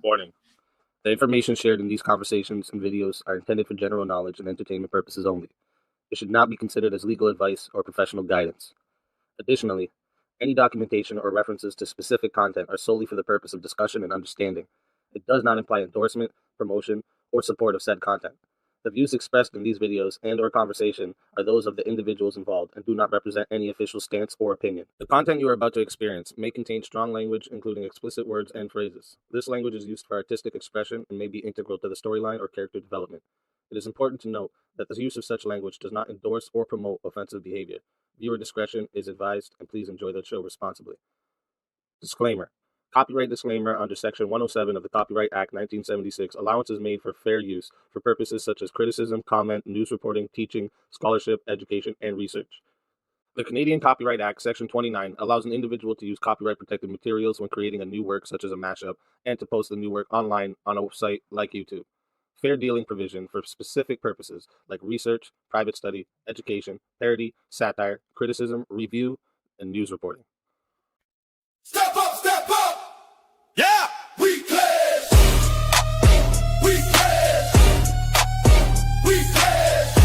Warning. The information shared in these conversations and videos are intended for general knowledge and entertainment purposes only. It should not be considered as legal advice or professional guidance. Additionally, any documentation or references to specific content are solely for the purpose of discussion and understanding. It does not imply endorsement, promotion, or support of said content. The views expressed in these videos and/or conversation are those of the individuals involved and do not represent any official stance or opinion. The content you are about to experience may contain strong language, including explicit words and phrases. This language is used for artistic expression and may be integral to the storyline or character development. It is important to note that the use of such language does not endorse or promote offensive behavior. Viewer discretion is advised, and please enjoy the show responsibly. Disclaimer. Copyright disclaimer under Section 107 of the Copyright Act 1976. Allowance is made for fair use for purposes such as criticism, comment, news reporting, teaching, scholarship, education, and research. The Canadian Copyright Act, Section 29, allows an individual to use copyright-protected materials when creating a new work, such as a mashup, and to post the new work online on a site like YouTube. Fair dealing provision for specific purposes like research, private study, education, parody, satire, criticism, review, and news reporting. Step up, step up! Yeah! We clash! We clash! We clash!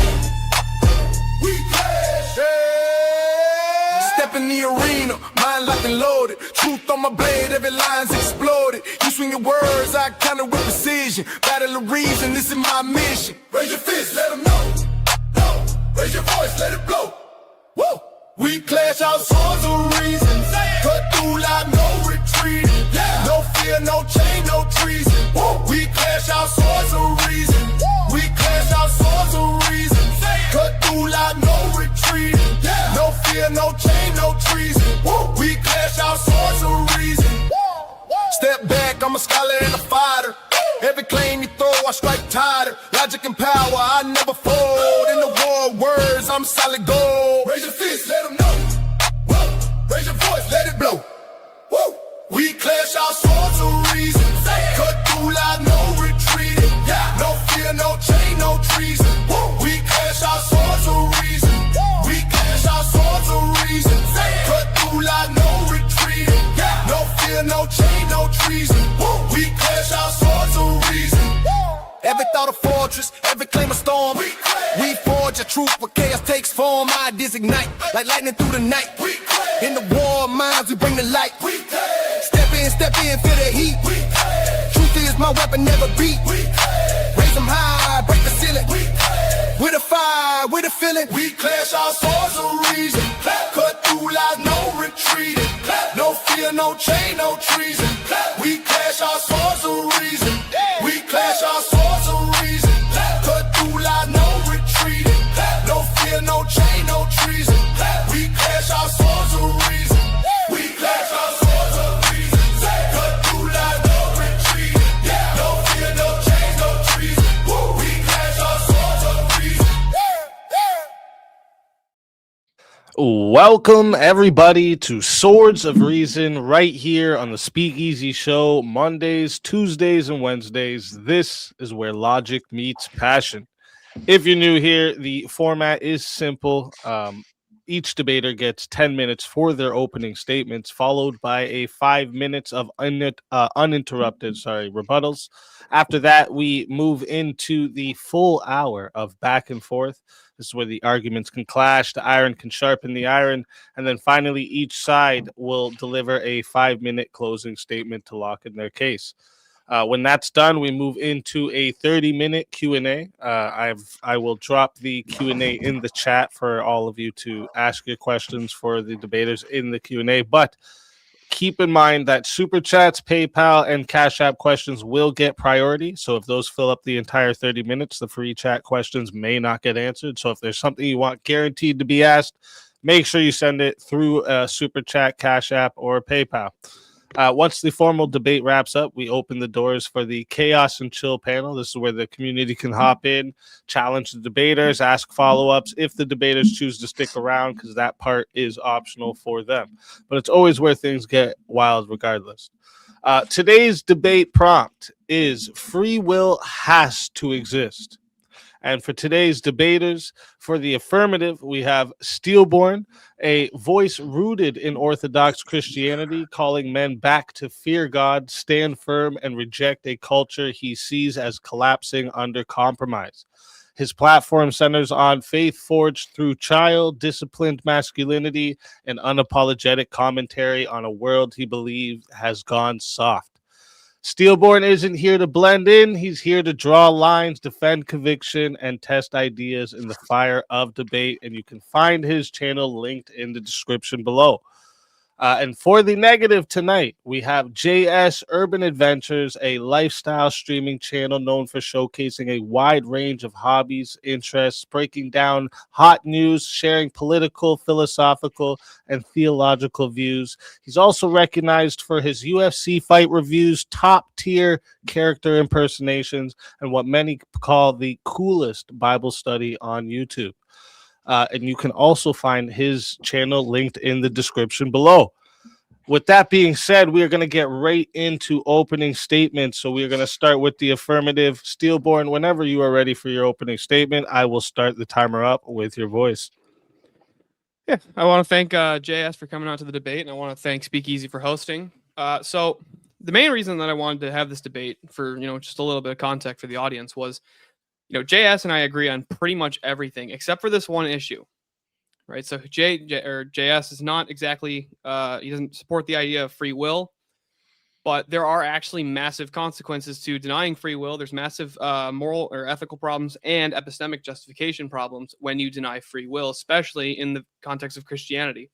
We clash! Yeah! Step in the arena, mind locked and loaded. Truth on my blade, every line's exploded. You swing your words, I counter with precision. Battle of reason, this is my mission. Raise your fist, let them know. No. Raise your voice, let it blow. Woo! We clash our swords of reason. Cut through like no retreating. Yeah. No fear, no chain, no treason. Woo. We clash our swords of reason. Woo. We clash our swords of reason. Cut through like no retreating. Yeah. No fear, no chain, no treason. Woo. We clash our swords of reason. Step back, I'm a scholar and a fighter. Every claim you throw, I strike tighter. Logic and power, I never fold. In the war of words, I'm solid gold. Raise your fist, let them know. Whoa. Raise your voice, let it blow. Woo. We clash our swords of reason. Cut through like no retreating. Yeah. No fear, no chain, no treason. Woo. We clash our swords of reason. We clash our swords of reason. Cut through like no retreating. Yeah. No fear, no chain, no treason. Woo. We clash our swords of reason. Every thought a fortress, every claim a storm. We forge a truth where chaos takes form. Ideas ignite like lightning through the night. In the war of minds, we bring the light. Step in, feel the heat. Truth is my weapon, never beat. Raise them high, break the ceiling. With a fire, with a feeling. We clash our swords of reason. Cut through lies, no retreating. No fear, no chain, no treason. We clash our swords of reason. We clash our swords of reason. Cut through lies, no retreating. No fear, no chain, no treason. We clash our swords of reason. We clash our swords of reason. Cut through lies, no retreating. No fear, no chain, no treason. We clash our swords of reason. Welcome, everybody, to Swords of Reason right here on the Speakeasy Show, Mondays, Tuesdays, and Wednesdays. This is where logic meets passion. If you're new here, the format is simple. Each debater gets 10 minutes for their opening statements, followed by a 5 minutes of uninterrupted rebuttals. After that, we move into the full hour of back and forth. This is where the arguments can clash, the iron can sharpen the iron, and then finally each side will deliver a 5-minute closing statement to lock in their case. When that's done, we move into a 30-minute Q&A. I will drop the Q&A in the chat for all of you to ask your questions for the debaters in the Q&A, but keep in mind that Super Chats, PayPal, and Cashapp questions will get priority. So if those fill up the entire 30 minutes, the free chat questions may not get answered. So if there's something you want guaranteed to be asked, make sure you send it through a Super Chat, Cashapp, or PayPal. Once the formal debate wraps up, we open the doors for the Chaos and Chill panel. This is where the community can hop in, challenge the debaters, ask follow-ups if the debaters choose to stick around, because that part is optional for them. But it's always where things get wild regardless. Today's debate prompt is free will has to exist. And for today's debaters, for the affirmative, we have Steelborne, a voice rooted in Orthodox Christianity, calling men back to fear God, stand firm, and reject a culture he sees as collapsing under compromise. His platform centers on faith forged through child-disciplined masculinity and unapologetic commentary on a world he believes has gone soft. Steelborne isn't here to blend in. He's here to draw lines, defend conviction, and test ideas in the fire of debate. And you can find his channel linked in the description below. And for the negative tonight, we have jsurbanadventures, a lifestyle streaming channel known for showcasing a wide range of hobbies, interests, breaking down hot news, sharing political, philosophical, and theological views. He's also recognized for his UFC fight reviews, top-tier character impersonations, and what many call the coolest Bible study on YouTube. And you can also find his channel linked in the description below. With that being said, we are going to get right into opening statements. So we are going to start with the affirmative. Steelborne, whenever you are ready for your opening statement, I will start the timer up with your voice. Yeah, I want to thank JS for coming out to the debate, and I want to thank Speakeasy for hosting. So the main reason that I wanted to have this debate, for just a little bit of context for the audience, was JS and I agree on pretty much everything except for this one issue, right? So JS is not exactly he doesn't support the idea of free will, but there are actually massive consequences to denying free will. There's massive moral or ethical problems and epistemic justification problems when you deny free will, especially in the context of Christianity.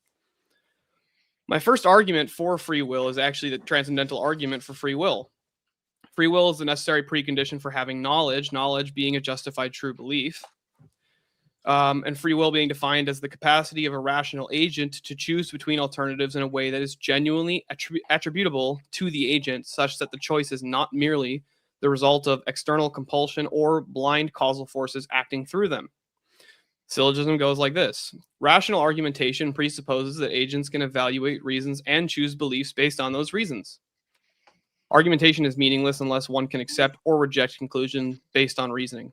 My first argument for free will is actually the transcendental argument for free will. Free will is the necessary precondition for having knowledge, knowledge being a justified true belief. And free will being defined as the capacity of a rational agent to choose between alternatives in a way that is genuinely attributable to the agent, such that the choice is not merely the result of external compulsion or blind causal forces acting through them. Syllogism goes like this. Rational argumentation presupposes that agents can evaluate reasons and choose beliefs based on those reasons. Argumentation is meaningless unless one can accept or reject conclusions based on reasoning.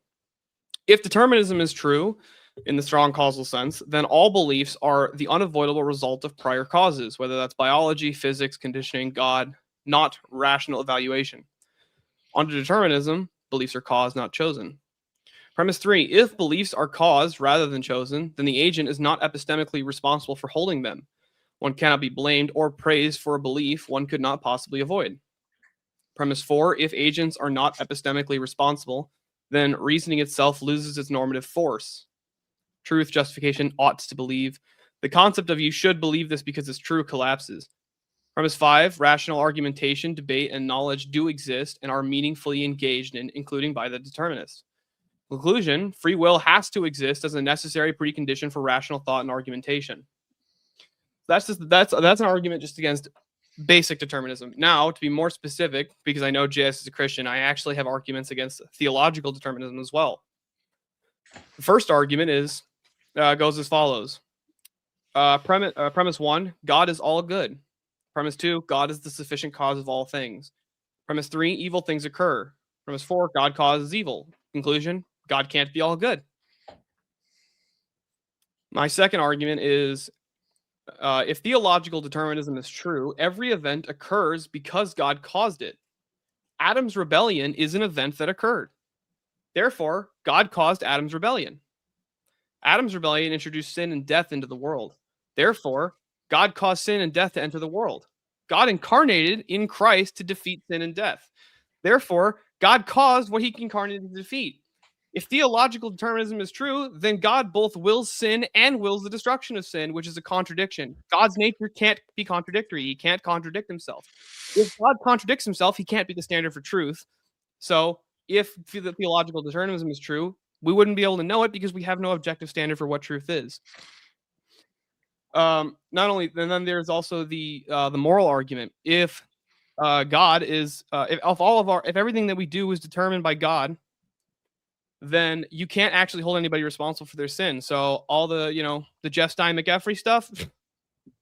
If determinism is true, in the strong causal sense, then all beliefs are the unavoidable result of prior causes, whether that's biology, physics, conditioning, God, not rational evaluation. Under determinism, beliefs are caused, not chosen. Premise 3, if beliefs are caused rather than chosen, then the agent is not epistemically responsible for holding them. One cannot be blamed or praised for a belief one could not possibly avoid. Premise 4, if agents are not epistemically responsible, then reasoning itself loses its normative force. Truth, justification, ought to believe. The concept of you should believe this because it's true collapses. Premise 5, rational argumentation, debate, and knowledge do exist and are meaningfully engaged in, including by the determinist. Conclusion, free will has to exist as a necessary precondition for rational thought and argumentation. That's an argument just against basic determinism. Now, to be more specific, because I know JS is a Christian, I actually have arguments against theological determinism as well. The first argument goes as follows. Premise 1, God is all good. Premise 2, God is the sufficient cause of all things. Premise 3, evil things occur. Premise 4, God causes evil. Conclusion, God can't be all good. My second argument is, if theological determinism is true, every event occurs because God caused it. Adam's rebellion is an event that occurred. Therefore, God caused Adam's rebellion. Adam's rebellion introduced sin and death into the world. Therefore, God caused sin and death to enter the world. God incarnated in Christ to defeat sin and death. Therefore, God caused what he incarnated to defeat. If theological determinism is true, then God both wills sin and wills the destruction of sin, which is a contradiction. God's nature can't be contradictory. He can't contradict himself. If God contradicts himself, he can't be the standard for truth. So if the theological determinism is true, we wouldn't be able to know it because we have no objective standard for what truth is. Not only, and then there's also the moral argument. If God is, if everything that we do is determined by God, then you can't actually hold anybody responsible for their sin. So all the Jeff Stein McEffrey stuff,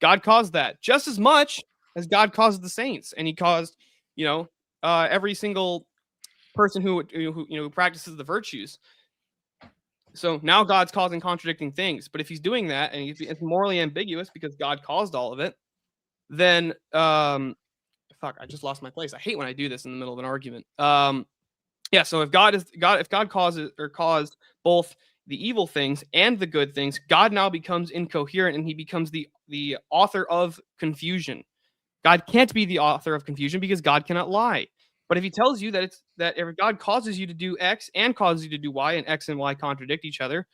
God caused that just as much as God caused the saints, and he caused every single person who practices the virtues. So now God's causing contradicting things. But if he's doing that and it's morally ambiguous because God caused all of it, then fuck, I just lost my place. I hate when I do this in the middle of an argument. Yeah, so if God causes or caused both the evil things and the good things, God now becomes incoherent and he becomes the author of confusion. God can't be the author of confusion because God cannot lie. But if he tells you that if God causes you to do X and causes you to do Y, and X and Y contradict each other,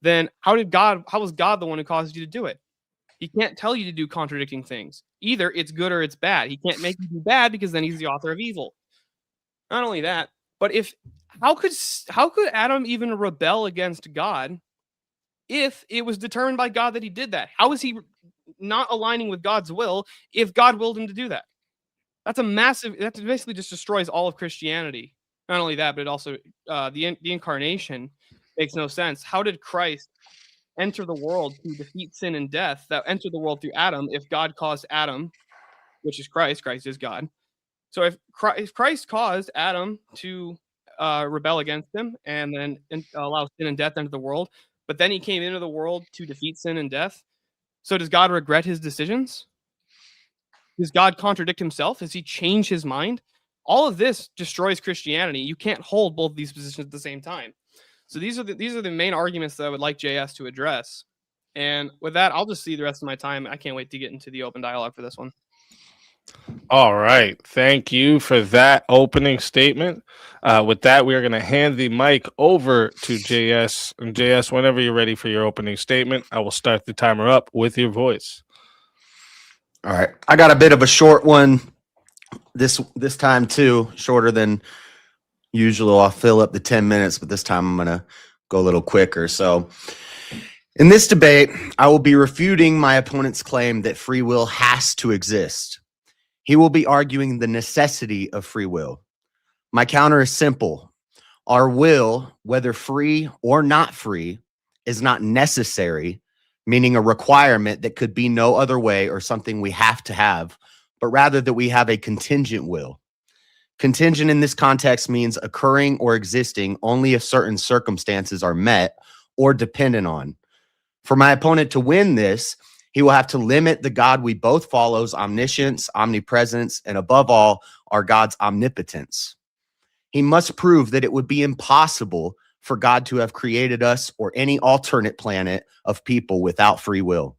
then how was God the one who caused you to do it? He can't tell you to do contradicting things. Either it's good or it's bad. He can't make you do bad because then he's the author of evil. Not only that, but how could Adam even rebel against God if it was determined by God that he did that? How is he not aligning with God's will if God willed him to do that? That basically just destroys all of Christianity. Not only that, but it also the incarnation makes no sense. How did Christ enter the world to defeat sin and death that entered the world through Adam if God caused Adam, which is Christ is God. So if Christ caused Adam to rebel against him and then allow sin and death into the world, but then he came into the world to defeat sin and death, so does God regret his decisions? Does God contradict himself? Does he change his mind? All of this destroys Christianity. You can't hold both these positions at the same time. So these are the main arguments that I would like JS to address. And with that, I'll just see the rest of my time. I can't wait to get into the open dialogue for this one. All right. Thank you for that opening statement. With that, we are going to hand the mic over to JS. And JS, whenever you're ready for your opening statement, I will start the timer up with your voice. All right. I got a bit of a short one this time too, shorter than usual. I'll fill up the 10 minutes, but this time I'm going to go a little quicker. So in this debate, I will be refuting my opponent's claim that free will has to exist. He will be arguing the necessity of free will. My counter is simple. Our will, whether free or not free, is not necessary, meaning a requirement that could be no other way or something we have to have, but rather that we have a contingent will. Contingent in this context means occurring or existing only if certain circumstances are met or dependent on. For my opponent to win this, he will have to limit the God we both follow's omniscience, omnipresence, and above all, our God's omnipotence. He must prove that it would be impossible for God to have created us or any alternate planet of people without free will.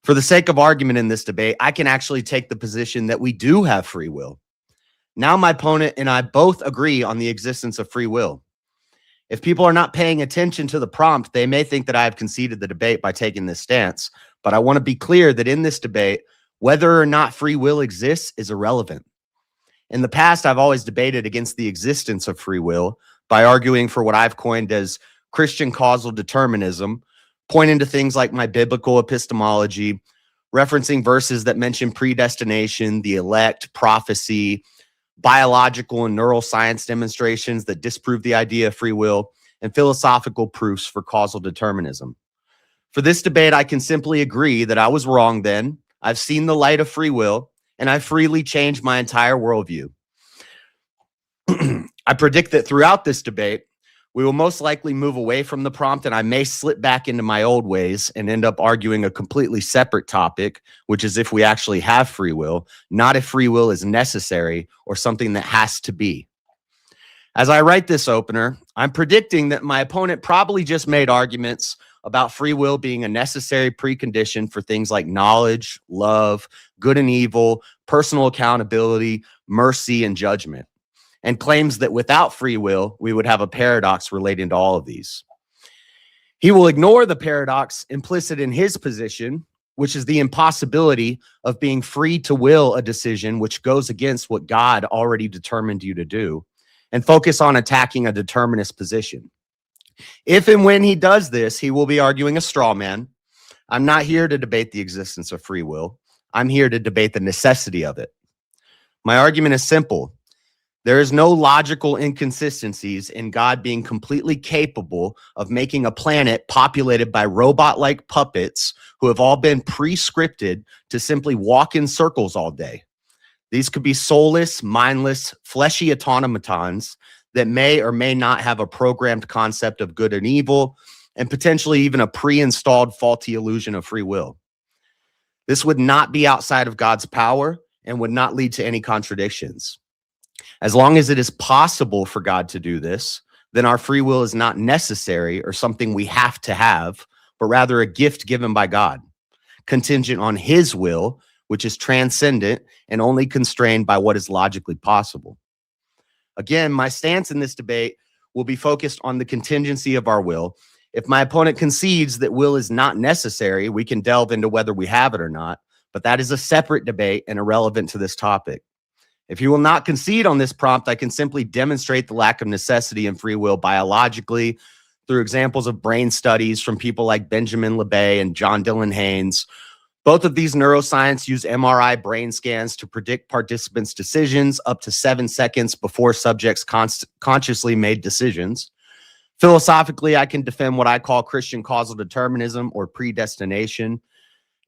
For the sake of argument in this debate, I can actually take the position that we do have free will. Now my opponent and I both agree on the existence of free will. If people are not paying attention to the prompt, they may think that I have conceded the debate by taking this stance, but I want to be clear that in this debate, whether or not free will exists is irrelevant. In the past, I've always debated against the existence of free will by arguing for what I've coined as Christian causal determinism, pointing to things like my biblical epistemology, referencing verses that mention predestination, the elect, prophecy, biological and neuroscience demonstrations that disprove the idea of free will, and philosophical proofs for causal determinism. For this debate, I can simply agree that I was wrong then. I've seen the light of free will, and I freely changed my entire worldview. I predict that throughout this debate, we will most likely move away from the prompt, and I may slip back into my old ways and end up arguing a completely separate topic, which is if we actually have free will, not if free will is necessary or something that has to be. As I write this opener, I'm predicting that my opponent probably just made arguments about free will being a necessary precondition for things like knowledge, love, good and evil, personal accountability, mercy, and judgment, and claims that without free will, we would have a paradox relating to all of these. He will ignore the paradox implicit in his position, which is the impossibility of being free to will a decision which goes against what God already determined you to do, and focus on attacking a determinist position. If and when he does this, he will be arguing a straw man. I'm not here to debate the existence of free will. I'm here to debate the necessity of it. My argument is simple. There is no logical inconsistencies in God being completely capable of making a planet populated by robot-like puppets who have all been pre-scripted to simply walk in circles all day. These could be soulless, mindless, fleshy automatons that may or may not have a programmed concept of good and evil, and potentially even a pre-installed faulty illusion of free will. This would not be outside of God's power and would not lead to any contradictions. As long as it is possible for God to do this, then our free will is not necessary or something we have to have, but rather a gift given by God, contingent on his will, which is transcendent and only constrained by what is logically possible. Again, my stance in this debate will be focused on the contingency of our will. If my opponent concedes that will is not necessary, we can delve into whether we have it or not, but that is a separate debate and irrelevant to this topic. If you will not concede on this prompt, I can simply demonstrate the lack of necessity in free will biologically through examples of brain studies from people like Benjamin LeBay and John Dylan Haynes. Both of these neuroscience use MRI brain scans to predict participants' decisions up to 7 seconds before subjects consciously made decisions. Philosophically, I can defend what I call Christian causal determinism or predestination,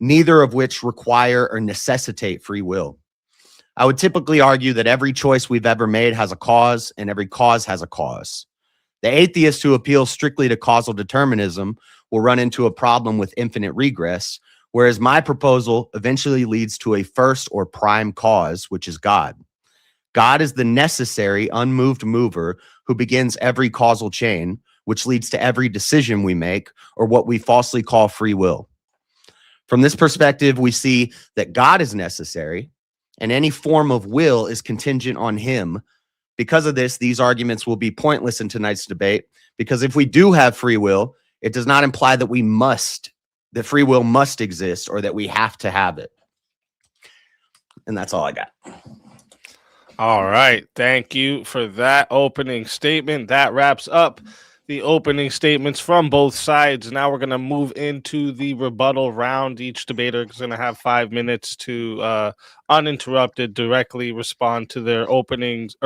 neither of which require or necessitate free will. I would typically argue that every choice we've ever made has a cause, and every cause has a cause. The atheist who appeals strictly to causal determinism will run into a problem with infinite regress, whereas my proposal eventually leads to a first or prime cause, which is God. God is the necessary, unmoved mover who begins every causal chain, which leads to every decision we make, or what we falsely call free will. From this perspective, we see that God is necessary, and any form of will is contingent on him. Because of this, these arguments will be pointless in tonight's debate, because if we do have free will, it does not imply that free will must exist or that we have to have it. And that's all I got. All right. Thank you for that opening statement. That wraps up the opening statements from both sides. Now we're going to move into the rebuttal round. Each debater is going to have 5 minutes to uninterrupted directly respond to their opponent's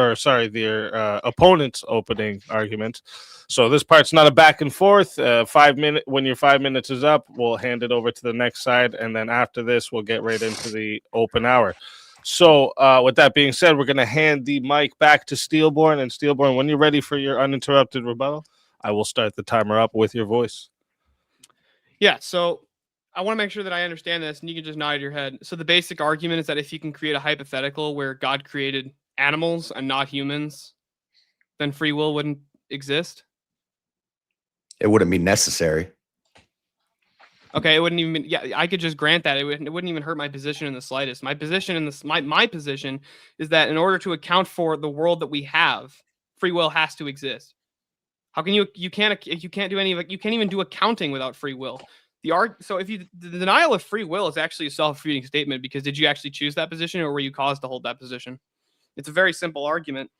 opening argument. So this part's not a back and forth. 5 minutes. When your 5 minutes is up, we'll hand it over to the next side, and then after this, we'll get right into the open hour. So with that being said, we're going to hand the mic back to Steelborne. And Steelborne, when you're ready for your uninterrupted rebuttal, I will start the timer up with your voice. Yeah, so I want to make sure that I understand this, and you can just nod your head. So the basic argument is that if you can create a hypothetical where God created animals and not humans, then free will wouldn't exist? It wouldn't be necessary. Okay, it wouldn't even. Yeah, I could just grant that. It wouldn't even hurt my position in the slightest. My position my position is that in order to account for the world that we have, free will has to exist. How can you can't do any of it? You can't even do accounting without free will. So the denial of free will is actually a self-refuting statement, because did you actually choose that position, or were you caused to hold that position? It's a very simple argument.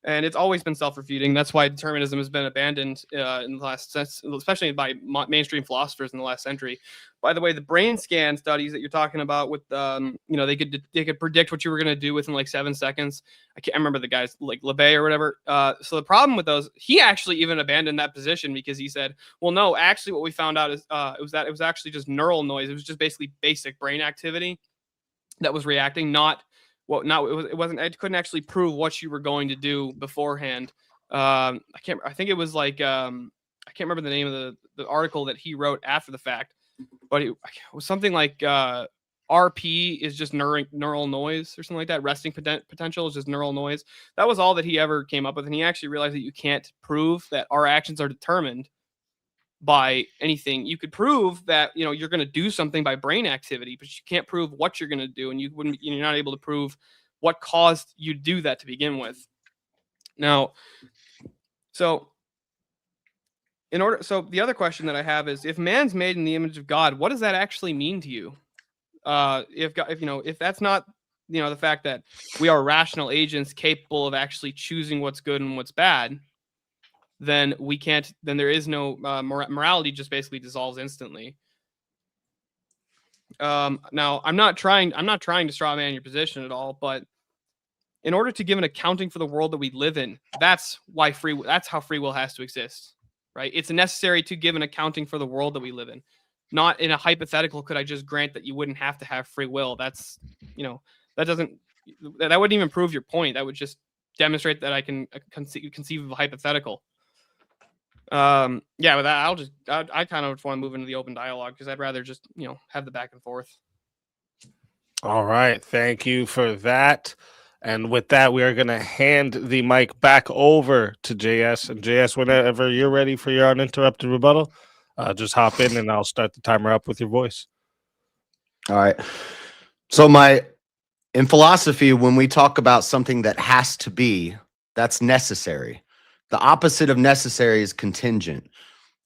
And it's always been self-refuting. That's why determinism has been abandoned in the last, especially by mainstream philosophers in the last century. By the way, the brain scan studies that you're talking about with, they could predict what you were going to do within like 7 seconds. I remember the guys like LeBay or whatever. So the problem with those, he actually even abandoned that position, because he said, well, no, actually what we found out is it was actually just neural noise. It was just basically basic brain activity that was reacting, it couldn't actually prove what you were going to do beforehand. I think it was like, I can't remember the name of the article that he wrote after the fact, but it was something like, RP is just neural noise or something like that. Resting potential is just neural noise. That was all that he ever came up with. And he actually realized that you can't prove that our actions are determined by anything. You could prove that, you're going to do something by brain activity, but you can't prove what you're going to do. And you're not able to prove what caused you to do that to begin with. Now, so the other question that I have is, if man's made in the image of God, what does that actually mean to you? If that's not, the fact that we are rational agents capable of actually choosing what's good and what's bad, then there is no morality, just basically dissolves instantly. Now I'm not trying to straw man your position at all, but in order to give an accounting for the world that we live in, that's how free will has to exist, right? It's necessary to give an accounting for the world that we live in. Not in a hypothetical could I just grant that you wouldn't have to have free will. That's, that wouldn't even prove your point. That would just demonstrate that I can conceive of a hypothetical. Yeah, with that, I kind of want to move into the open dialogue because I'd rather just, have the back and forth. All right. Thank you for that. And with that, we are going to hand the mic back over to JS. And JS, whenever you're ready for your uninterrupted rebuttal, just hop in and I'll start the timer up with your voice. All right. So in philosophy, when we talk about something that has to be, that's necessary. The opposite of necessary is contingent.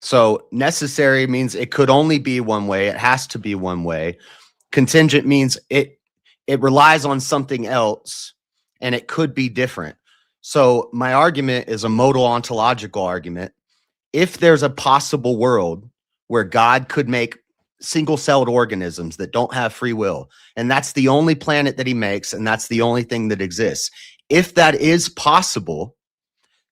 So necessary means it could only be one way. It has to be one way. Contingent means it relies on something else and it could be different. So my argument is a modal ontological argument. If there's a possible world where God could make single-celled organisms that don't have free will, and that's the only planet that he makes, and that's the only thing that exists. If that is possible,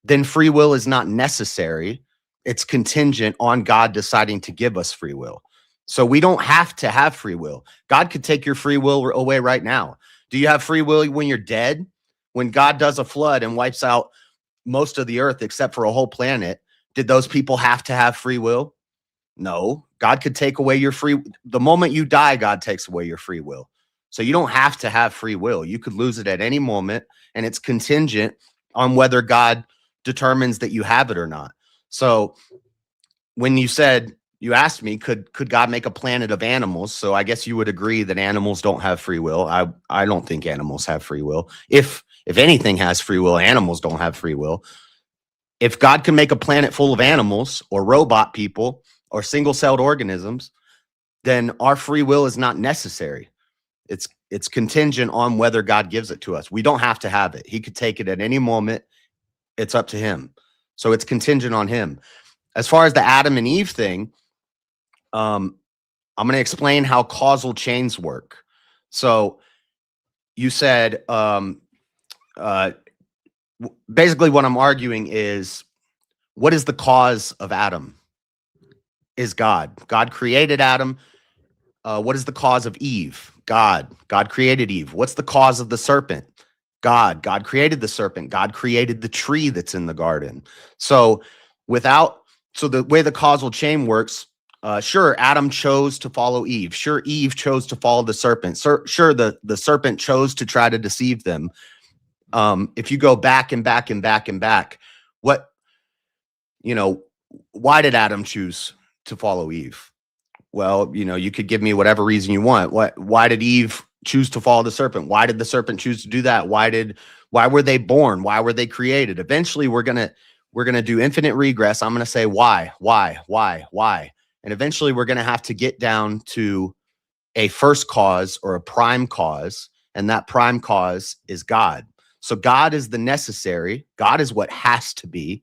then free will is not necessary. It's contingent on God deciding to give us free will. So we don't have to have free will. God could take your free will away right now. Do you have free will when you're dead? When God does a flood and wipes out most of the earth except for a whole planet, did those people have to have free will? No. God could take away your the moment you die, God takes away your free will. So you don't have to have free will. You could lose it at any moment, and it's contingent on whether God determines that you have it or not. So when you asked me, could God make a planet of animals? So I guess you would agree that animals don't have free will. I don't think animals have free will. If anything has free will, animals don't have free will. If God can make a planet full of animals or robot people or single-celled organisms, then our free will is not necessary. It's contingent on whether God gives it to us. We don't have to have it. He could take it at any moment. It's up to him. So it's contingent on him. As far as the Adam and Eve thing, I'm going to explain how causal chains work. So you said, basically what I'm arguing is, what is the cause of Adam? Is God. God created Adam. What is the cause of Eve? God. God created Eve. What's the cause of the serpent? God. God created the serpent. God created the tree that's in the garden. So the way the causal chain works, sure, Adam chose to follow Eve. Sure, Eve chose to follow the serpent. Sure, the serpent chose to try to deceive them. If you go back and back and back and back, why did Adam choose to follow Eve? Well, you could give me whatever reason you want. Why did Eve choose to follow the serpent? Why did the serpent choose to do that? Why were they born? Why were they created? Eventually we're going to do infinite regress. I'm going to say why. And eventually we're going to have to get down to a first cause or a prime cause. And that prime cause is God. So God is the necessary. God is what has to be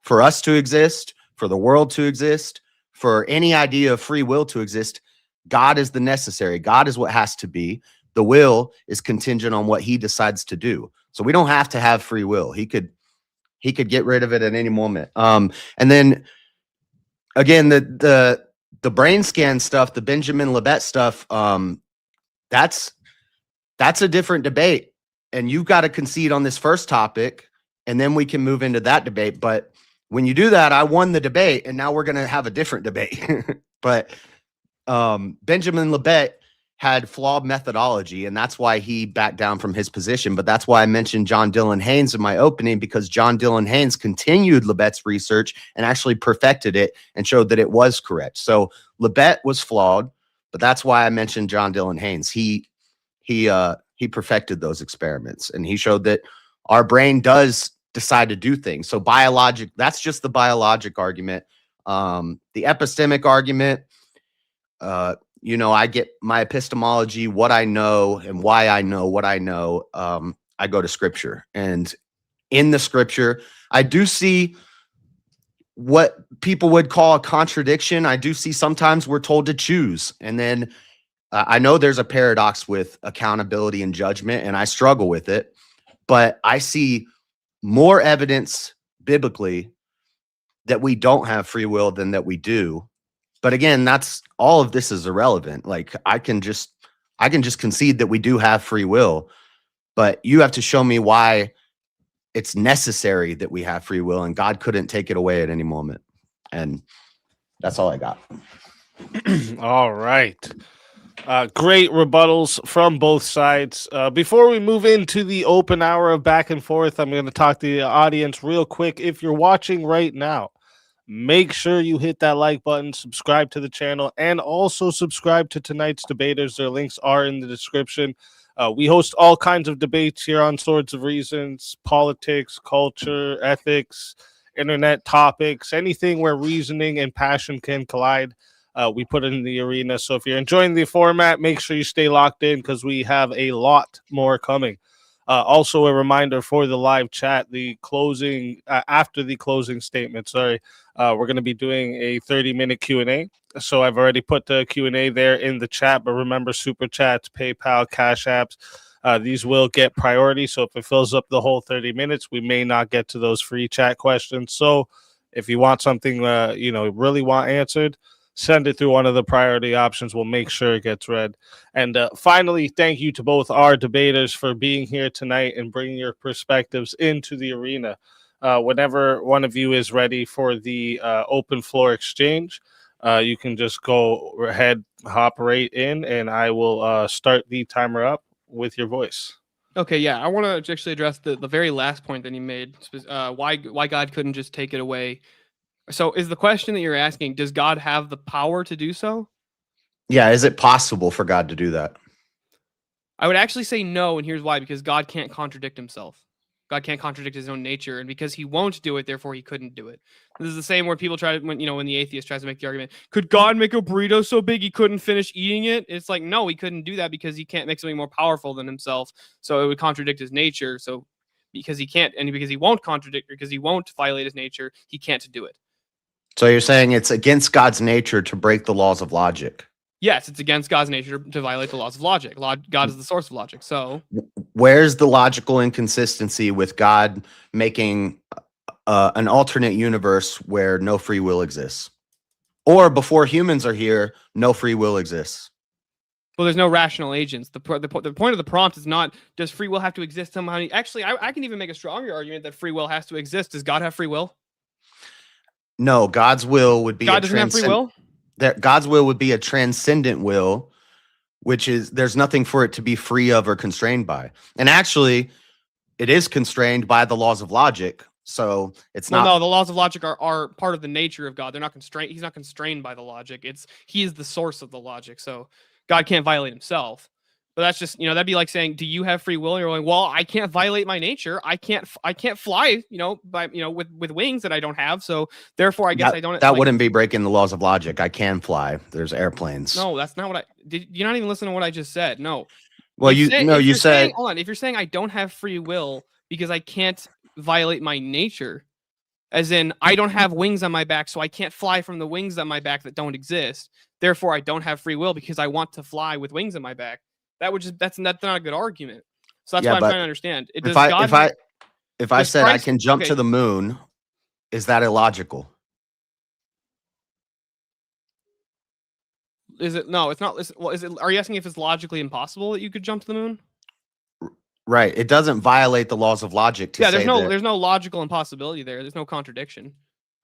for us to exist, for the world to exist, for any idea of free will to exist. God is the necessary. God is what has to be. The will is contingent on what he decides to do. So we don't have to have free will. He could get rid of it at any moment. And then again, the brain scan stuff, the Benjamin Libet stuff, that's a different debate. And you've got to concede on this first topic, and then we can move into that debate. But when you do that, I won the debate, and now we're going to have a different debate. But Benjamin Libet had flawed methodology, and that's why he backed down from his position. But that's why I mentioned John Dylan Haynes in my opening, because John Dylan Haynes continued Libet's research and actually perfected it and showed that it was correct. So Libet was flawed, but that's why I mentioned John Dylan Haynes. He perfected those experiments, and he showed that our brain does decide to do things. So that's just the biologic argument. The epistemic argument, I get my epistemology, what I know and why I know what I know. I go to scripture, and in the scripture, I do see what people would call a contradiction. I do see sometimes we're told to choose. And then I know there's a paradox with accountability and judgment, and I struggle with it, but I see more evidence biblically that we don't have free will than that we do. But again, that's all of this is irrelevant. Like I can just concede that we do have free will, but you have to show me why it's necessary that we have free will, and God couldn't take it away at any moment. And that's all I got. All right. Great rebuttals from both sides. Before we move into the open hour of back and forth, I'm going to talk to the audience real quick. If you're watching right now, make sure you hit that like button, subscribe to the channel, and also subscribe to tonight's debaters. Their links are in the description. We host all kinds of debates here on Swords of Reasons, politics, culture, ethics, internet topics, anything where reasoning and passion can collide. We put it in the arena. So if you're enjoying the format, make sure you stay locked in because we have a lot more coming. Also, a reminder for the live chat, the closing after the closing statement. We're going to be doing a 30-minute Q&A. So I've already put the Q&A there in the chat. But remember, super chats, PayPal, Cash Apps, these will get priority. So if it fills up the whole 30 minutes, we may not get to those free chat questions. So if you want something, really want answered, send it through one of the priority options. We'll make sure it gets read. And finally, thank you to both our debaters for being here tonight and bringing your perspectives into the arena. Whenever one of you is ready for the open floor exchange, you can just go ahead, hop right in, and I will start the timer up with your voice. Okay, yeah, I want to actually address the very last point that he made. Why God couldn't just take it away. So is the question that you're asking, does God have the power to do so? Yeah, is it possible for God to do that? I would actually say no, and here's why. Because God can't contradict himself. God can't contradict his own nature, and because he won't do it, therefore he couldn't do it. This is the same where people try to, when the atheist tries to make the argument, could God make a burrito so big he couldn't finish eating it? It's like, no, he couldn't do that because he can't make something more powerful than himself, so it would contradict his nature. So because he can't, and because he won't contradict, because he won't violate his nature, he can't do it. So you're saying it's against God's nature to break the laws of logic? Yes, it's against God's nature to violate the laws of logic. God is the source of logic. So where's the logical inconsistency with God making an alternate universe where no free will exists? Or before humans are here, no free will exists? Well, there's no rational agents. The point of the prompt is not, does free will have to exist somehow? Actually, I can even make a stronger argument that free will has to exist. Does God have free will? No, God's will would be God doesn't have free will? That God's will would be a transcendent will, which is there's nothing for it to be free of or constrained by. And actually, it is constrained by the laws of logic. So it's not. No, the laws of logic are part of the nature of God. They're not constrained. He's not constrained by the logic. He is the source of the logic. So God can't violate himself. But that's just, that'd be like saying, do you have free will? And you're going, well, I can't violate my nature. I can't fly, with wings that I don't have. So therefore, I guess I don't. That wouldn't be breaking the laws of logic. I can fly. There's airplanes. No, that's not what you're not even listening to what I just said. No. Well, you said, hold on. If you're saying I don't have free will because I can't violate my nature, as in I don't have wings on my back, so I can't fly from the wings on my back that don't exist. Therefore, I don't have free will because I want to fly with wings on my back. That's not a good argument. So that's what I'm trying to understand. If I said I can jump to the moon, is that illogical? Is it? No, it's not. Well, is it? Are you asking if it's logically impossible that you could jump to the moon? Right. It doesn't violate the laws of logic to say there's no logical impossibility there. There's no contradiction.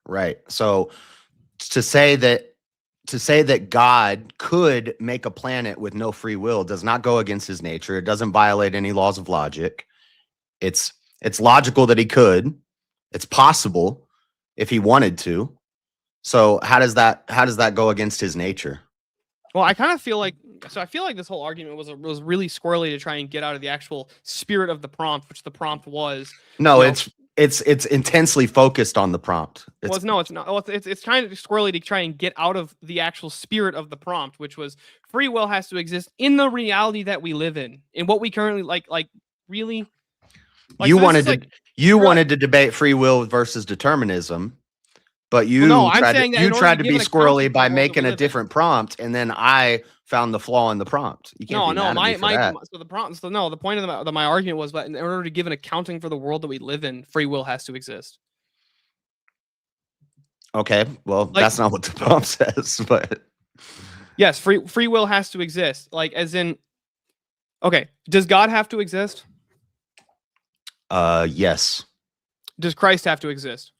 Right. So to say that God could make a planet with no free will does not go against his nature. It doesn't violate any laws of logic. It's logical that he could. It's possible if he wanted to. So how does that go against his nature? Well, I kind of feel like this whole argument was really squirrely to try and get out of the actual spirit of the prompt, which the prompt was. No, it's intensely focused on the prompt. It's not. It's kind of squirrely to try and get out of the actual spirit of the prompt, which was free will has to exist in the reality that we live in what we currently really. You wanted to debate free will versus determinism, but you tried to be squirrely by making a different prompt, and then I found the flaw in the prompt. You can't the point of my argument was that in order to give an accounting for the world that we live in, free will has to exist. Okay, well, that's not what the prompt says, but yes, free will has to exist. As in, okay, does God have to exist? Yes. Does Christ have to exist?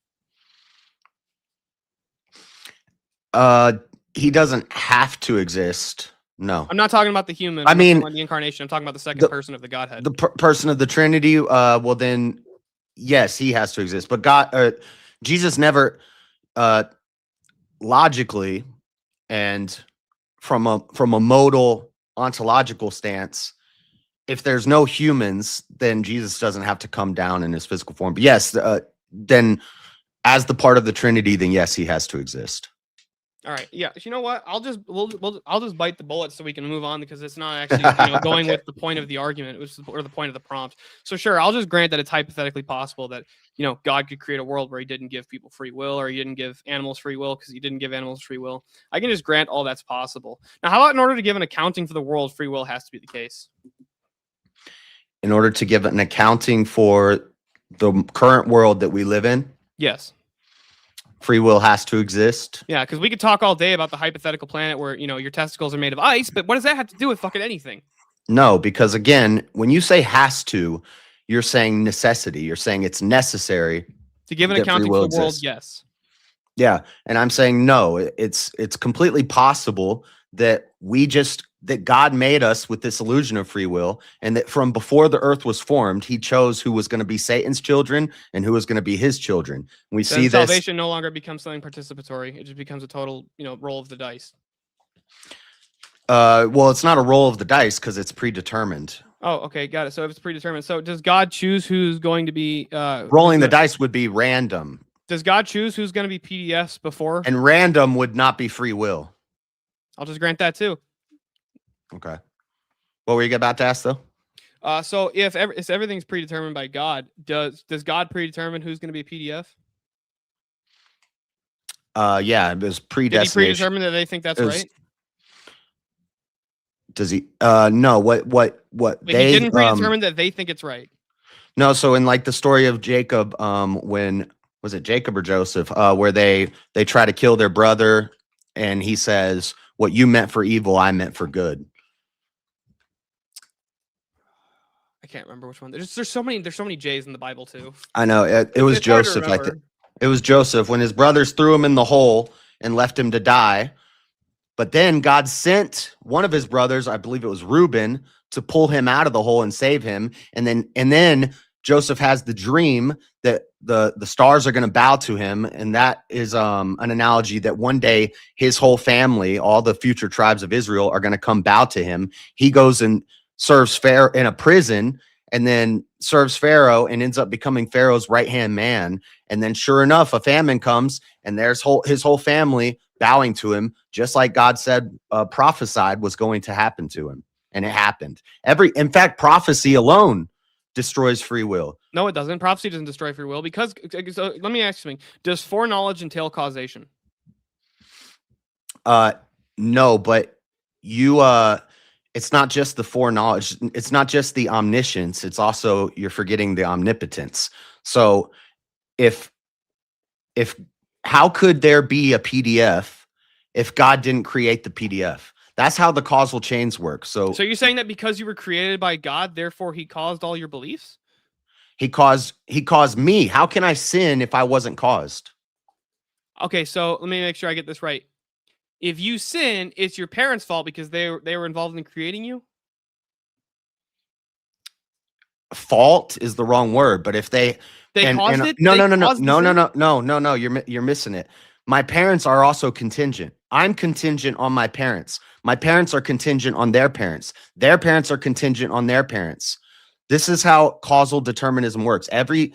He doesn't have to exist. No. I'm not talking about the human. I I'm not mean, talking about the incarnation. I'm talking about the second person of the Godhead. The person of the Trinity, well then, yes, he has to exist. But God, Jesus never, logically, and from a modal ontological stance, if there's no humans, then Jesus doesn't have to come down in his physical form. But yes, then as the part of the Trinity, then yes, he has to exist. All right. Yeah. You know what? I'll just bite the bullet so we can move on because it's not actually going with the point of the argument, or the point of the prompt. So sure, I'll just grant that it's hypothetically possible that God could create a world where he didn't give people free will, or he didn't give animals free will because he didn't give animals free will. I can just grant all that's possible. Now, how about in order to give an accounting for the world, free will has to be the case? In order to give an accounting for the current world that we live in, yes. Free will has to exist. Yeah, because we could talk all day about the hypothetical planet where, your testicles are made of ice, but what does that have to do with fucking anything? No, because again, when you say has to, you're saying necessity. You're saying it's necessary to give an accounting for the world, yes. Yeah, and I'm saying no, it's completely possible that that God made us with this illusion of free will, and that from before the earth was formed, he chose who was going to be Satan's children and who was going to be his children. We then see salvation no longer becomes something participatory. It just becomes a total, roll of the dice. Well, it's not a roll of the dice because it's predetermined. Oh, okay, got it. So if it's predetermined, so does God choose who's going to be rolling the dice would be random. Does God choose who's going to be PDFs before? And random would not be free will. I'll just grant that too. Okay. What were you about to ask though? So if everything's predetermined by God, does God predetermine who's going to be PDF? Yeah, it was predestination. Did he predetermine that they think that's right? Does he? No. What Wait, they he didn't predetermine that they think it's right. No. So in like the story of Jacob, when was it Jacob or Joseph, where they try to kill their brother, and he says, "What you meant for evil, I meant for good." I can't remember which one. There's so many J's in the Bible too. I know it was Joseph. I think it was Joseph when his brothers threw him in the hole and left him to die. But then God sent one of his brothers, I believe it was Reuben, to pull him out of the hole and save him. And then Joseph has the dream that the stars are going to bow to him, and that is an analogy that one day his whole family, all the future tribes of Israel, are going to come bow to him. He goes and serves Pharaoh in a prison, and then serves Pharaoh and ends up becoming Pharaoh's right-hand man. And then sure enough, a famine comes, and there's his whole family bowing to him, just like God said, prophesied was going to happen to him. And it happened. In fact, prophecy alone destroys free will. No, it doesn't. Prophecy doesn't destroy free will because, so let me ask you something. Does foreknowledge entail causation? No, but it's not just the foreknowledge. It's not just the omniscience. It's also, you're forgetting the omnipotence. So how could there be a PDF if God didn't create the PDF? That's how the causal chains work. So you're saying that because you were created by God, therefore he caused all your beliefs? He caused me. How can I sin if I wasn't caused? Okay, so let me make sure I get this right. If you sin, it's your parents' fault because they were involved in creating you? Fault is the wrong word, but if they caused it? No, you're missing it. My parents are also contingent. I'm contingent on my parents. My parents are contingent on their parents. Their parents are contingent on their parents. This is how causal determinism works. Every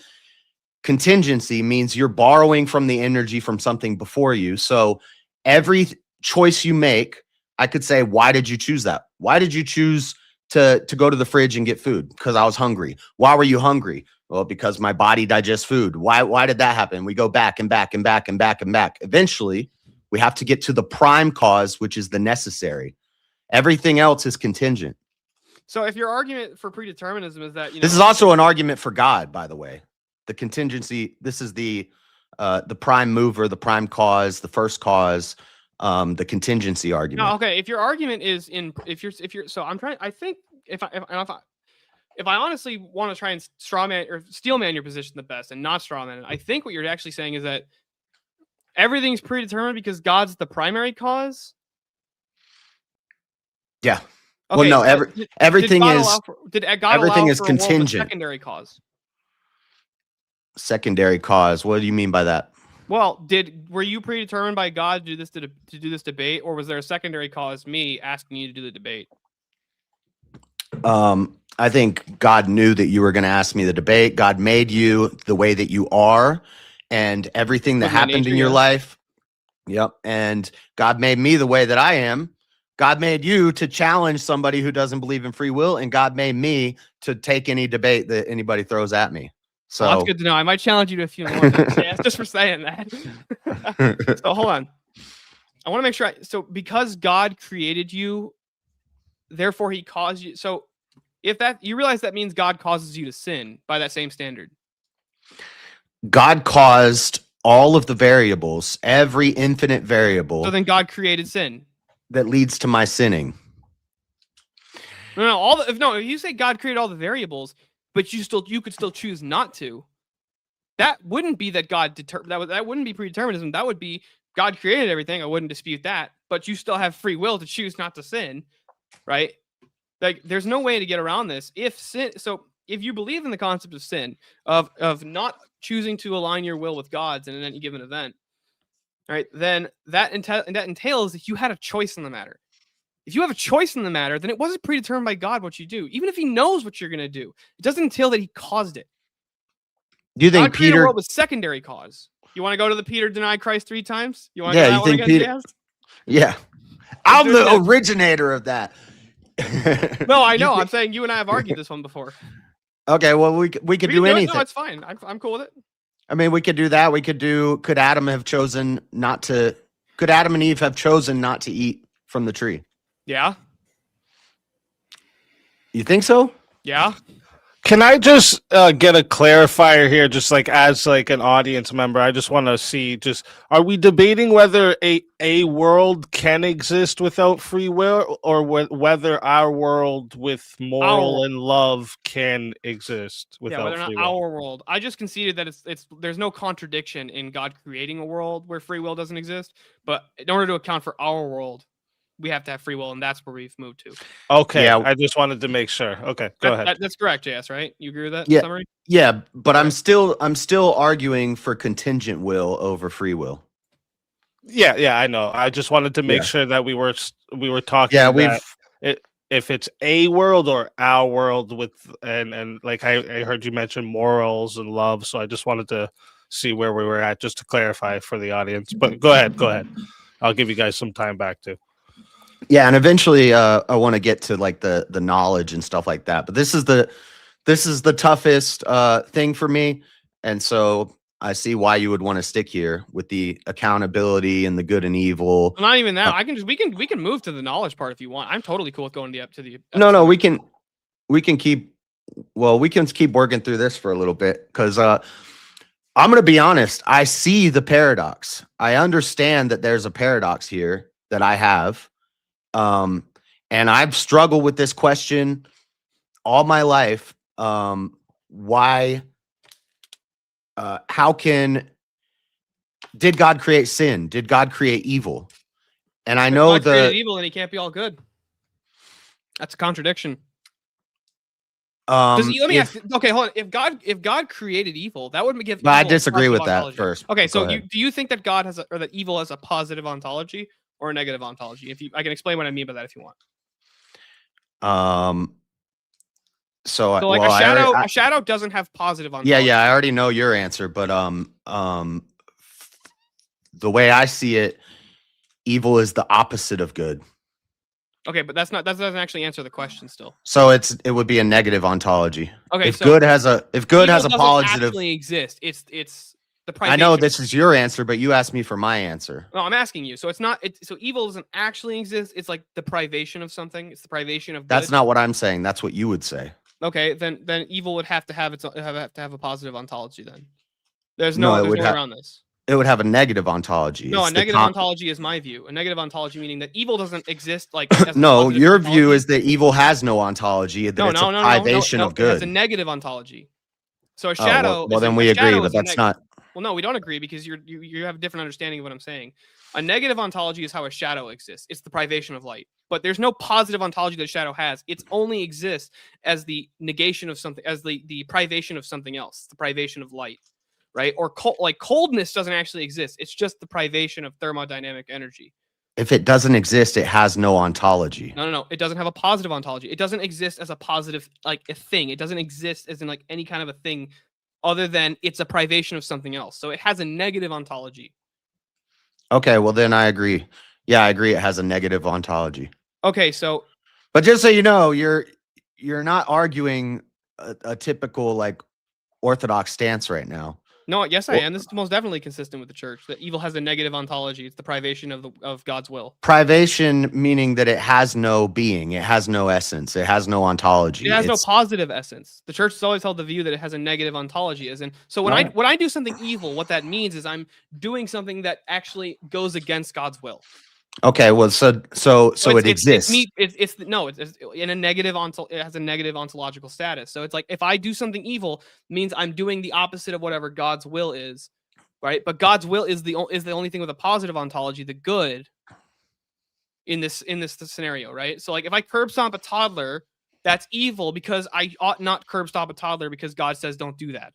contingency means you're borrowing from the energy from something before you. So every choice you make, I could say, why did you choose that? Why did you choose to go to the fridge and get food? Because I was hungry. Why were you hungry? Well, because my body digests food. Why did that happen? We go back and back and back and back and back. Eventually, we have to get to the prime cause, which is the necessary. Everything else is contingent. So if your argument for predeterminism is that, this is also an argument for God, by the way. The contingency, this is the prime mover, the prime cause, the first cause, the contingency argument. No, okay. If your argument is so I'm trying, I think if if I honestly want to try and strawman or steelman your position the best and not strawman it, I think what you're actually saying is that everything's predetermined because God's the primary cause. Yeah. Okay, Well, no, everything did God everything allow is for a world with contingent. secondary cause? Secondary cause. What do you mean by that? Well, were you predetermined by God to do this debate, or was there a secondary cause, me asking you to do the debate? I think God knew that you were going to ask me the debate. God made you the way that you are, and everything that Wasn't that happened nature, in your yeah? life. Yep. And God made me the way that I am. God made you to challenge somebody who doesn't believe in free will, and God made me to take any debate that anybody throws at me. So Well, that's good to know. I might challenge you to a few more then, just for saying that. So hold on. I want to make sure. So because God created you, therefore He caused you. So if that you realize that means God causes you to sin by that same standard. God caused all of the variables, every infinite variable So then God created sin. that leads to my sinning. No, if you say God created all the variables, but you could still choose not to. That wouldn't be that God that wouldn't be predeterminism. That would be God created everything. I wouldn't dispute that, but you still have free will to choose not to sin, right? Like there's no way to get around this. If you believe in the concept of sin, of not choosing to align your will with God's in any given event, right? Then that entails that you had a choice in the matter. If you have a choice in the matter, then it wasn't predetermined by God what you do. Even if He knows what you're going to do, it doesn't entail that He caused it. Do you think God created a Peter? world with secondary cause. You want to go to the Peter denied Christ 3 times? You want to Yeah, go that you one think again, Peter? Jazz? Yeah, I'm There's the that- originator of that. No, I You know. thi- I'm saying you and I have argued this one before. Okay, well, we could We do can do it. anything. No, it's fine. I'm cool with it. I mean, we could do that. We could do. Could Adam have chosen not to? Could Adam and Eve have chosen not to eat from the tree? Yeah. You think so? Yeah. Can I just get a clarifier here, just like as like an audience member? I just want to see, just are we debating whether a world can exist without free will, or whether our world with moral and love can exist Yeah, without whether or free not will? our world. I just conceded that there's no contradiction in God creating a world where free will doesn't exist. But in order to account for our world, we have to have free will, and that's where we've moved to. Okay, Yeah. I just wanted to make sure. Okay, go ahead. That's correct, JS, right? You agree with that Yeah. summary? Yeah, but Okay. I'm still arguing for contingent will over free will. Yeah, I know. I just wanted to make Yeah. sure that we were talking. Yeah, if it's a world or our world with and like I heard you mention morals and love, so I just wanted to see where we were at, just to clarify for the audience. But go ahead. I'll give you guys some time back too. Yeah, and eventually I want to get to like the knowledge and stuff like that. But this is the toughest thing for me, and so I see why you would want to stick here with the accountability and the good and evil. Well, not even that. We can move to the knowledge part if you want. I'm totally cool with going to the. No, we can keep working through this for a little bit, because I'm going to be honest. I see the paradox. I understand that there's a paradox here that I have. And I've struggled with this question all my life. Why? Did God create sin? Did God create evil? And I know God created evil, and He can't be all good. That's a contradiction. Let me ask. Okay, hold on. If God created evil, that would give. But I evil a disagree with positive that ontology. first. Okay, Go so ahead. do you think that God or that evil has a positive ontology or a negative ontology? I can explain what I mean by that if you want. So like a shadow doesn't have positive ontology. yeah, I already know your answer, but the way I see it, evil is the opposite of good. Okay, but that doesn't actually answer the question still. So it would be a negative ontology. Okay, if so good has a doesn't positive, actually exist. It's the privation. I know this is your answer, but you asked me for my answer. No, I'm asking you. So it's not. So evil doesn't actually exist. It's like the privation of something. It's the privation of. That's good. not what I'm saying. That's what you would say. Okay, then evil would have to have a positive ontology. Then there's no way around this. it would have a negative ontology. No, It's a the negative ontology is my view. A negative ontology meaning that evil doesn't exist like as a No, positive your ontology. view is that evil has no ontology, that it's a privation of It has a good. negative ontology. So a Oh, shadow. well, then a we agree, shadow but is a that's not. Well, no, we don't agree because you have a different understanding of what I'm saying. A negative ontology is how a shadow exists. It's the privation of light. But there's no positive ontology that a shadow has. It only exists as the negation of something, as the privation of something else, the privation of light, right? Or coldness doesn't actually exist. It's just the privation of thermodynamic energy. If it doesn't exist, it has no ontology. No. It doesn't have a positive ontology. It doesn't exist as a positive, like a thing. It doesn't exist as in like any kind of a thing other than it's a privation of something else. So it has a negative ontology. Okay, well then I agree. Yeah, I agree. It has a negative ontology. Okay, so But just so you know, you're not arguing a typical like orthodox stance right now. no, yes, I am. This is most definitely consistent with the church. That evil has a negative ontology. It's the privation of God's will. Privation meaning that it has no being, it has no essence, it has no ontology. It has no positive essence. The church has always held the view that it has a negative ontology. As in, so when I do something evil, what that means is I'm doing something that actually goes against God's will. Okay, well, so it exists. It's in a negative it has a negative ontological status. So it's like if I do something evil, it means I'm doing the opposite of whatever God's will is, right? But God's will is the only thing with a positive ontology, the good. In this scenario, right? So like if I curb stomp a toddler, that's evil because I ought not curb stomp a toddler because God says don't do that.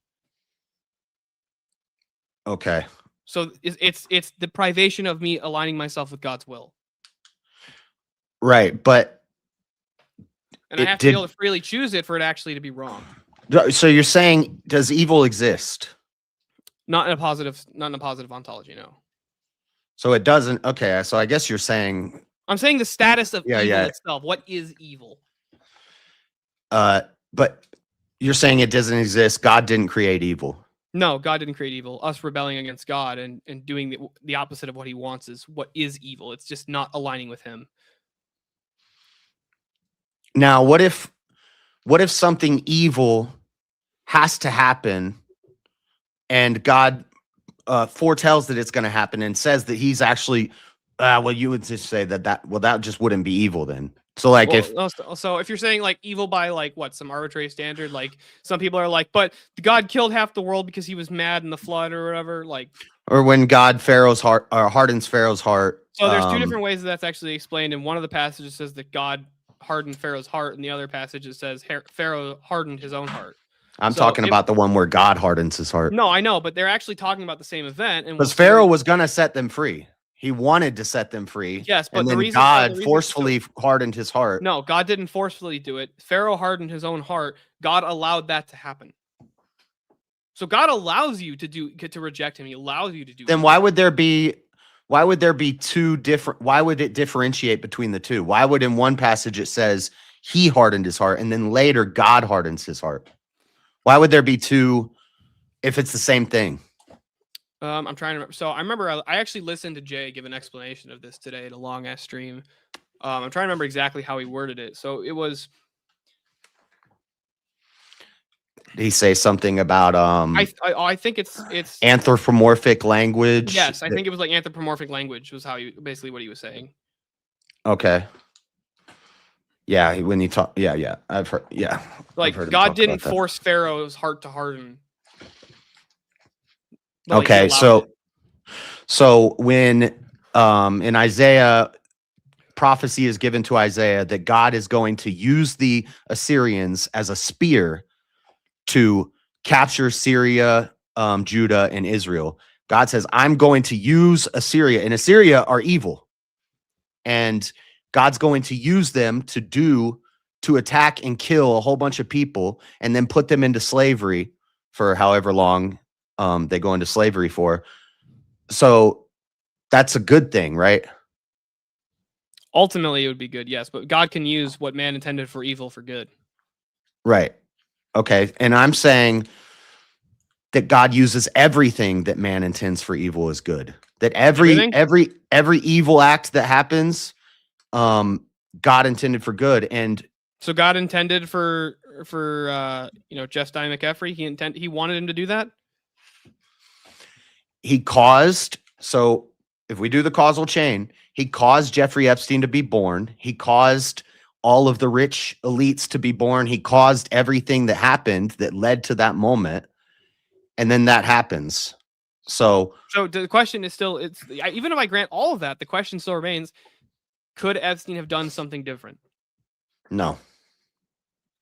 Okay. So it's the privation of me aligning myself with God's will. Right, but and I have to be able to freely choose it for it actually to be wrong. So you're saying does evil exist? Not in a positive ontology, no. So it doesn't. Okay, so I guess you're saying I'm saying the status of evil itself. What is evil? But you're saying it doesn't exist. God didn't create evil. No, God didn't create evil. Us rebelling against God and doing the opposite of what he wants is what is evil. It's just not aligning with him. Now, what if something evil has to happen and God foretells that it's going to happen and says that he's actually well, you would just say that just wouldn't be evil then. So like if you're saying like evil by like what, some arbitrary standard, like some people are like, but God killed half the world because he was mad in the flood or whatever, like, or when God hardens Pharaoh's heart. So there's two different ways that's actually explained. And one of the passages says that God hardened Pharaoh's heart, and the other passage says Pharaoh hardened his own heart. I'm talking about the one where God hardens his heart. No, I know, but they're actually talking about the same event. And because Pharaoh was going to set them free. He wanted to set them free. Yes, but and then God forcefully hardened his heart. No, God didn't forcefully do it. Pharaoh hardened his own heart. God allowed that to happen. So God allows you to reject him. He allows you to do. Then why would there be two different? Why would it differentiate between the two? Why would in one passage it says he hardened his heart and then later God hardens his heart? Why would there be two if it's the same thing? I'm trying to remember. So I remember I actually listened to Jay give an explanation of this today at a long ass stream. I'm trying to remember exactly how he worded it. So it was. Did he say something about I think it's anthropomorphic language? Yes, I think it was like anthropomorphic language was basically what he was saying. Okay. Yeah, when you talk, yeah, I've heard, yeah. Like God didn't force Pharaoh's heart to harden. Okay, so when in Isaiah, prophecy is given to Isaiah that God is going to use the Assyrians as a spear to capture Syria, Judah, and Israel. God says, I'm going to use Assyria, and Assyria are evil. And God's going to use them to attack and kill a whole bunch of people and then put them into slavery for however long they go into slavery for. So that's a good thing, right? Ultimately, it would be good, yes. But God can use what man intended for evil for good. Right. Okay. And I'm saying that God uses everything that man intends for evil as good. That every evil act that happens, God intended for good. And so God intended for Jeff Stein McCaffrey. He wanted him to do that. he caused, so if we do the causal chain, he caused Jeffrey Epstein to be born. He caused all of the rich elites to be born. He caused everything that happened that led to that moment. And then that happens. So the question is still, even if I grant all of that, the question still remains, could Epstein have done something different? no.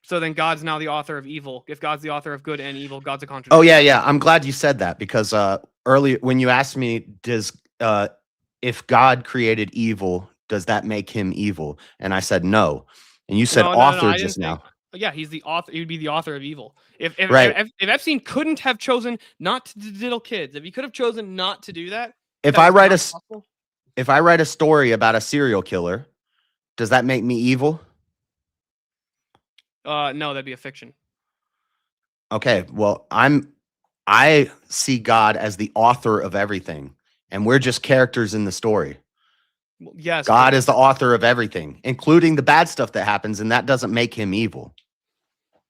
So then God's now the author of evil. If God's the author of good and evil, God's a contradiction. Oh, yeah. I'm glad you said that because earlier when you asked me, if God created evil, does that make him evil? And I said no. And you said No, author I just didn't now. Yeah, he's the author. He would be the author of evil. If Epstein couldn't have chosen not to diddle kids, if he could have chosen not to do that, If I write a story about a serial killer, does that make me evil? No, that'd be a fiction. Okay, well, I see God as the author of everything, and we're just characters in the story. Well, yes, God is the author of everything, including the bad stuff that happens, and that doesn't make him evil.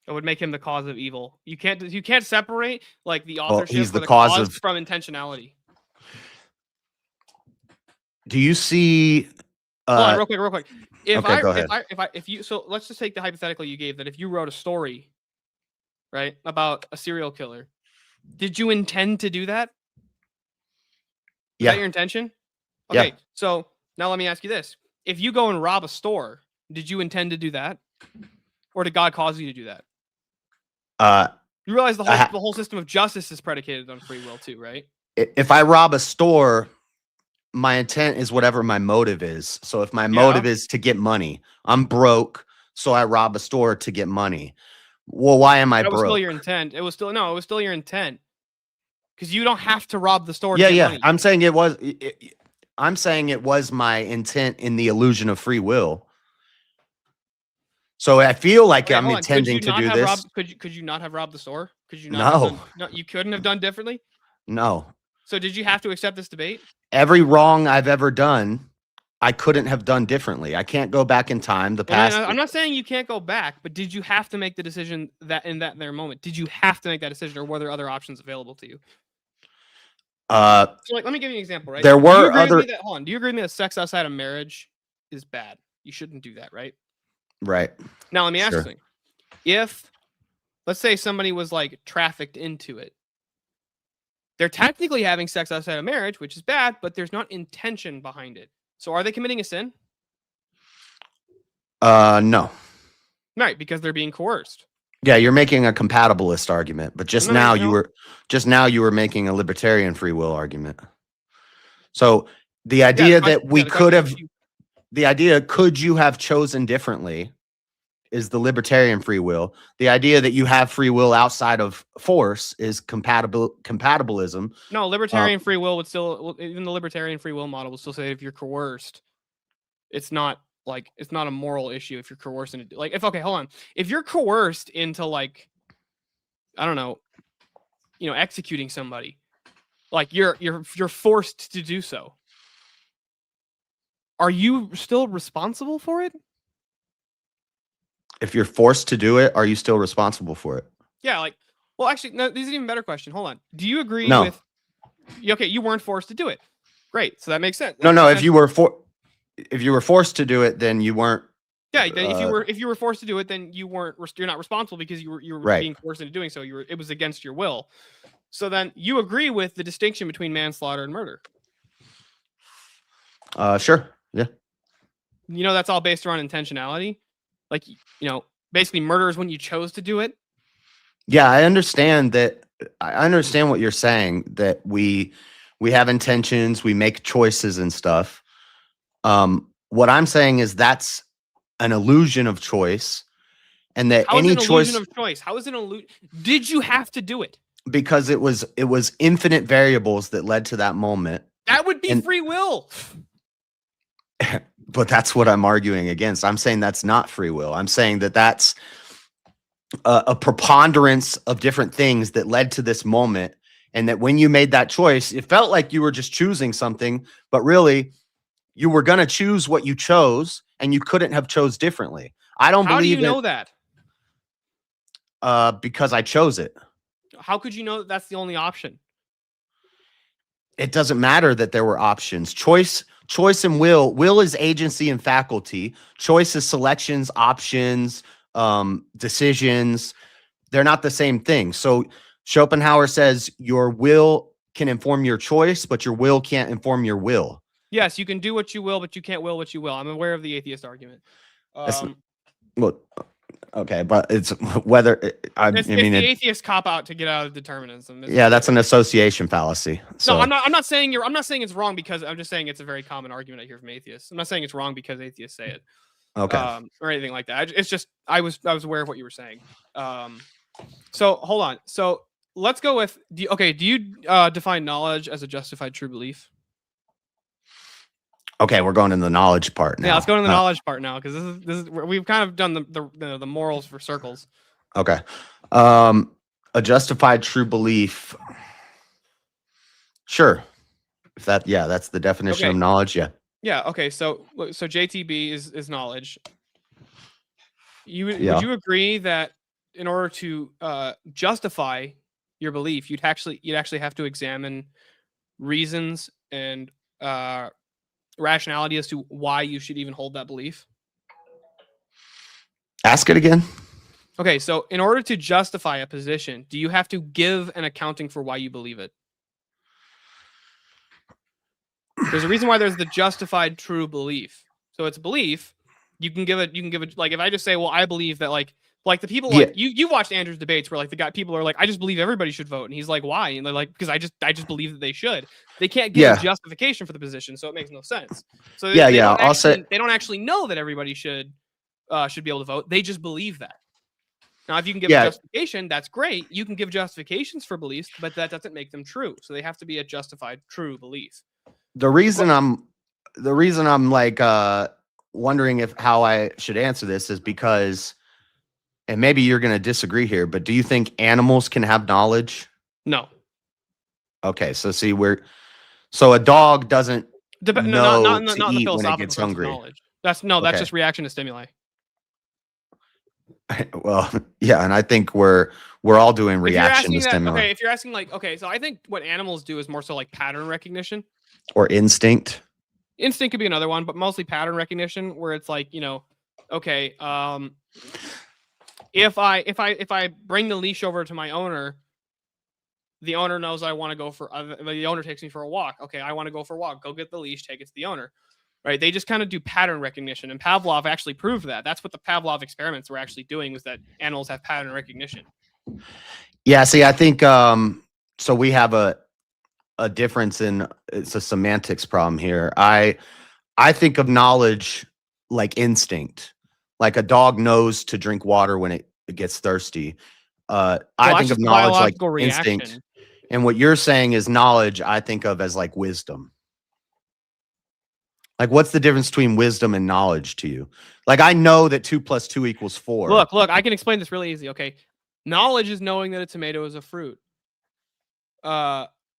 It would make him the cause of evil. You can't separate like the authorship he's or the the cause cause of- from intentionality. Do you see? Hold on, real quick. Okay, go ahead. So let's just take the hypothetical you gave that if you wrote a story, right, about a serial killer, did you intend to do that? Is that your intention? Okay, Yeah. so now let me ask you this. If you go and rob a store, did you intend to do that? Or did God cause you to do that? You realize the whole system of justice is predicated on free will too, right? If I rob a store, my intent is whatever my motive is. So if my motive is to get money, I'm broke, so I rob a store to get money. Well, why am I broke? That was still your intent. It was still your intent. Because you don't have to rob the store. Yeah. Money. I'm saying it was my intent in the illusion of free will. So I feel like I'm intending to do this. Could you not have robbed the store? Could you not? No, you couldn't have done differently. No. So did you have to accept this debate? Every wrong I've ever done, I couldn't have done differently. I can't go back in time. The past. I'm not saying you can't go back, but did you have to make the decision that in that there moment? Did you have to make that decision, or were there other options available to you? So let me give you an example, right? There were other. Do you agree with me that sex outside of marriage is bad? You shouldn't do that, right? Right. Now let me ask you something. If, let's say, somebody was like trafficked into it, they're technically having sex outside of marriage, which is bad, but there's not intention behind it. So are they committing a sin? No. Right, because they're being coerced. Yeah, you're making a compatibilist argument, but just now you were making a libertarian free will argument. So the idea could you have chosen differently is the libertarian free will. The idea that you have free will outside of force is compatibilism. No, libertarian free will would still, even the libertarian free will model would still say if you're coerced, it's not a moral issue if you're coerced into if you're coerced into like, I don't know, executing somebody, like you're forced to do so. Are you still responsible for it? If you're forced to do it, are you still responsible for it? Yeah, actually, no, this is an even better question. Hold on. Do you agree with... Okay, you weren't forced to do it. Great, so that makes sense. No, if you were forced to do it, then you weren't... Yeah, if you were forced to do it, then you're not responsible because you were being forced into doing so. It was against your will. So then you agree with the distinction between manslaughter and murder. Sure. Yeah. That's all based around intentionality. Like, basically murder is when you chose to do it. Yeah, I understand that. I understand what you're saying, that we have intentions, we make choices and stuff. What I'm saying is that's an illusion of choice, and that any choice... illusion of choice? How is it an illusion? Did you have to do it? Because it was infinite variables that led to that moment. That would be free will. But that's what I'm arguing against. I'm saying that's not free will. I'm saying that that's a preponderance of different things that led to this moment. And that when you made that choice, it felt like you were just choosing something, but really you were going to choose what you chose and you couldn't have chose differently. I don't believe How do you know that? Because I chose it. How could you know that that's the only option? it doesn't matter that there were options. Choice and will. Will is agency and faculty. Choice is selections, options, decisions. They're not the same thing. So Schopenhauer says your will can inform your choice, but your will can't inform your will. Yes, you can do what you will, but you can't will what you will. I'm aware of the atheist argument. Well, okay, but it's whether It's the atheist cop out to get out of determinism. Yeah, that's an association fallacy. So. No, I'm not saying I'm not saying it's wrong, because I'm just saying it's a very common argument I hear from atheists. I'm not saying it's wrong because atheists say it. Okay. Or anything like that. It's just I was aware of what you were saying. So hold on. So let's go with do you define knowledge as a justified true belief? Okay, we're going into the knowledge part now. Yeah, let's go into the knowledge part now, because this is we've kind of done the morals for circles. Okay. A justified true belief. Sure. If that's the definition of knowledge. Yeah. Yeah. Okay. So JTB is knowledge. Would you agree that in order to justify your belief, you'd actually have to examine reasons and rationality as to why you should even hold that belief? Ask it again. Okay, so in order to justify a position, do you have to give an accounting for why you believe it? There's a reason why there's the justified true belief. So it's belief. You can give it like, if I just say, well, I believe that like the people like you watched Andrew's debates where like people are like, I just believe everybody should vote, and he's like, why? And they're like, because I just believe that they should. They can't give a justification for the position, so it makes no sense. So they don't actually know that everybody should be able to vote. They just believe that. Now, if you can give a justification, that's great. You can give justifications for beliefs, but that doesn't make them true. So they have to be a justified true belief. The reason I'm like wondering how I should answer this is because, and maybe you're going to disagree here, but do you think animals can have knowledge? No. Okay, so see, so a dog doesn't know to eat when it gets hungry. That's just reaction to stimuli. Well, yeah, and I think we're all doing reaction to stimuli. Okay, if you're asking like, okay, so I think what animals do is more so like pattern recognition or instinct. Instinct could be another one, but mostly pattern recognition, where it's like, okay, if I bring the leash over to my owner, the owner knows I want to go the owner takes me for a walk. Okay, I want to go for a walk. Go get the leash, take it to the owner. Right? They just kind of do pattern recognition, and Pavlov actually proved that. That's what the Pavlov experiments were actually doing, was that animals have pattern recognition. Yeah, see, I think so we have a difference it's a semantics problem here. I think of knowledge like instinct. Like a dog knows to drink water when it gets thirsty. I think of knowledge like instinct. And what you're saying is knowledge, I think of as like wisdom. Like, what's the difference between wisdom and knowledge to you? Like, I know that 2 + 2 = 4. Look, I can explain this really easy. Okay. Knowledge is knowing that a tomato is a fruit.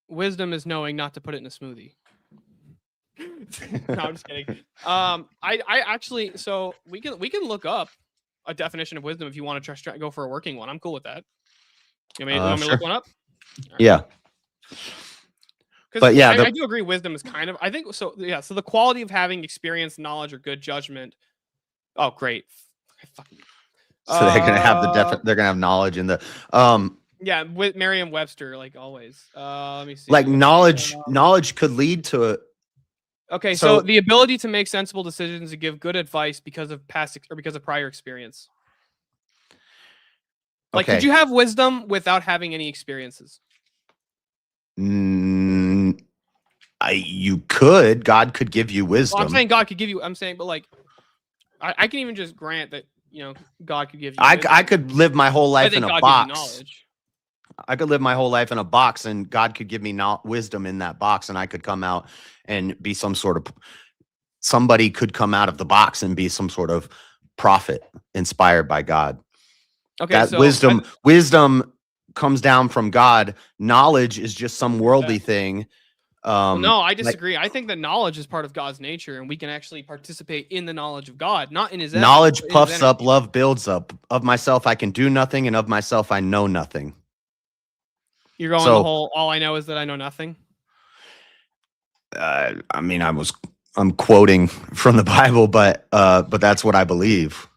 Wisdom is knowing not to put it in a smoothie. No, I'm just kidding. I actually, so we can look up a definition of wisdom if you want to try go for a working one. I'm cool with that. You want me to look one up? Right. Yeah. But yeah, I do agree. Wisdom is kind of, I think so. Yeah. So the quality of having experience, knowledge, or good judgment. Oh, great. So they're gonna have they're gonna have knowledge in the Yeah, with Merriam-Webster, like always. Let me see. Like knowledge could lead to a. Okay, so the ability to make sensible decisions and give good advice because of prior experience. Like, could you have wisdom without having any experiences? You could. God could give you wisdom. Well, I'm saying God could give you. I'm saying, but like, I can even just grant that God could give you. I could live my whole life in a box. I could live my whole life in a box, and God could give me wisdom in that box, and I could come out and be somebody could come out of the box and be some sort of prophet inspired by God. Okay, that so wisdom comes down from God. Knowledge is just some worldly thing. No, I disagree. I think that knowledge is part of God's nature, and we can actually participate in the knowledge of God, not in his knowledge puffs up, love builds up. Of myself, I can do nothing, and of myself, I know nothing. You're going the whole, all I know is that I know nothing? I mean, I'm quoting from the Bible, but that's what I believe.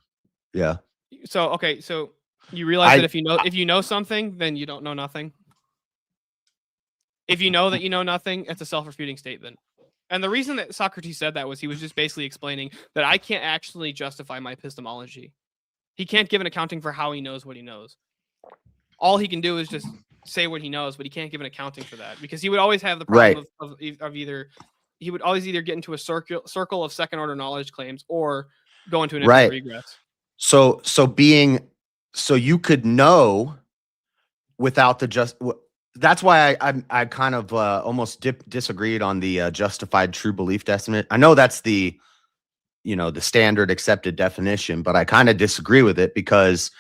Yeah. So okay, so you realize that if you know something, then you don't know nothing. If you know that you know nothing, it's a self-refuting statement. And the reason that Socrates said that was he was just basically explaining that I can't actually justify my epistemology. He can't give an accounting for how he knows what he knows. All he can do is just say what he knows, but he can't give an accounting for that because he would always have the problem of either he would always either get into a circle of second order knowledge claims or go into an infinite regress. So you could know without the that's why I kind of almost disagreed on the justified true belief estimate. I know that's the standard accepted definition, but I kind of disagree with it because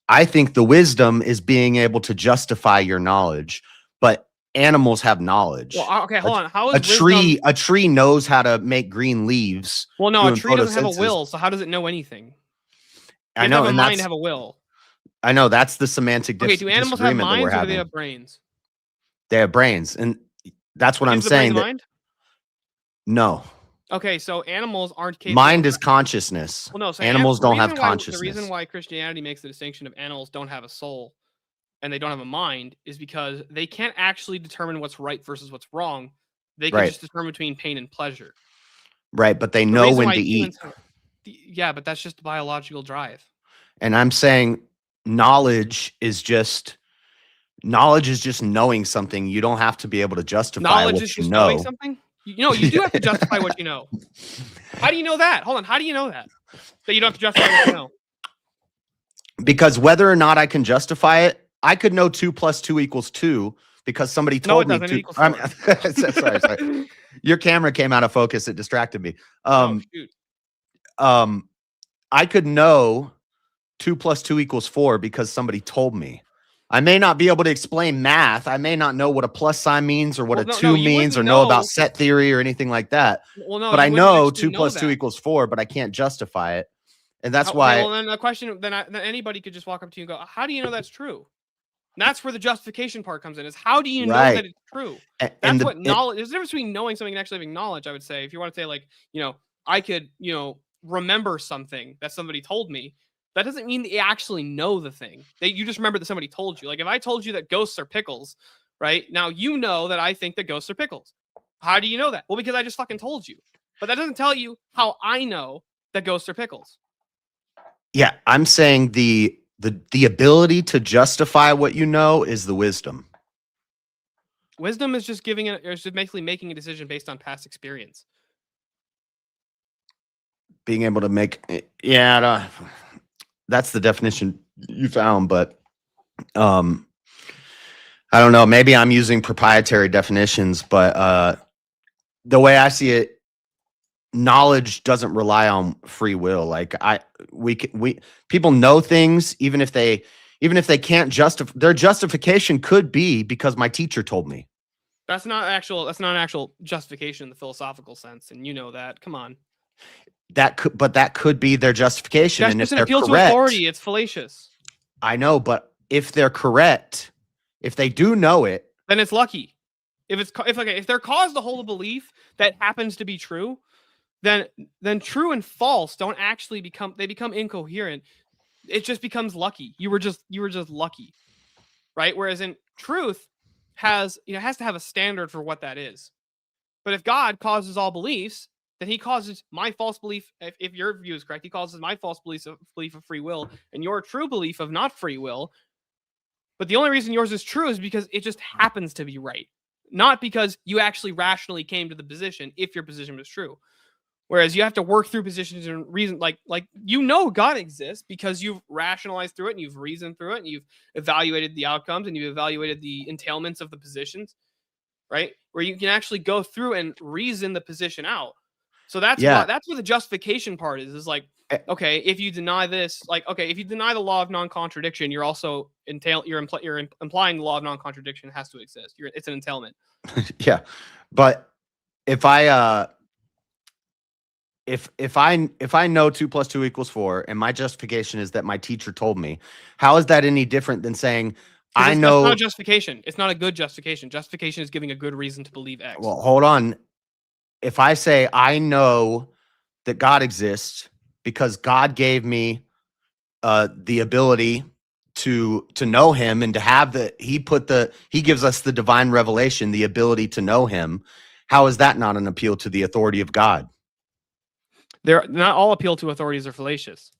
I think the wisdom is being able to justify your knowledge, but animals have knowledge. Well, okay, hold on. How is a tree knows how to make green leaves? Well, no, a tree doesn't have a will, so how does it know anything? I know, have a and mind have a will. I know that's the semantic disagreement. Okay, do animals have minds or do they have brains? They have brains, and that's what I'm saying. Mind? No. Okay, so animals aren't capable. Mind is consciousness. Well, no, so animals don't have consciousness. The reason why Christianity makes the distinction of animals don't have a soul and they don't have a mind is because they can't actually determine what's right versus what's wrong. They can just determine between pain and pleasure. Right, but they know when to eat. Yeah, but that's just biological drive. And I'm saying knowledge is just knowing something. You don't have to be able to justify knowledge what is you just know. Knowing something? You do have to justify what you know. How do you know that? Hold on. How do you know that? That you don't have to justify what you know? Because whether or not I can justify it, I could know 2 + 2 = 2 because somebody told me to. Sorry. Your camera came out of focus. It distracted me. Shoot. I could know 2 + 2 = 4 because somebody told me. I may not be able to explain math. I may not know what a plus sign means or what a 2 means or know about set theory or anything like that. Well, no, but I know 2 + 2 = 4, but I can't justify it. And that's why. Well, then the question, then anybody could just walk up to you and go, how do you know that's true? And that's where the justification part comes in, is how do you know that it's true? That's what knowledge, there's a difference between knowing something and actually having knowledge, I would say. If you want to say like, I could, remember something that somebody told me, that doesn't mean that you actually know the thing. You just remember that somebody told you. Like if I told you that ghosts are pickles, right? Now you know that I think that ghosts are pickles. How do you know that? Well, because I just fucking told you. But that doesn't tell you how I know that ghosts are pickles. Yeah, I'm saying the ability to justify what you know is the wisdom. Wisdom is just basically making a decision based on past experience. Being able to make, that's the definition you found, but I don't know. Maybe I'm using proprietary definitions, but the way I see it, knowledge doesn't rely on free will. Like people know things even if they can't justify. Their justification could be because my teacher told me. That's not an actual justification in the philosophical sense, and you know that. Come on. That could be their justification. That's and just if an appeal to authority. It's fallacious. I know, but if they're correct, if they do know it, then it's lucky. If they're caused to hold a belief that happens to be true, then true and false don't actually become incoherent. It just becomes lucky. You were just lucky, right? Whereas in truth has to have a standard for what that is. But if God causes all beliefs, then he causes my false belief. If your view is correct, he causes my false belief of free will and your true belief of not free will. But the only reason yours is true is because it just happens to be right, not because you actually rationally came to the position if your position was true. Whereas you have to work through positions and reason, like God exists because you've rationalized through it and you've reasoned through it and you've evaluated the outcomes and you've evaluated the entailments of the positions, right? Where you can actually go through and reason the position out. So that's where the justification part is like, okay, if you deny this, if you deny the law of non-contradiction, you're also you're implying the law of non-contradiction has to exist. It's an entailment. Yeah, but if I if I know 2 + 2 = 4 and my justification is that my teacher told me, how is that any different than saying I know? It's not justification. It's not a good justification. Justification is giving a good reason to believe X. Well, hold on. if I say I know that God exists because God gave me the ability to know him and to have he gives us the divine revelation, the ability to know him. How is that not an appeal to the authority of God? They're not all appeal to authorities are fallacious.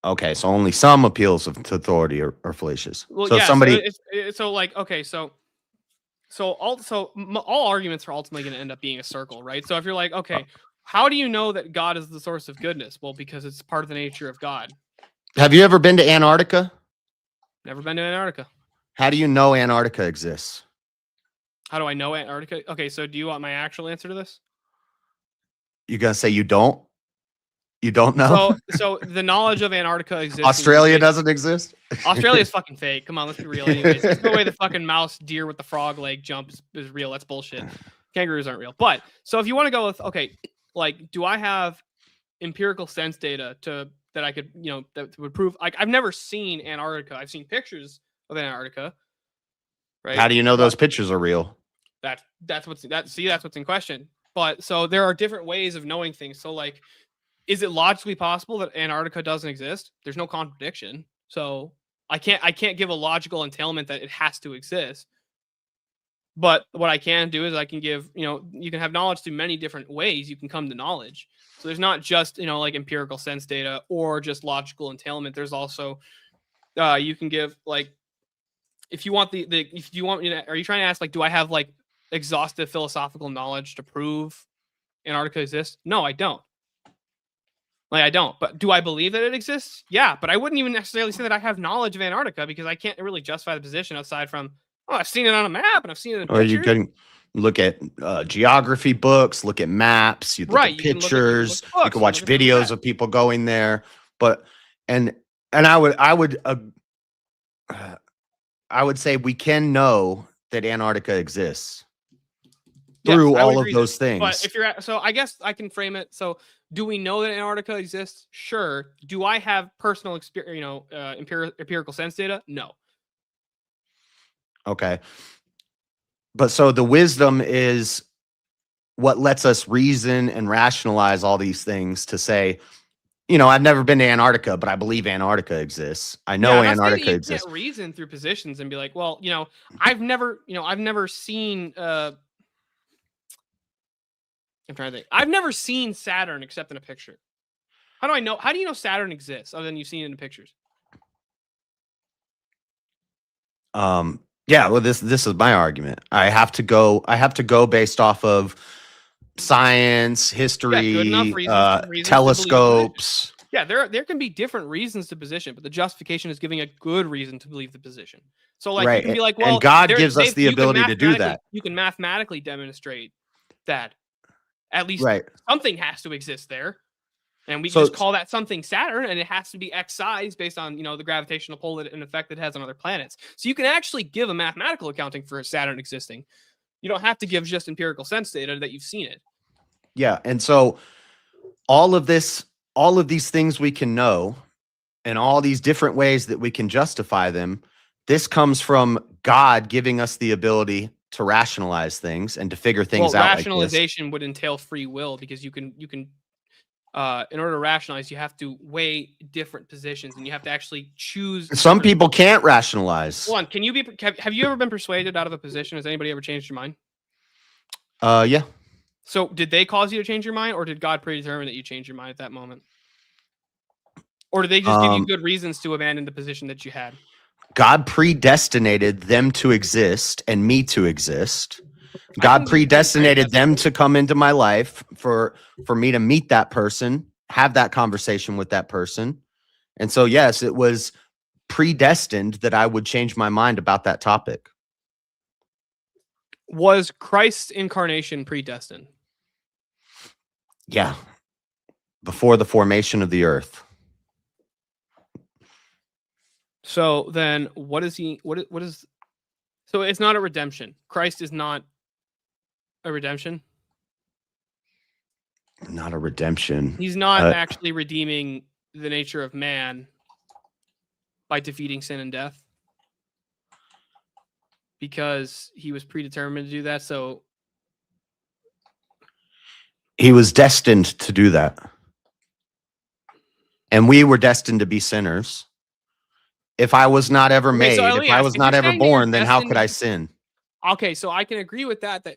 Okay, so only some appeals to authority are fallacious. Well, So yeah. somebody, So like, okay, all arguments are ultimately going to end up being a circle, right? So if you're like, okay, how do you know that God is the source of goodness? Well, because it's part of the nature of God. have you ever been to Antarctica? Never been to Antarctica. How do you know Antarctica exists? How do I know Antarctica? Okay, so do you want my actual answer to this? You're gonna say you don't? You don't know? So the knowledge of Antarctica exists. Australia doesn't exist? Australia's fucking fake. Come on, let's be real. Anyways, there's no way the fucking mouse deer with the frog leg jump is real. That's bullshit. Kangaroos aren't real. But so if you want to go with, okay, like, do I have empirical sense data that I could, that would prove? Like, I've never seen Antarctica. I've seen pictures of Antarctica. Right? How do you know those pictures are real? That's what's in question. But so there are different ways of knowing things. So like, is it logically possible that Antarctica doesn't exist? There's no contradiction. So I can't give a logical entailment that it has to exist. But what I can do is I can give, you can have knowledge through many different ways you can come to knowledge. So there's not just, like empirical sense data or just logical entailment. There's also, you can give, like, if you want are you trying to ask, like, do I have like exhaustive philosophical knowledge to prove Antarctica exists? No, I don't. I don't. But do I believe that it exists? Yeah, but I wouldn't even necessarily say that I have knowledge of Antarctica because I can't really justify the position aside from, I've seen it on a map and I've seen it in pictures. Or you can look at geography books, look at maps, you look at pictures, you can watch videos of people going there. But and I would say we can know that Antarctica exists through all of those things. But if so I guess I can frame it. So do we know that Antarctica exists? Sure. Do I have personal experience, empirical sense data? No. Okay. But so the wisdom is what lets us reason and rationalize all these things to say, I've never been to Antarctica, but I believe Antarctica exists. I know Antarctica exists. You can't reason through positions and be like, well, I've never seen, I'm trying to think. I've never seen Saturn except in a picture. How do I know? How do you know Saturn exists other than you've seen it in pictures? Yeah, well, this is my argument. I have to go based off of science, history, telescopes. Yeah, there can be different reasons to position, but the justification is giving a good reason to believe the position. So like, right. You can be like, well, and God gives us the ability to do that. You can mathematically demonstrate that at least something has to exist there. And we just call that something Saturn, and it has to be X size based on, the gravitational pull and effect it has on other planets. So you can actually give a mathematical accounting for Saturn existing. You don't have to give just empirical sense data that you've seen it. Yeah. And so all of these things we can know and all these different ways that we can justify them, this comes from God giving us the ability to rationalize things and to figure things out. Rationalization would entail free will because you can in order to rationalize, you have to weigh different positions and you have to actually choose. Some people can't rationalize. Hold on, have you ever been persuaded out of a position? Has anybody ever changed your mind? Yeah. So did they cause you to change your mind, or did God predetermine that you change your mind at that moment? Or did they just give you good reasons to abandon the position that you had? God predestinated them to exist and me to exist. God predestinated them to come into my life for me to meet that person, have that conversation with that person. And so, yes, it was predestined that I would change my mind about that topic. Was Christ's incarnation predestined? Yeah. Before the formation of the earth. So then what is so it's not a redemption. Christ is not a redemption. Not a redemption. He's not actually redeeming the nature of man by defeating sin and death, because he was predetermined to do that. So He was destined to do that. And we were destined to be sinners. If I was not ever Okay, so made, let me if I ask, was if not you're ever saying that you're born, then how could I destined- sin? Okay, so I can agree with that. That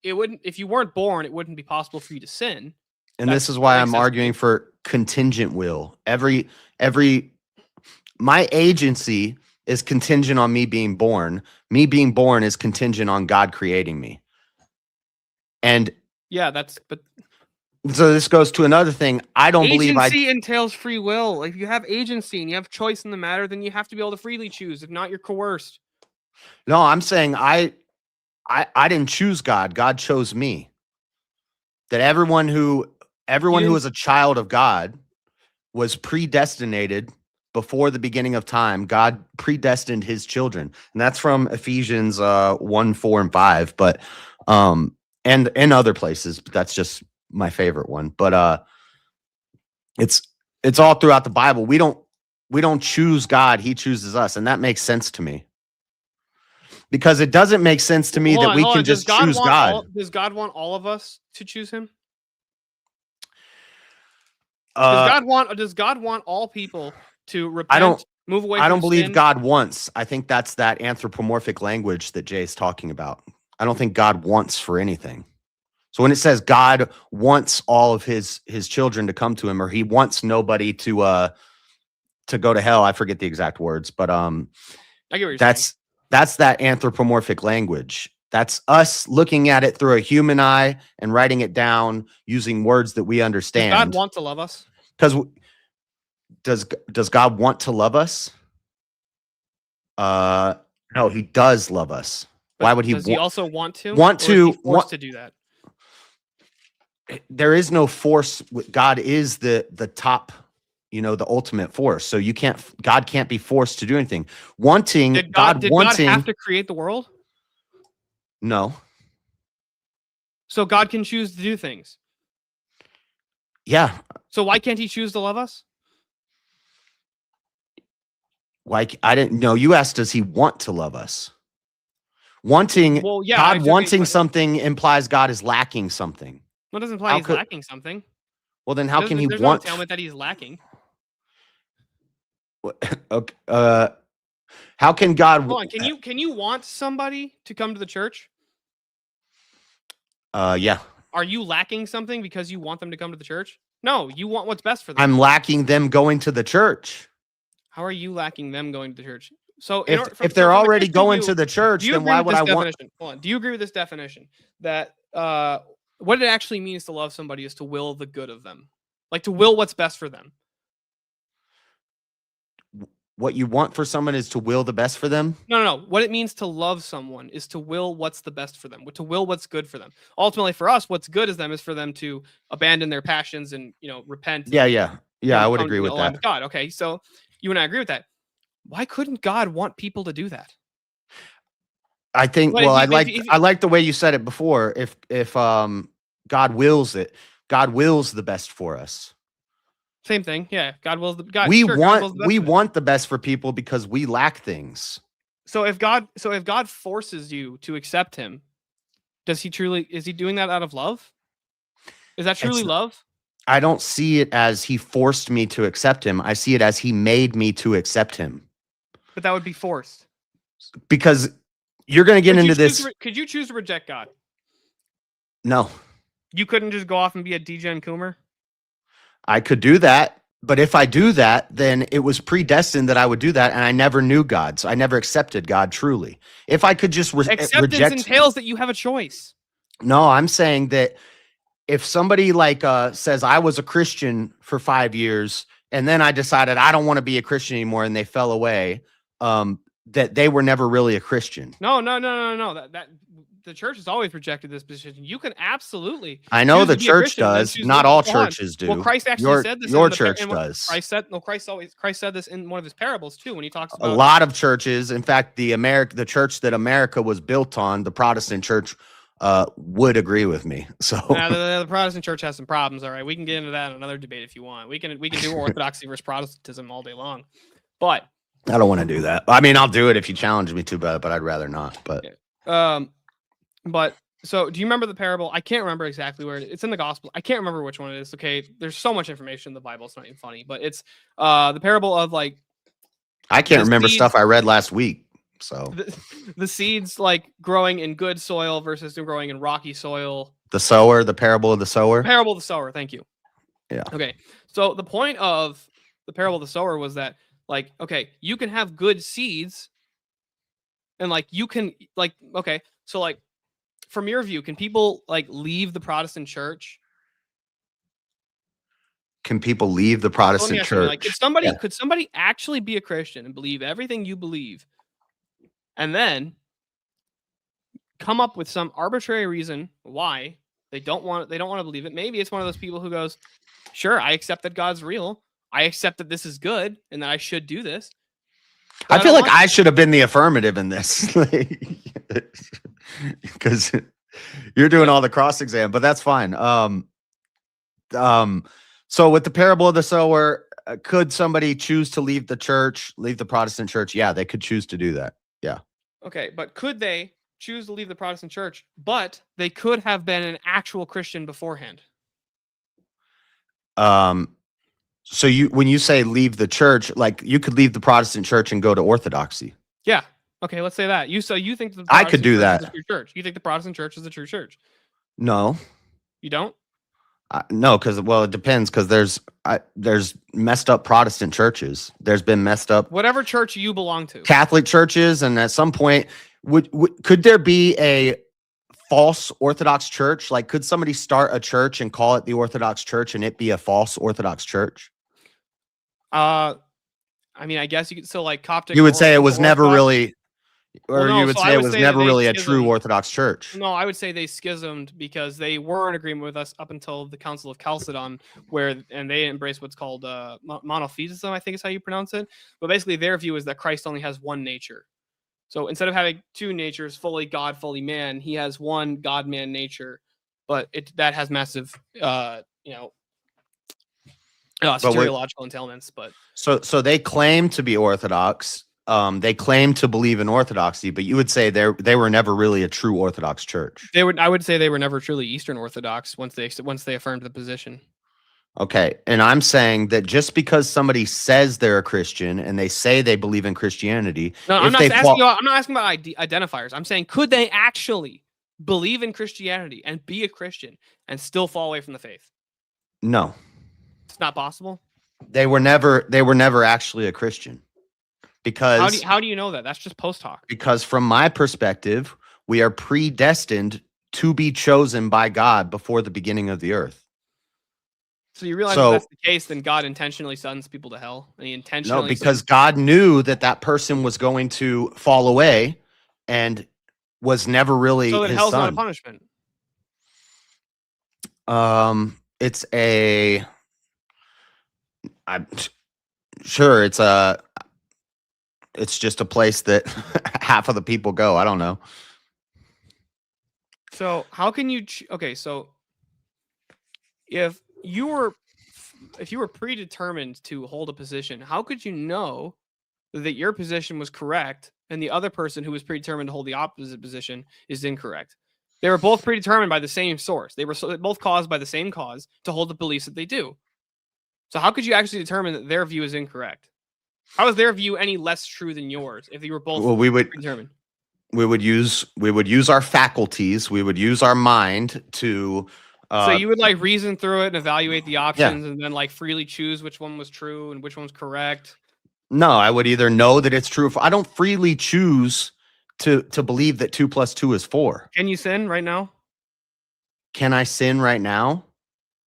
it wouldn't, if you weren't born, it wouldn't be possible for you to sin. And this is why I'm arguing for contingent will. My agency is contingent on me being born. Me being born is contingent on God creating me. And yeah, but so this goes to another thing. I don't believe agency entails free will. If you have agency and you have choice in the matter, then you have to be able to freely choose. If not, you're coerced. No, I'm saying I didn't choose God. God chose me. That everyone who is a child of God was predestinated before the beginning of time. God predestined his children. And that's from Ephesians 1, 4, and 5. But and in other places, but that's just my favorite one. But it's all throughout the Bible. We don't choose God, he chooses us, and that makes sense to me. Because it doesn't make sense to me that we can just choose God. Does God want all of us to choose him? Does God want all people to repent, move away from sin? I don't believe God wants. I think that's that anthropomorphic language that Jay's talking about. I don't think God wants for anything. So when it says God wants all of his children to come to him, or he wants nobody to go to hell, I forget the exact words, but I get what you're saying. That's that anthropomorphic language. That's us looking at it through a human eye and writing it down using words that we understand. Does God want to love us? Because does God want to love us? No, he does love us. But why would he? Does he also want to? Want or to? Is he forced to do that? There is no force. God is the top. The ultimate force. So God can't be forced to do anything. Did God have to create the world? No. So God can choose to do things. Yeah. So why can't he choose to love us? Why? I didn't know. You asked, does he want to love us? Wanting, well, yeah, God wanting something implies God is lacking something. What doesn't imply he's lacking something? Well, then how can he there's want? There's no entailment that he's lacking. Okay. How can God? Hold on. Can you want somebody to come to the church? Yeah. Are you lacking something because you want them to come to the church? No, you want what's best for them. I'm lacking them going to the church. How are you lacking them going to the church? So if they're already going to the church, then why would I want? Hold on. Do you agree with this definition that what it actually means to love somebody is to will the good of them, like to will what's best for them? What you want for someone is to will the best for them? No. What it means to love someone is to will what's the best for them, to will what's good for them. Ultimately, for us, what's good is for them to abandon their passions and repent. Yeah. I would agree with that. With God. Okay, so you and I agree with that. Why couldn't God want people to do that? I think. Well, I like the way you said it before. If God wills it, God wills the best for us. Same thing. Yeah. God wills the God. We want the best for people because we lack things. So if God forces you to accept him, is he doing that out of love? Is that truly love? I don't see it as he forced me to accept him. I see it as he made me to accept him. But that would be forced. Because you're going to get into this. Could you choose to reject God? No. You couldn't just go off and be a DJ Coomer? I could do that, but if I do that, then it was predestined that I would do that, and I never knew God, so I never accepted God truly. If I could just acceptance entails that you have a choice. No, I'm saying that if somebody says I was a Christian for 5 years, and then I decided I don't want to be a Christian anymore, and they fell away, that they were never really a Christian. No. That the church has always rejected this position. You can absolutely. I know the church does. Not all churches do. Well, Christ actually said this. Your church does. Christ said this in one of his parables too when he talks about a lot of churches. In fact, the church that America was built on, the Protestant church, would agree with me. So the Protestant church has some problems. All right, we can get into that in another debate if you want. We can do Orthodoxy versus Protestantism all day long, but I don't want to do that. I mean, I'll do it if you challenge me to, but I'd rather not. But But So do you remember the parable? I can't remember exactly where it's in the gospel. I can't remember which one it is. Okay. There's so much information in the Bible. It's not even funny, but it's the parable of like I can't the remember seeds, stuff I read last week. So the seeds like growing in good soil versus growing in rocky soil. the parable of the sower. Parable of the sower. Thank you. Yeah. Okay. So the point of the parable of the sower was that like, okay, you can have good seeds and like you can like, okay. So like from your view, can people like leave the Protestant church? Can people leave the Protestant church? Like, could somebody actually be a Christian and believe everything you believe, and then come up with some arbitrary reason why they don't want to believe it? Maybe it's one of those people who goes, "Sure, I accept that God's real. I accept that this is good, and that I should do this." I feel like I should have been the affirmative in this, because you're doing all the cross exam, but that's fine. So with the parable of the sower, could somebody choose to leave the church, leave the Protestant church? Yeah, they could choose to do that. Yeah. Okay, but could they choose to leave the Protestant church? But they could have been an actual Christian beforehand. So when you say leave the church, like you could leave the Protestant church and go to Orthodoxy. Yeah. Okay, let's say that. You think the I could do Protestant church that. is the true church. You think the Protestant church is the true church? No. You don't? No, because it depends. Because there's messed up Protestant churches. There's been messed up whatever church you belong to. Catholic churches, and at some point, could there be a false Orthodox church? Like, could somebody start a church and call it the Orthodox Church, and it be a false Orthodox church? I mean, I guess you could still like Coptic. You would say it was never really, or no, you would so say I it would was say never that they really a schismed. true Orthodox church. No, I would say they schismed because they were in agreement with us up until the Council of Chalcedon, and they embraced what's called monotheism, I think is how you pronounce it. But basically, their view is that Christ only has one nature. So instead of having two natures, fully God, fully man, he has one God-man nature, but that has massive, soteriological entailments. But so they claim to be Orthodox. They claim to believe in Orthodoxy, but you would say they were never really a true Orthodox church. I would say they were never truly Eastern Orthodox once they affirmed the position. Okay, and I'm saying that just because somebody says they're a Christian and they say they believe in Christianity, no, I'm not asking about identifiers. I'm saying, could they actually believe in Christianity and be a Christian and still fall away from the faith? No, it's not possible. They were never actually a Christian. Because how do you know that? That's just post hoc. Because from my perspective, we are predestined to be chosen by God before the beginning of the earth. So you realize if that's the case, then God intentionally sends people to hell, and he intentionally. No, because God knew that person was going to fall away, and was never really. So that his hell's son. not a punishment. It's a. I'm sure it's a. It's just a place that half of the people go. I don't know. So how can you? Okay, so if you were predetermined to hold a position, how could you know that your position was correct and the other person who was predetermined to hold the opposite position is incorrect? They were both predetermined by the same source. They were both caused by the same cause to hold the beliefs that they do. So how could you actually determine that their view is incorrect? How is their view any less true than yours if you were both predetermined? We would use our faculties. We would use our mind to. So you would like reason through it and evaluate the options, and then like freely choose which one was true and which one's correct. No, I would either know that it's true. I don't freely choose to believe that 2 + 2 is 4. Can you sin right now? Can I sin right now?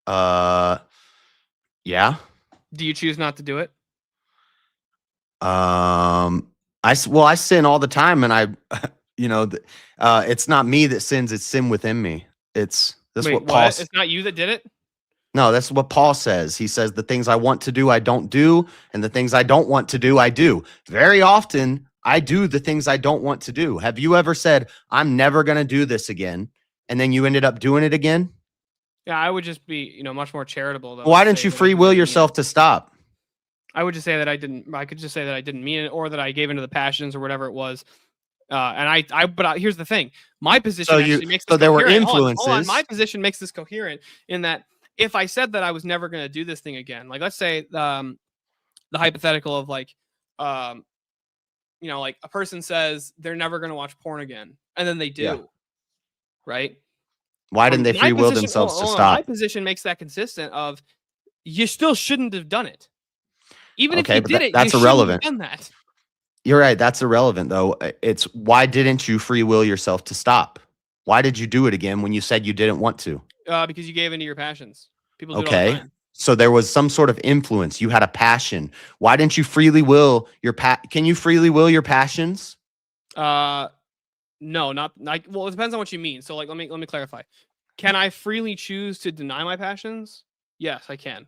Yeah. Do you choose not to do it? I sin all the time, and it's not me that sins; it's sin within me. It's what Paul. It's not you that did it. No, that's what Paul says. He says the things I want to do, I don't do, and the things I don't want to do, I do. Very often, I do the things I don't want to do. Have you ever said, "I'm never going to do this again," and then you ended up doing it again? Yeah, I would just be, much more charitable. Though. Why didn't you free will yourself to stop? I would just say that I didn't. I could just say that I didn't mean it, or that I gave into the passions, or whatever it was. But here's the thing: my position So actually makes this so there were coherent. Hold on. influences. My position makes this coherent in that if I said that I was never going to do this thing again, like let's say the hypothetical of like, like a person says they're never going to watch porn again, and then they do, Yeah. right? Why didn't they My free will position- themselves to hold on, stop? My position makes that consistent of you still shouldn't have done it. Even if Okay, you but did it, that's you shouldn't have irrelevant. done that. You're right. That's irrelevant, though. It's why didn't you free will yourself to stop? Why did you do it again when you said you didn't want to? Because you gave into your passions. People do it all the Okay. time. So there was some sort of influence. You had a passion. Why didn't you freely will your Can you freely will your passions? No, not like. Well, it depends on what you mean. So, like, let me clarify. Can I freely choose to deny my passions? Yes, I can.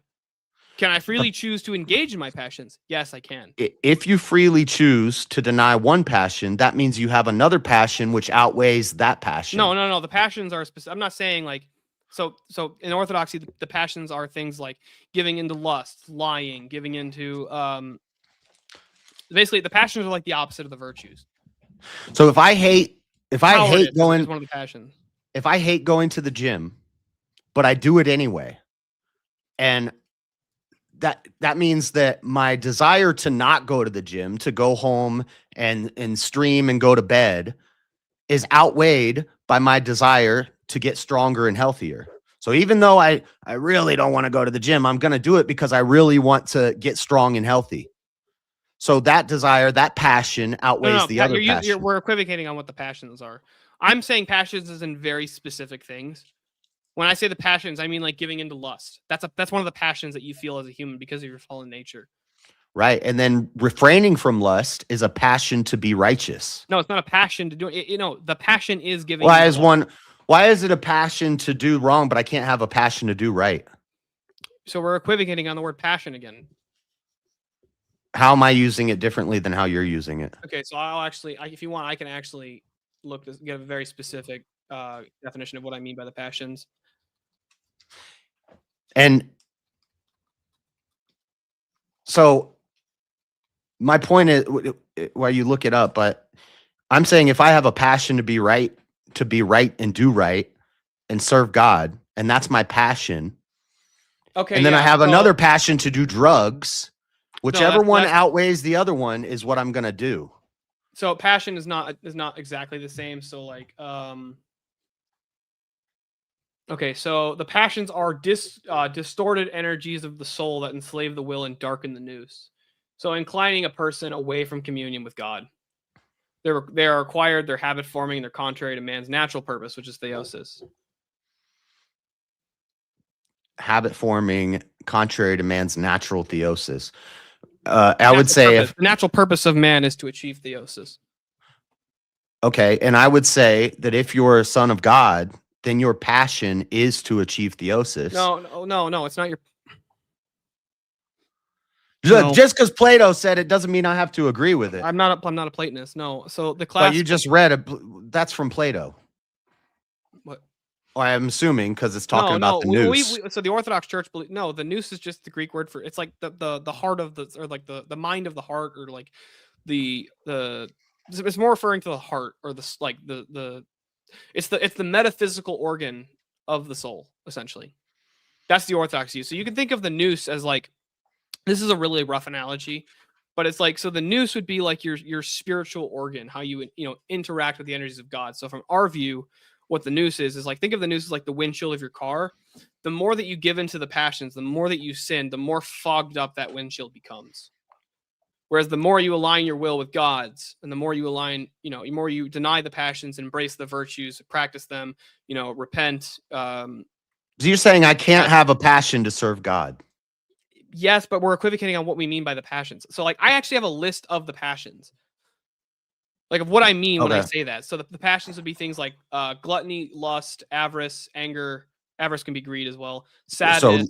Can I freely choose to engage in my passions? Yes, I can. If you freely choose to deny one passion, that means you have another passion which outweighs that passion. No. The passions are specific. I'm not saying like. So in Orthodoxy, the passions are things like giving into lust, lying, giving into basically the passions are like the opposite of the virtues. So if I hate Cowardice going is one of the passions. if I hate going to the gym, but I do it anyway, and that means that my desire to not go to the gym, to go home and stream and go to bed, is outweighed by my desire to get stronger and healthier. So even though I really don't want to go to the gym, I'm going to do it because I really want to get strong and healthy. So that desire, that passion outweighs the other passion. We're equivocating on what the passions are. I'm saying passions is in very specific things. When I say the passions, I mean like giving into lust. That's one of the passions that you feel as a human because of your fallen nature. Right. And then refraining from lust is a passion to be righteous. No, it's not a passion to do it. The passion is giving. Why is it a passion to do wrong, but I can't have a passion to do right? So we're equivocating on the word passion again. How am I using it differently than how you're using it? Okay, so I'll actually, if you want, I can actually get a very specific definition of what I mean by the passions. And so my point is, while you look it up, but I'm saying if I have a passion to be right and do right and serve God, and that's my passion. Okay. And then I have another passion to do drugs. Whichever one outweighs the other one is what I'm going to do. So passion is not exactly the same. So like, okay, so the passions are distorted energies of the soul that enslave the will and darken the nous. So inclining a person away from communion with God. They are acquired, they're habit forming, they're contrary to man's natural purpose, which is theosis. Habit forming, contrary to man's natural theosis. I would say the natural purpose of man is to achieve theosis. Okay, and I would say that if you're a son of God, then your passion is to achieve theosis. No, it's not your. Just because Plato said it doesn't mean I have to agree with it. I'm not a Platonist. No, so the class. But you just read that's from Plato. What? Well, I'm assuming because it's talking about the nous. So the Orthodox Church the nous is just the Greek word for it's like the heart of or like the mind of the heart or like the it's more referring to the heart or it's the metaphysical organ of the soul essentially. That's the Orthodox use. So you can think of the nous as like, this is a really rough analogy, but it's like, so the nous would be like your spiritual organ, how you interact with the energies of God. So from our view, what the nous is like, think of the nous as like the windshield of your car. The more that you give into the passions, the more that you sin, the more fogged up that windshield becomes. Whereas the more you align your will with God's and the more you align, the more you deny the passions, embrace the virtues, practice them, repent. So you're saying I can't have a passion to serve God? Yes, but we're equivocating on what we mean by the passions. So like, I actually have a list of the passions. Like of what I mean when I say that. So the passions would be things like gluttony, lust, avarice, anger. Avarice can be greed as well. Sadness.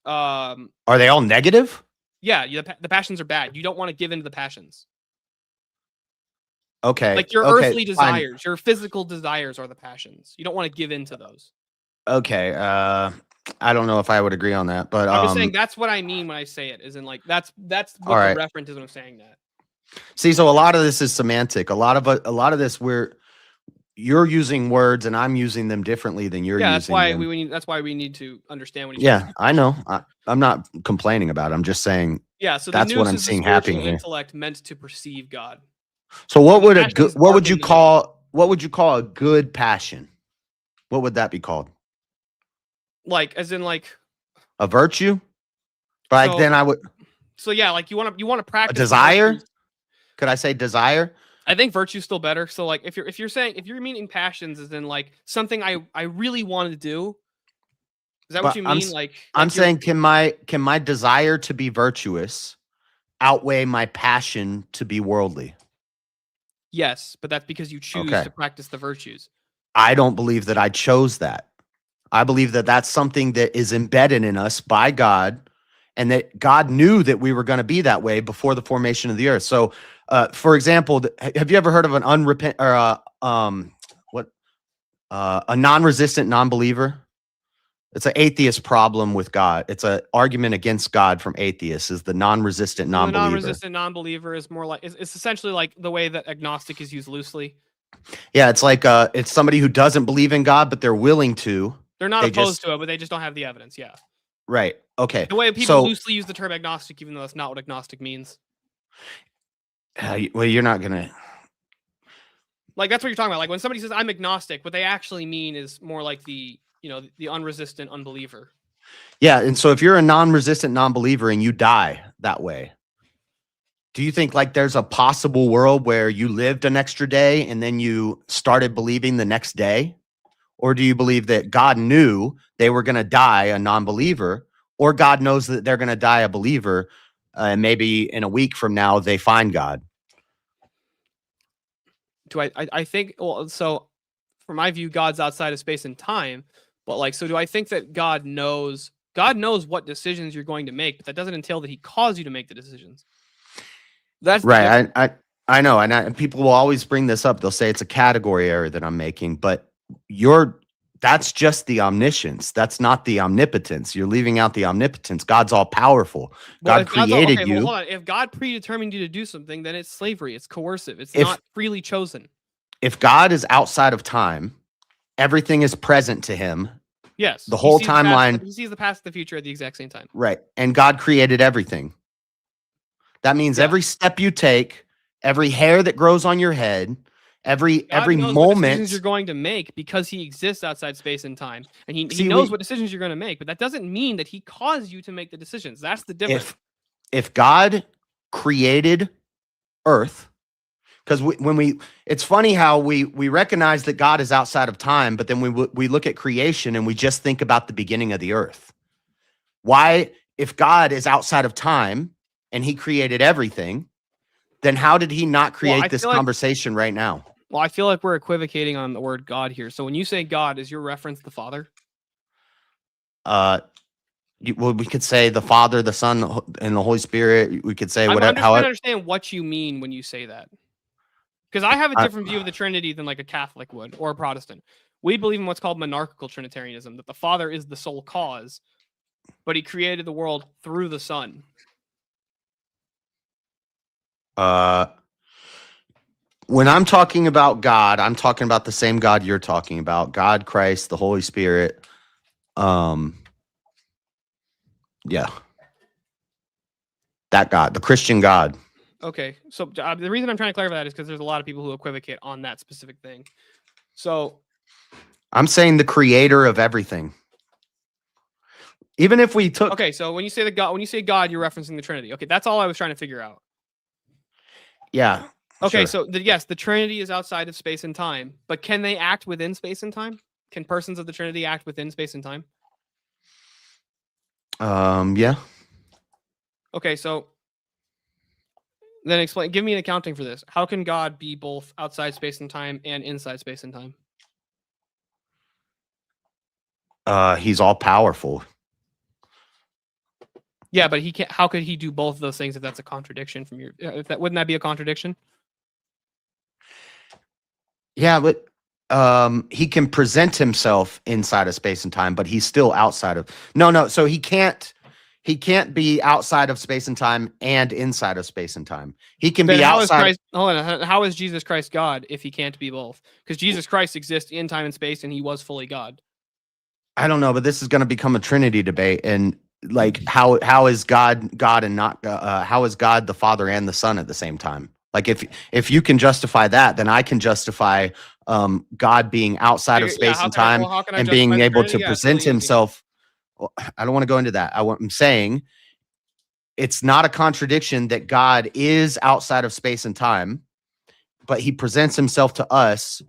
So, are they all negative? Yeah, the passions are bad. You don't want to give into the passions. Okay. Like your earthly desires, your physical desires are the passions. You don't want to give into those. Okay. I don't know if I would agree on that, but I'm just saying that's what I mean when I say it. Is in like that's what the reference is when I'm saying that. See, so a lot of this is semantic. A lot of this you're using words and I'm using them differently than you're Yeah, using them. that's why we need to understand what each Yeah, other's I know. I'm not complaining about it. I'm just saying Yeah, so the that's what nous I'm is the seeing happening spiritual here. intellect meant to perceive God. So what And the would passions what are would you beneath. call a good passion? What would that be called? Like, as in, like, A virtue? Like So- then I would so yeah, like you want to a practice the desire? virtues. Could I say desire? I think virtue's still better. So like if you're meaning passions as in like something I really want to do, is that what But you I'm mean? s- Like I'm like you're- saying can my desire to be virtuous outweigh my passion to be worldly? yes, but that's because you choose Okay. to practice the virtues. I don't believe that I chose that. I believe that that's something that is embedded in us by God, and that God knew that we were going to be that way before the formation of the earth. So, for example, have you ever heard of an unrepent or a non-resistant non-believer? It's an atheist problem with God. It's an argument against God from atheists. Is the non-resistant So the non-believer? non-resistant non-believer is more like it's essentially like the way that agnostic is used loosely. Yeah, it's like it's somebody who doesn't believe in God, but they're willing to. They're not They opposed just- to it, but they just don't have the evidence. Yeah. Right. Okay. The way people So- loosely use the term agnostic, even though that's not what agnostic means. Well, you're not gonna. Like that's what you're talking about. Like when somebody says I'm agnostic, what they actually mean is more like the unresistant unbeliever. Yeah, and so if you're a non-resistant non-believer and you die that way, do you think like there's a possible world where you lived an extra day and then you started believing the next day? Or do you believe that God knew they were going to die a non-believer, or God knows that they're going to die a believer, and maybe in a week from now they find God? I think, well, so from my view, God's outside of space and time, but like, so do I think that God knows what decisions you're going to make, but that doesn't entail that he caused you to make the decisions. That's the difference. Right. I know. And people will always bring this up. They'll say it's a category error that I'm making, but that's just the omniscience. That's not the omnipotence. You're leaving out the omnipotence. God's all powerful. Well, God if God's created well, you. hold on. If God predetermined you to do something, then it's slavery. It's coercive. It's If- not freely chosen. If God is outside of time, everything is present to him. Yes. The he whole sees past- timeline- he sees the past and the future at the exact same time. Right. And God created everything. That means Yeah. every step you take, every hair that grows on your head, every God knows what moment. decisions you're going to make because he exists outside space and time, and he See, knows what decisions you're going to make. But that doesn't mean that he caused you to make the decisions. That's the difference. If God created Earth, because it's funny how we recognize that God is outside of time, but then we look at creation and we just think about the beginning of the earth. Why, if God is outside of time and he created everything, then how did he not I create this feel like- conversation right now? Well, I feel like we're equivocating on the word God here. So when you say God, is your reference the Father? We could say the Father, the Son, and the Holy Spirit. We could say I'm whatever. trying to However, understand what you mean when you say that. Because I have a different view of the Trinity than like a Catholic would or a Protestant. We believe in what's called monarchical Trinitarianism, that the Father is the sole cause, but he created the world through the Son. when I'm talking about God, I'm talking about the same God you're talking about: God, Christ, the Holy Spirit. Yeah, that God, the Christian God. Okay, so the reason I'm trying to clarify that is because there's a lot of people who equivocate on that specific thing. So I'm saying the creator of everything. Even if we took, okay, so when you say God, you're referencing the Trinity. Okay, that's all I was trying to figure out. yeah. Okay, sure. so yes, the Trinity is outside of space and time, but can they act within space and time? Can persons of the Trinity act within space and time? Yeah. Okay, so then explain. Give me an accounting for this. How can God be both outside space and time and inside space and time? He's all powerful. Yeah, but he can't. How could he do both of those things if that's a contradiction from your? Wouldn't that be a contradiction? Yeah, but he can present himself inside of space and time, but he's still outside of. No. So he can't he can't be outside of space and time and inside of space and time. He can Then be how is outside. Christ? Hold on. How is Jesus Christ God if he can't be both? Because Jesus Christ exists in time and space, and he was fully God. I don't know, but this is going to become a Trinity debate, and like how is God God and not how is God the Father and the Son at the same time? Like if you can justify that, then I can justify God being outside of space and time how can I and justify being the able to Trinity? Yeah, it's present really easy. himself. Well, I don't want to go into that. I'm saying it's not a contradiction that God is outside of space and time, but he presents himself to us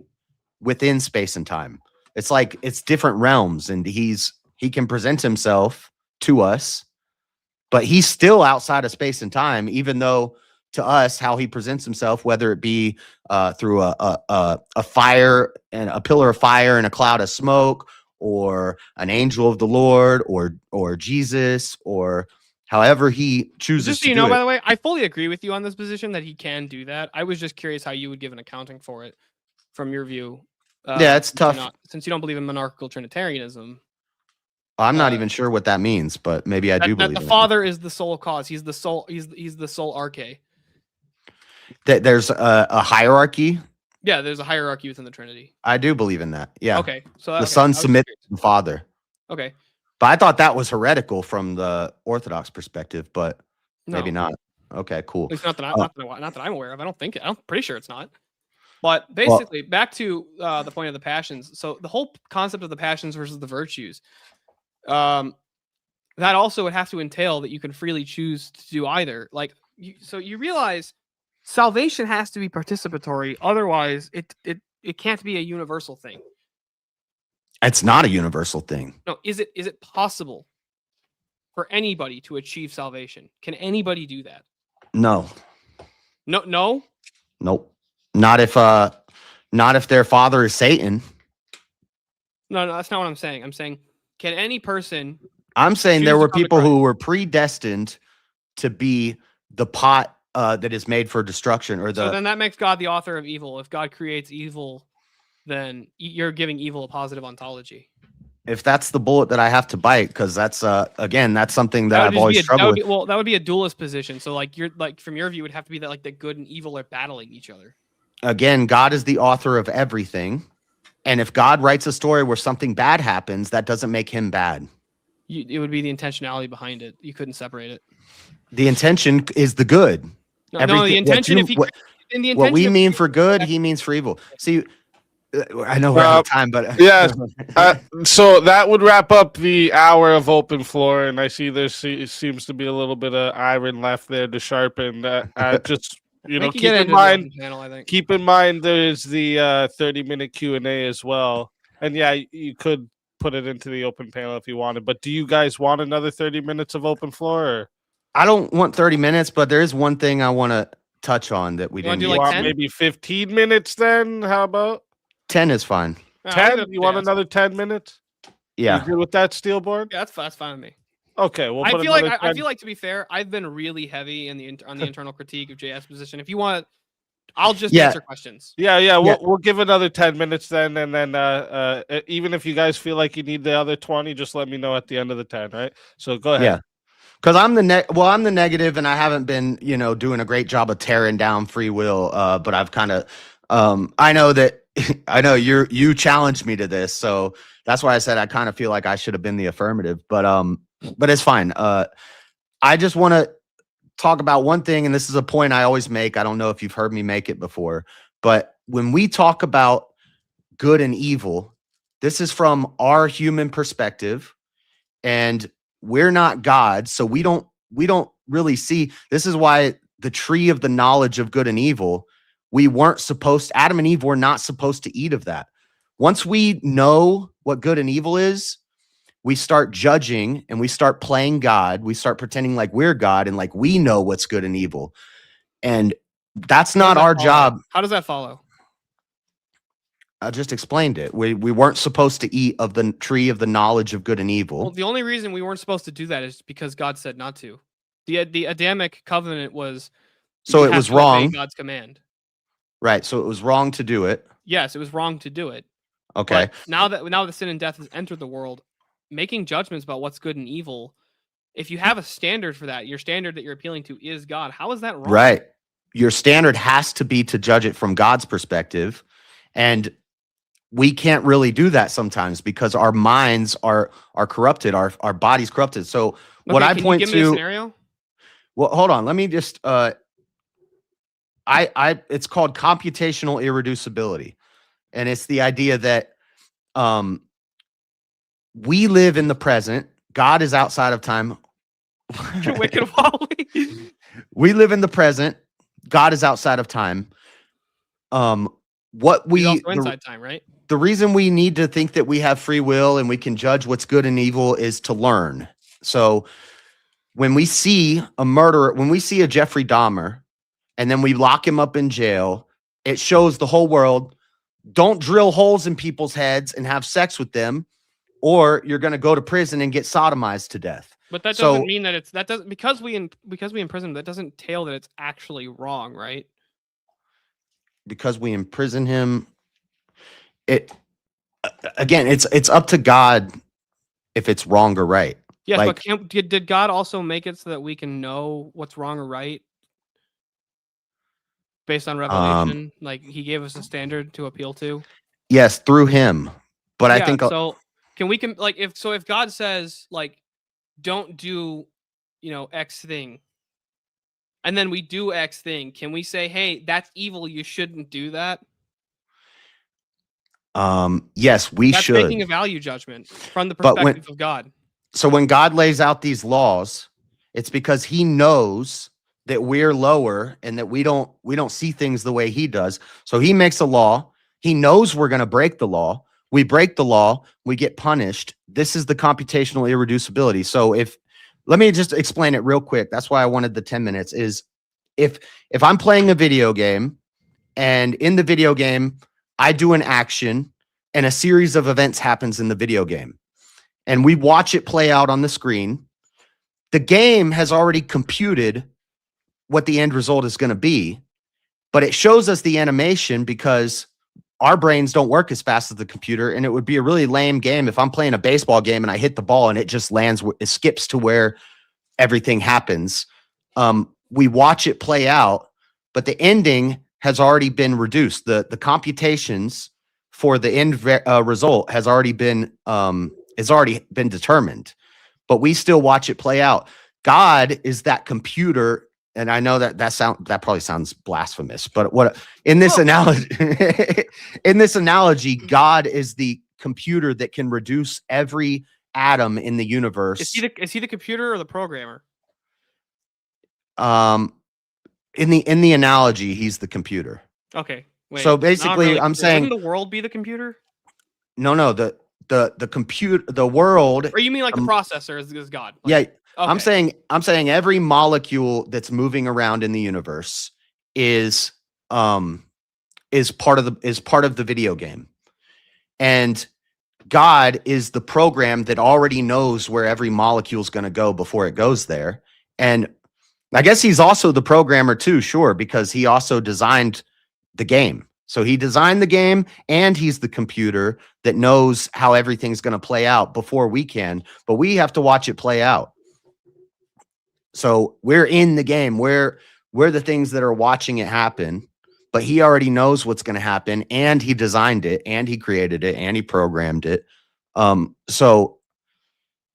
within space and time. It's like it's different realms, and he can present himself to us, but he's still outside of space and time, even though to us how he presents himself, whether it be through a fire and a pillar of fire and a cloud of smoke, or an angel of the Lord, or Jesus, or however he chooses Just so to you do know, by it. the way, I fully agree with you on this position that he can do that. I was just curious how you would give an accounting for it from your view. Yeah, it's Since you're tough. since you don't believe in monarchical Trinitarianism. I'm not even sure what that means, but maybe I do That believe the in Father is the sole cause. He's the sole. He's the sole arche. that. There's a hierarchy. Yeah, there's a hierarchy within the Trinity. I do believe in that. Yeah. Okay, so The okay, Son I was just submits curious. to the Father. Okay, But I thought that was heretical from the Orthodox perspective, but maybe no, not. Okay, cool. at least not that I'm aware of. I don't think. I'm pretty sure it's not. But Well, basically, back to the point of the passions. So the whole concept of the passions versus the virtues, that also would have to entail that you can freely choose to do either. Like, so you realize salvation has to be participatory. Otherwise, it can't be a universal thing. it's not a universal thing. No, is it possible for anybody to achieve salvation? Can anybody do that? No. No. Nope. Not if their father is Satan. No, that's not what I'm saying. I'm saying, can any person? I'm saying Choose there to were come to people who Christ. were predestined to be the pot that is made for destruction, or So the then that makes God the author of evil. If God creates evil, then you're giving evil a positive ontology. if that's the bullet that I have to bite, because that's again, that's something that I've always struggled with. That would be a dualist position. So like you're like from your view, it would have to be that like the good and evil are battling each other. Again, God is the author of everything. And if God writes a story where something bad happens, that doesn't make him bad. It would be the intentionality behind it. You couldn't separate it. The intention is the good. No, the intention. What we mean for good, he means for evil. See, I know we're out of time, but yeah. So that would wrap up the hour of open floor, and I see there seems to be a little bit of iron left there to sharpen. Just keep in mind. Panel, I think. Keep in mind there's the 30-minute Q&A as well, and yeah, you could put it into the open panel if you wanted. But do you guys want another 30 minutes of open floor? Or? I don't want 30 minutes, but there is one thing I want to touch on that we didn't. Do like 10? Maybe 15 minutes then? How about 10 is fine. 10? You want another 10 minutes? Yeah. You good with that, Steelborne? Yeah, that's fine with me. Okay, we'll I feel like to be fair, I've been really heavy on the internal critique of JS position. If you want, I'll just answer questions. Yeah. We'll give another 10 minutes then, and then even if you guys feel like you need the other 20, just let me know at the end of the 10, right? So go ahead. Yeah. Because I'm the negative, and I haven't been, doing a great job of tearing down free will. But I've kind of, I know you challenged me to this, so that's why I said I kind of feel like I should have been the affirmative. But it's fine. I just want to talk about one thing, and this is a point I always make. I don't know if you've heard me make it before, but when we talk about good and evil, this is from our human perspective, and we're not God, so we don't really see. This is why the tree of the knowledge of good and evil, Adam and Eve were not supposed to eat of that. Once we know what good and evil is, we start judging and we start playing God. We start pretending like we're God and like we know what's good and evil. And that's not our job. How does that follow? I just explained it. We weren't supposed to eat of the tree of the knowledge of good and evil. Well, the only reason we weren't supposed to do that is because God said not to. The Adamic covenant was so it was wrong. God's command. Right. So it was wrong to do it. Yes, it was wrong to do it. Okay. But now that sin and death has entered the world, making judgments about what's good and evil if you have a standard for that, your standard that you're appealing to is God. How is that wrong? Right. Your standard has to be to judge it from God's perspective. And we can't really do that sometimes because our minds are corrupted, our body's corrupted. So what Okay, I can point you give me a to, scenario? well, hold on. Let me just it's called computational irreducibility. And it's the idea that we live in the present. God is outside of time. Wicked Wally. We live in the present. God is outside of time. What He's we also inside time, right? the reason we need to think that we have free will and we can judge what's good and evil is to learn. So when we see a murderer, when we see a Jeffrey Dahmer, and then we lock him up in jail, it shows the whole world, don't drill holes in people's heads and have sex with them, or you're going to go to prison and get sodomized to death. But that So- doesn't mean that it's that doesn't because we imprison him, that doesn't entail that it's actually wrong, right? Because we imprison him, it again, it's up to God if it's wrong or right. Yes, Like- but did God also make it so that we can know what's wrong or right based on revelation? Like he gave us a standard to appeal to. Yes, through him. But I think so. Can like if God says like don't do X thing, and then we do X thing, can we say, hey, that's evil, you shouldn't do that? yes, we That's should. making a value judgment from the But when- perspective of God. So when God lays out these laws, it's because he knows that we're lower and that we don't see things the way he does. So he makes a law. He knows we're going to break the law. We break the law, we get punished. This is the computational irreducibility. So let me just explain it real quick. That's why I wanted the 10 minutes is if I'm playing a video game and in the video game, I do an action and a series of events happens in the video game and we watch it play out on the screen, the game has already computed what the end result is going to be, but it shows us the animation because our brains don't work as fast as the computer. And it would be a really lame game if I'm playing a baseball game and I hit the ball and it just lands, it skips to where everything happens. We watch it play out, but the ending has already been reduced. The computations for the end result has already been determined, but we still watch it play out. God is that computer. And I know that probably sounds blasphemous, but in this analogy, God is the computer that can reduce every atom in the universe. Is he the computer or the programmer? In the analogy, he's the computer. Okay. Wait, So not basically, really. I'm saying Wouldn't the world be the computer? no, the computer, the world. Or you mean like the processor is God? Yeah. Okay. I'm saying every molecule that's moving around in the universe is part of the video game. And God is the program that already knows where every molecule is going to go before it goes there. And I guess he's also the programmer too, sure, because he also designed the game. So he designed the game and he's the computer that knows how everything's going to play out before we can, but we have to watch it play out. So we're in the game. We're the things that are watching it happen, but he already knows what's going to happen and he designed it and he created it and he programmed it. So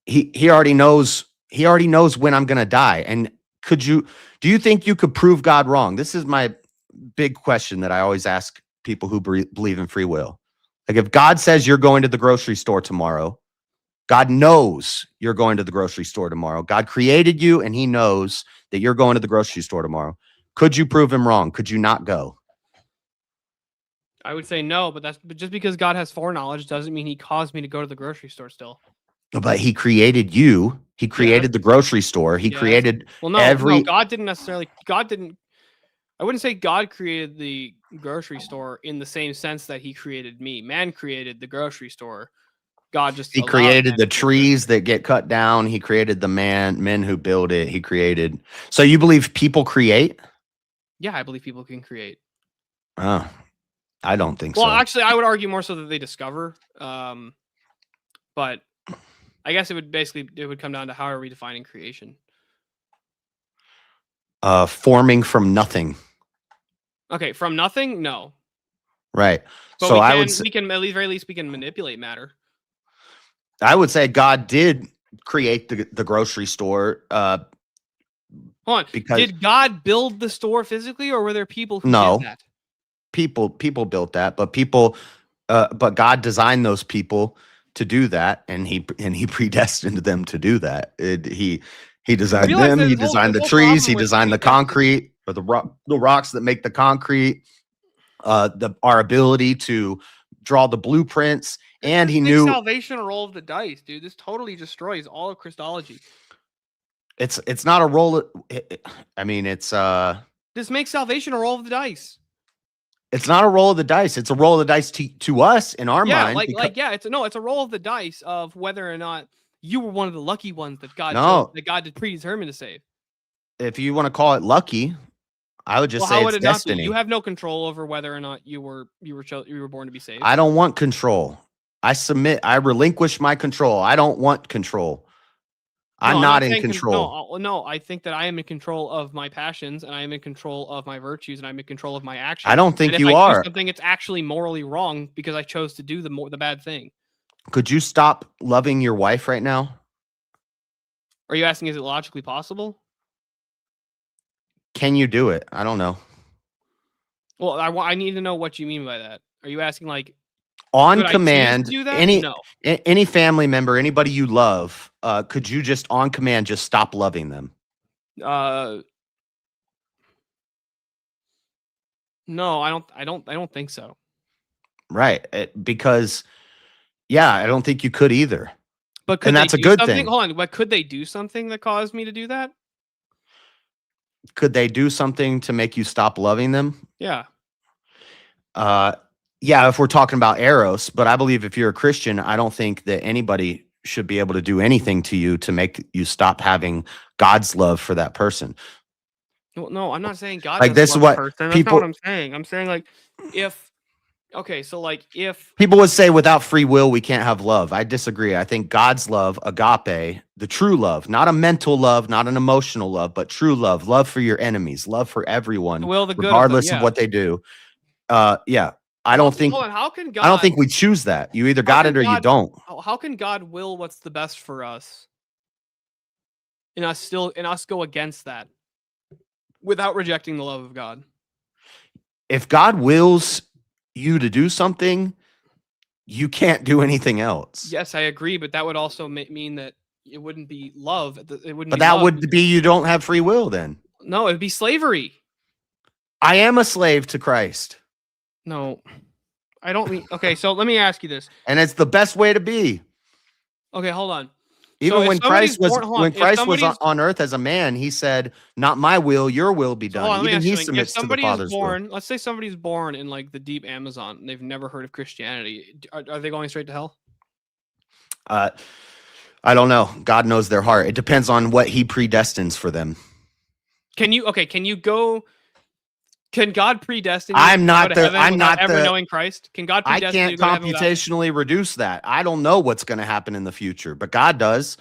he already knows when I'm going to die. And do you think you could prove God wrong? This is my big question that I always ask people who believe in free will. Like if God says you're going to the grocery store tomorrow, God knows you're going to the grocery store tomorrow. God created you and he knows that you're going to the grocery store tomorrow. Could you prove him wrong? Could you not go? I would say no, but just because God has foreknowledge doesn't mean he caused me to go to the grocery store still. But he created you. He created the grocery store. He created no, God didn't. I wouldn't say God created the grocery store in the same sense that he created me. Man created the grocery store. God just he created the trees that get cut down. He created the men who build it. He created. So you believe people create? Yeah, I believe people can create. Oh, I don't think so. Well, actually, I would argue more so that they discover. But I guess it would come down to how are we defining creation? Forming from nothing. Okay, from nothing, no. Right. But So we can at least very least we can manipulate matter. I would say God did create the grocery store. Hold on. Because Did God build the store physically, or were there people who No. did that? people built that, but God designed those people to do that, and he predestined them to do that. He designed realize them. that He this whole- designed this the whole trees. problem He with designed the predestined- concrete, or the rocks that make the concrete. Our ability to draw the blueprints, and he Makes knew salvation a roll of the dice, dude. This totally destroys all of Christology. it's not a roll. I mean, it's This makes salvation a roll of the dice. it's not a roll of the dice. It's a roll of the dice to us in our Yeah, mind. it's a roll of the dice of whether or not you were one of the lucky ones that God No. chose, that God did predetermine to save. If you want to call it lucky, I would just Well, say how it's would it not be? destiny. You have no control over whether or not you were born to be saved. I don't want control. I submit. I relinquish my control. I don't want control. I'm not in saying control. No, I think that I am in control of my passions, and I am in control of my virtues, and I'm in control of my actions. I don't think and you if I do are. something, it's actually morally wrong because I chose to do the bad thing. Could you stop loving your wife right now? Are you asking, is it logically possible? Can you do it? I don't know. Well, I need to know what you mean by that. Are you asking like On could I choose to command, do that? No. any family member, anybody you love, could you just on command just stop loving them? No, I don't think so. Right. Because yeah, I don't think you could either. But And that's a good something? thing. Hold on, but could they do something that caused me to do that? Could they do something to make you stop loving them? Yeah. Yeah, if we're talking about Eros, but I believe if you're a Christian, I don't think that anybody should be able to do anything to you to make you stop having God's love for that person. Well, no, I'm not saying God. Like, doesn't this is love what the person. That's people- not what I'm saying. I'm saying like if People would say without free will, we can't have love. I disagree. I think God's love, agape, the true love, not a mental love, not an emotional love, but true love for your enemies, love for everyone, will the good regardless of of what they do. Yeah. I don't think Hold on, how can God? I don't think we choose that. You either got it or you don't. How can God will what's the best for us? And us go against that without rejecting the love of God. If God wills you to do something, you can't do anything else. Yes, I agree, but that would also mean that it wouldn't be love. It wouldn't. But be that love. would be you don't have free will then. No, it'd be slavery. I am a slave to Christ. No, I don't mean. Okay, so let me ask you this. And it's the best way to be. Okay, hold on. Even So when if somebody's Christ was born- hold on, when if Christ was somebody's- on earth as a man, he said, "Not my will, your will be Hold on, done." let me Even ask he you something. If submits to the somebody is Father's will. born, let's say somebody's born in like the deep Amazon and they've never heard of Christianity, are they going straight to hell? I don't know. God knows their heart. It depends on what he predestines for them. Can you go? Can God predestine? You I'm to not go to the- heaven I'm without not ever the- knowing Christ. Can God I predestine you can't to go to heaven without- computationally reduce that. I don't know what's going to happen in the future, but God does.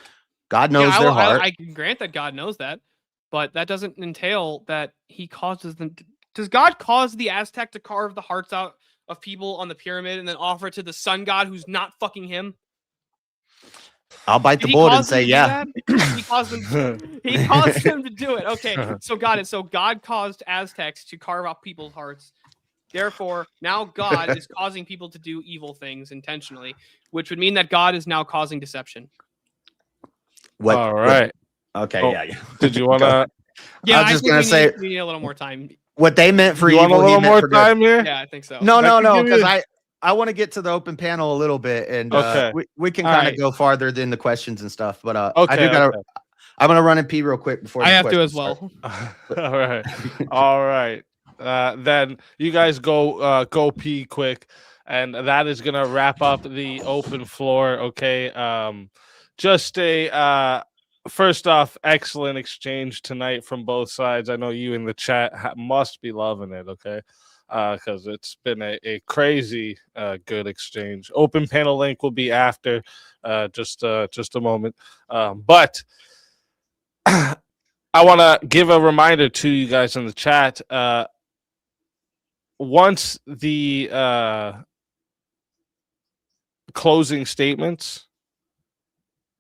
God knows Yeah, their heart. I can grant that God knows that, but that doesn't entail that He causes them. Does God cause the Aztec to carve the hearts out of people on the pyramid and then offer it to the sun god who's not fucking him? I'll bite Did the he bullet and cause them say, to do yeah. that? He caused them. He caused them to do it. Okay, so got it. So God caused Aztecs to carve out people's hearts. Therefore, now God is causing people to do evil things intentionally, which would mean that God is now causing deception. What? All right. Okay. Oh, Yeah. Did you want to? Yeah, I was just gonna say- we need a little more time. What they meant for You want a evil, he little meant more for good. time here? Yeah, I think so. No, I no, can no. give you- Because I want to get to the open panel a little bit, and Okay. we can All kind of right. go farther than the questions and stuff. But I Okay. do gotta. Okay. I'm gonna run and pee real quick before I the have to as questions well. start. All right. All right. Then you guys go pee quick, and that is gonna wrap up the open floor. Okay. Just a first off, excellent exchange tonight from both sides. I know you in the chat must be loving it. Okay. because it's been a crazy good exchange. Open panel link will be after just a moment. But I want to give a reminder to you guys in the chat. Once the closing statements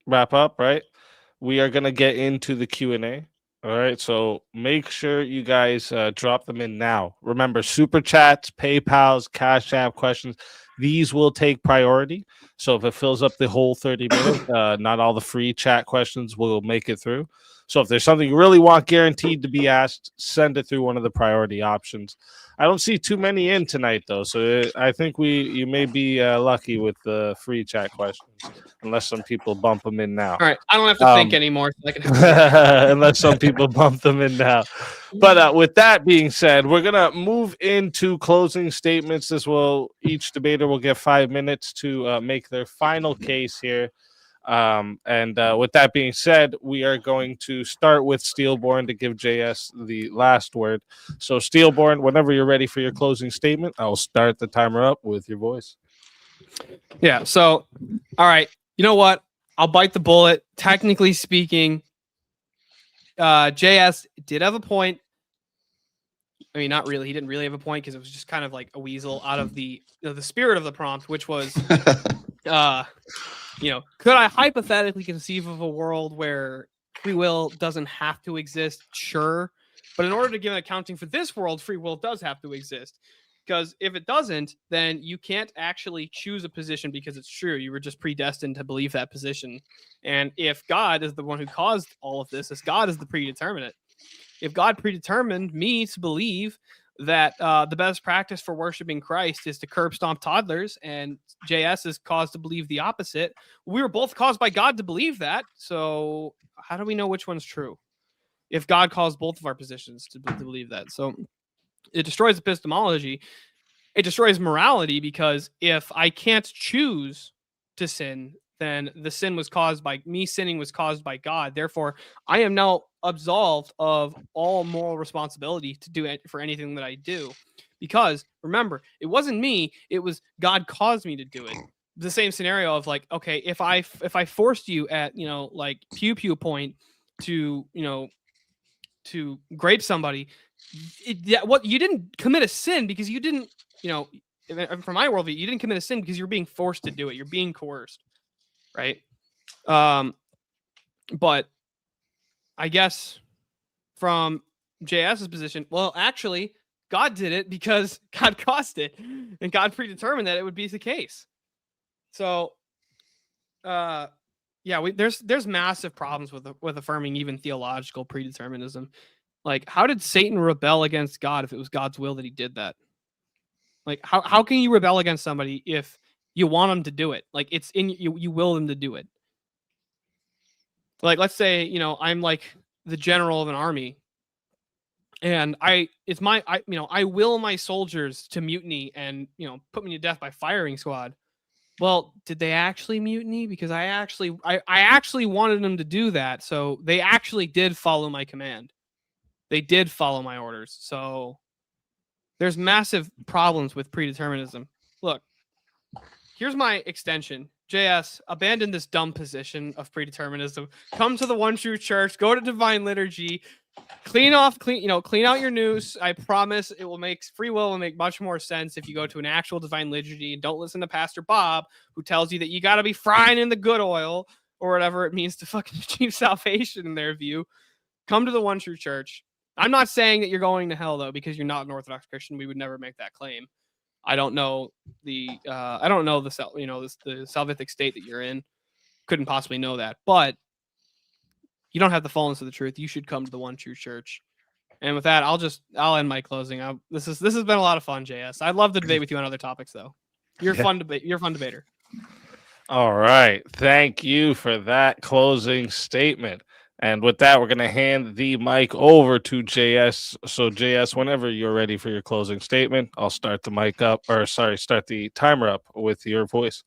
wrap up, right, we are going to get into the Q&A. All right, so make sure you guys drop them in now. Remember, super chats, PayPals, Cash App questions, these will take priority. So if it fills up the whole 30 minutes, not all the free chat questions will make it through. So if there's something you really want guaranteed to be asked, send it through one of the priority options. I don't see too many in tonight, though, so I think you may be lucky with the free chat questions, unless some people bump them in now. All right, I don't have to think anymore. So I can unless some people bump them in now. But with that being said, we're gonna move into closing statements. Each debater will get 5 minutes to make their final case here. With that being said, we are going to start with Steelborne to give JS the last word. So, Steelborne, whenever you're ready for your closing statement, I'll start the timer up with your voice. Yeah. So, all right. You know what? I'll bite the bullet. Technically speaking, JS did have a point. I mean, not really. He didn't really have a point because it was just kind of like a weasel out of the spirit of the prompt, which was, could I hypothetically conceive of a world where free will doesn't have to exist? Sure. But in order to give an accounting for this world, free will does have to exist. Because if it doesn't, then you can't actually choose a position because it's true. You were just predestined to believe that position. And if God is the one who caused all of this, as God is the predeterminate, if God predetermined me to believe that the best practice for worshiping Christ is to curb stomp toddlers, and JS is caused to believe the opposite, we were both caused by God to believe that. So how do we know which one's true? If God caused both of our positions to believe that. So it destroys epistemology. It destroys morality, because if I can't choose to sin, then the sin was caused by me. Sinning was caused by God. Therefore, I am now absolved of all moral responsibility to do it for anything that I do. Because remember, it wasn't me. It was God caused me to do it. The same scenario of like, okay, if I forced you at, like pew point to, to grape somebody, what you didn't commit a sin because you didn't, from my worldview, you didn't commit a sin because you're being forced to do it. You're being coerced. Right. But I guess from JS's position, well, actually, God did it because God caused it, and God predetermined that it would be the case. So, there's massive problems with affirming even theological predeterminism. Like, how did Satan rebel against God if it was God's will that he did that? Like, how can you rebel against somebody if you want them to do it? Like, it's in you will them to do it. Like, let's say, I'm like the general of an army, and I will my soldiers to mutiny and, put me to death by firing squad. Well, did they actually mutiny? Because I actually wanted them to do that. So they actually did follow my command. They did follow my orders. So there's massive problems with predeterminism. Look, here's my extension. JS, abandon this dumb position of predeterminism. Come to the one true church. Go to divine liturgy. Clean out your noose. I promise it will make free will make much more sense if you go to an actual divine liturgy and don't listen to Pastor Bob, who tells you that you got to be frying in the good oil or whatever it means to fucking achieve salvation in their view. Come to the one true church. I'm not saying that you're going to hell though, because you're not an Orthodox Christian. We would never make that claim. I don't know the salvific state that you're in. Couldn't possibly know that, but you don't have the fullness of the truth. You should come to the one true church. And with that, I'll end my closing. This has been a lot of fun, JS. I'd love to debate with you on other topics though. You're a fun debater. All right. Thank you for that closing statement. And with that, we're going to hand the mic over to JS. So, JS, whenever you're ready for your closing statement, I'll start start the timer up with your voice.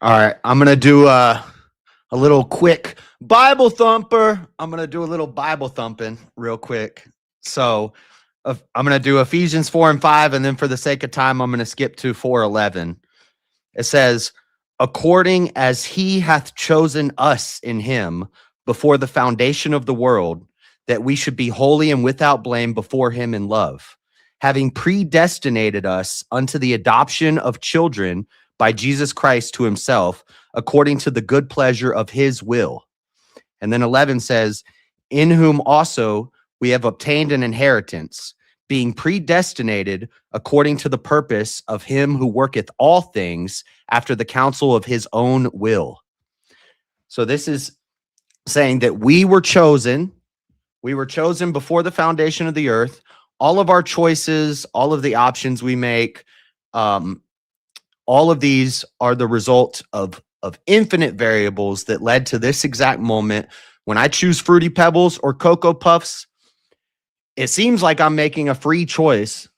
All right. I'm going to do a little quick Bible thumper. I'm going to do a little Bible thumping real quick. So, I'm going to do Ephesians 4 and 5, and then for the sake of time, I'm going to skip to 4:11. It says, according as he hath chosen us in him before the foundation of the world, that we should be holy and without blame before him in love, having predestinated us unto the adoption of children by Jesus Christ to himself, according to the good pleasure of his will. And then 11 says, in whom also we have obtained an inheritance, being predestinated according to the purpose of him who worketh all things after the counsel of his own will. So this is saying that we were chosen. We were chosen before the foundation of the earth. All of our choices, all of the options we make, all of these are the result of infinite variables that led to this exact moment. When I choose Fruity Pebbles or Cocoa Puffs, it seems like I'm making a free choice,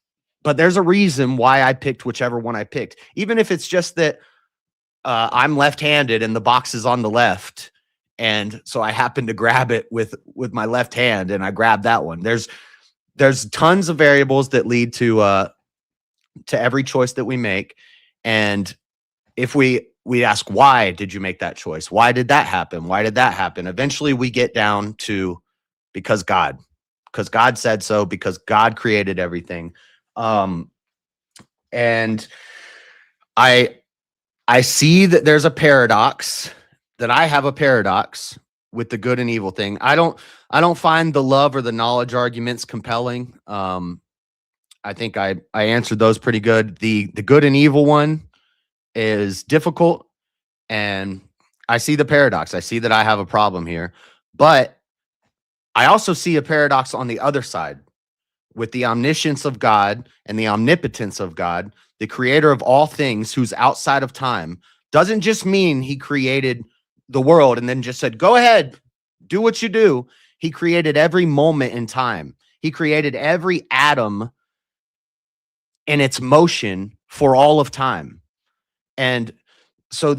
but there's a reason why I picked whichever one I picked. Even if it's just that I'm left-handed and the box is on the left, and so I happen to grab it with my left hand, and I grab that one. There's tons of variables that lead to every choice that we make, and if we ask, why did you make that choice? Why did that happen? Why did that happen? Eventually, we get down to because God said so, because God created everything. And I see that there's a paradox, that I have a paradox with the good and evil thing. I don't find the love or the knowledge arguments compelling. I think I answered those pretty good. The good and evil one is difficult, and I see the paradox. I see that I have a problem here, but I also see a paradox on the other side with the omniscience of God and the omnipotence of God, the creator of all things who's outside of time. Doesn't just mean he created the world and then just said, go ahead, do what you do. He created every moment in time. He created every atom in its motion for all of time. And so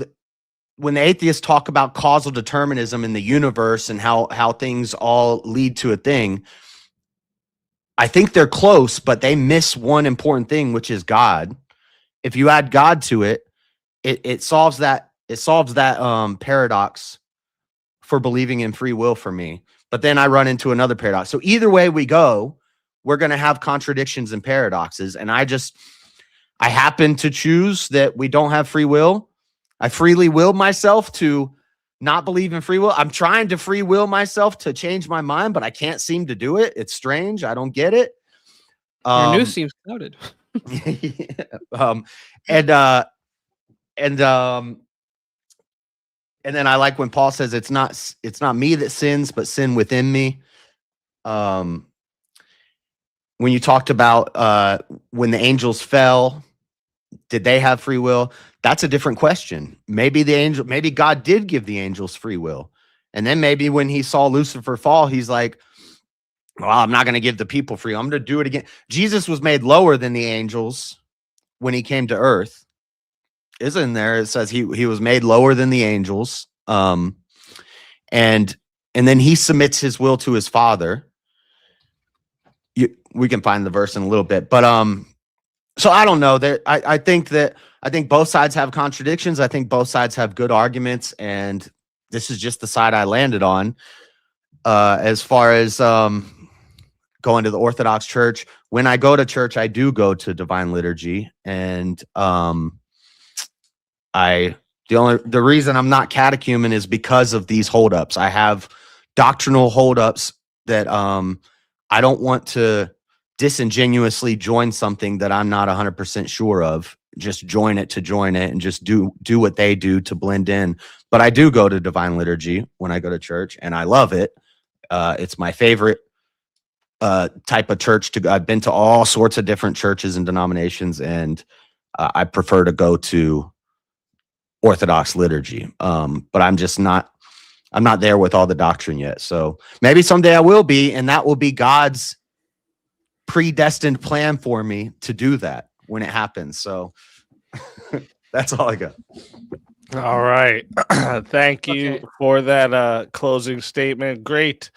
when the atheists talk about causal determinism in the universe and how things all lead to a thing, I think they're close, but they miss one important thing, which is God. If you add God to it, it solves that paradox for believing in free will for me. But then I run into another paradox. So either way we go, we're going to have contradictions and paradoxes. And I happen to choose that we don't have free will. I freely willed myself to not believe in free will. I'm trying to free will myself to change my mind, but I can't seem to do it. It's strange. I don't get it. Your news seems clouded. And then I like when Paul says it's not me that sins, but sin within me. When you talked about when the angels fell, did they have free will? That's a different question. Maybe God did give the angels free will. And then maybe when he saw Lucifer fall, he's like, well, I'm not going to give the people free will. I'm going to do it again. Jesus was made lower than the angels when he came to earth. Isn't there? It says he was made lower than the angels. And then he submits his will to his Father. We can find the verse in a little bit, but so I don't know that I think both sides have contradictions. I think both sides have good arguments, and this is just the side I landed on. As far as going to the Orthodox Church, when I go to church, I do go to Divine Liturgy, and the reason I'm not catechumen is because of these holdups. I have doctrinal holdups that I don't want to disingenuously join something that I'm not 100% sure of. Just join it and just do what they do to blend in. But I do go to Divine Liturgy when I go to church, and I love it. It's my favorite type of church to go. I've been to all sorts of different churches and denominations, and I prefer to go to Orthodox liturgy. But I'm not there with all the doctrine yet. So maybe someday I will be, and that will be God's predestined plan for me to do that when it happens. So that's all I got. All right. Thank you for that closing statement. Great.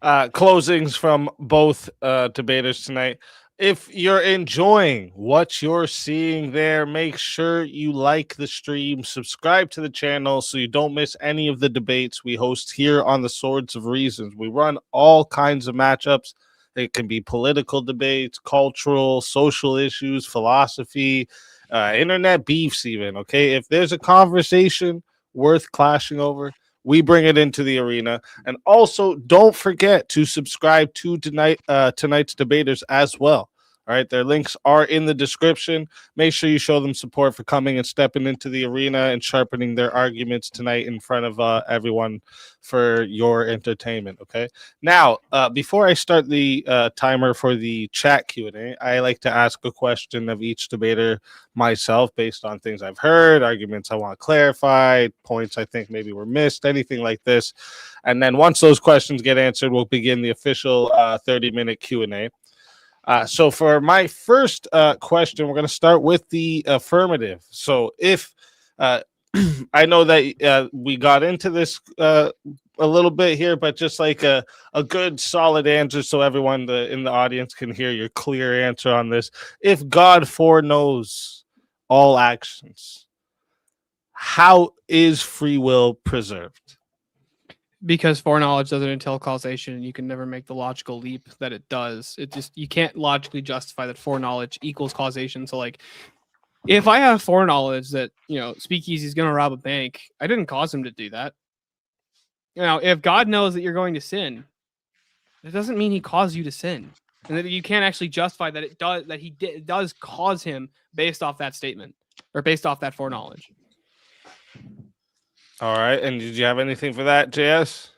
closings from both debaters tonight. If you're enjoying what you're seeing there, make sure you like the stream, subscribe to the channel so you don't miss any of the debates we host here on the Swords of Reasons. We run all kinds of matchups. It can be political debates, cultural, social issues, philosophy, internet beefs, even. Okay. If there's a conversation worth clashing over, we bring it into the arena. And also, don't forget to subscribe to tonight's debaters as well. All right, their links are in the description. Make sure you show them support for coming and stepping into the arena and sharpening their arguments tonight in front of everyone for your entertainment. Okay. Now, before I start the timer for the chat Q&A, I like to ask a question of each debater myself based on things I've heard, arguments I want clarified, points I think maybe were missed, anything like this. And then once those questions get answered, we'll begin the official 30-minute Q&A. So for my first question, we're going to start with the affirmative. So if I know that we got into this a little bit here, but just like a good solid answer so everyone in the audience can hear your clear answer on this. If God foreknows all actions, how is free will preserved? Because foreknowledge doesn't entail causation, and you can never make the logical leap that it does. It just, you can't logically justify that foreknowledge equals causation. So like, if I have foreknowledge that, Speakeasy is going to rob a bank, I didn't cause him to do that. If God knows that you're going to sin, it doesn't mean he caused you to sin, and that you can't actually justify that it does cause him based off that statement or based off that foreknowledge. All right. And did you have anything for that, JS?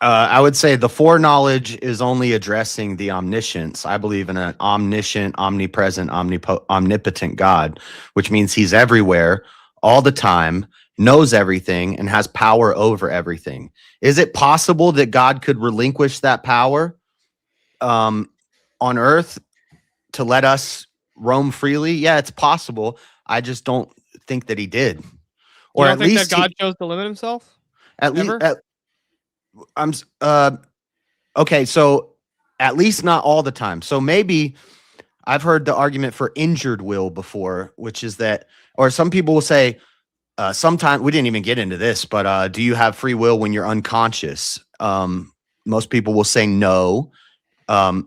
I would say the foreknowledge is only addressing the omniscience. I believe in an omniscient, omnipresent, omnipotent God, which means he's everywhere all the time, knows everything, and has power over everything. Is it possible that God could relinquish that power on earth to let us roam freely? Yeah, it's possible. I just don't think that he did. Or you don't think that God chose to limit himself? At least, okay. So at least not all the time. So maybe I've heard the argument for injured will before, which is that, or some people will say, sometimes we didn't even get into this, but do you have free will when you're unconscious? Most people will say no.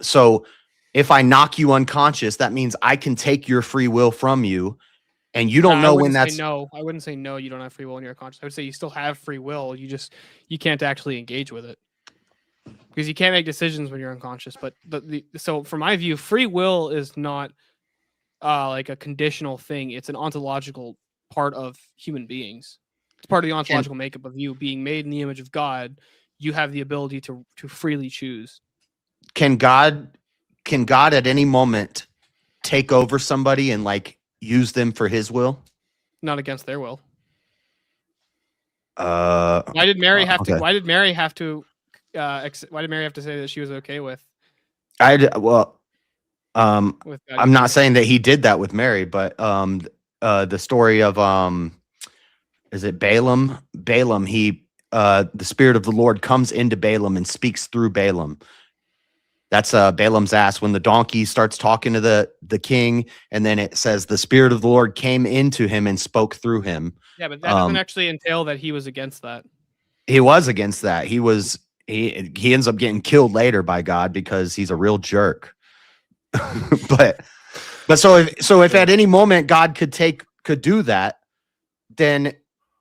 So if I knock you unconscious, that means I can take your free will from you. And you don't know when that's... No, I wouldn't say no, you don't have free will when you're conscious. I would say you still have free will. You can't actually engage with it. Because you can't make decisions when you're unconscious. But so from my view, free will is not like a conditional thing. It's an ontological part of human beings. It's part of the ontological makeup of you being made in the image of God. You have the ability to freely choose. Can God at any moment take over somebody and use them for his will? Not against their will. Why did Mary have to? Why did Mary have to? Why did Mary have to say that she was okay with? I'm not saying that he did that with Mary, but the story of is it Balaam? Balaam, the Spirit of the Lord comes into Balaam and speaks through Balaam. That's Balaam's ass when the donkey starts talking to the king, and then it says the Spirit of the Lord came into him and spoke through him. Yeah, but that doesn't actually entail that he was against that. He was against that. He ends up getting killed later by God because he's a real jerk. but so if at any moment God could do that, then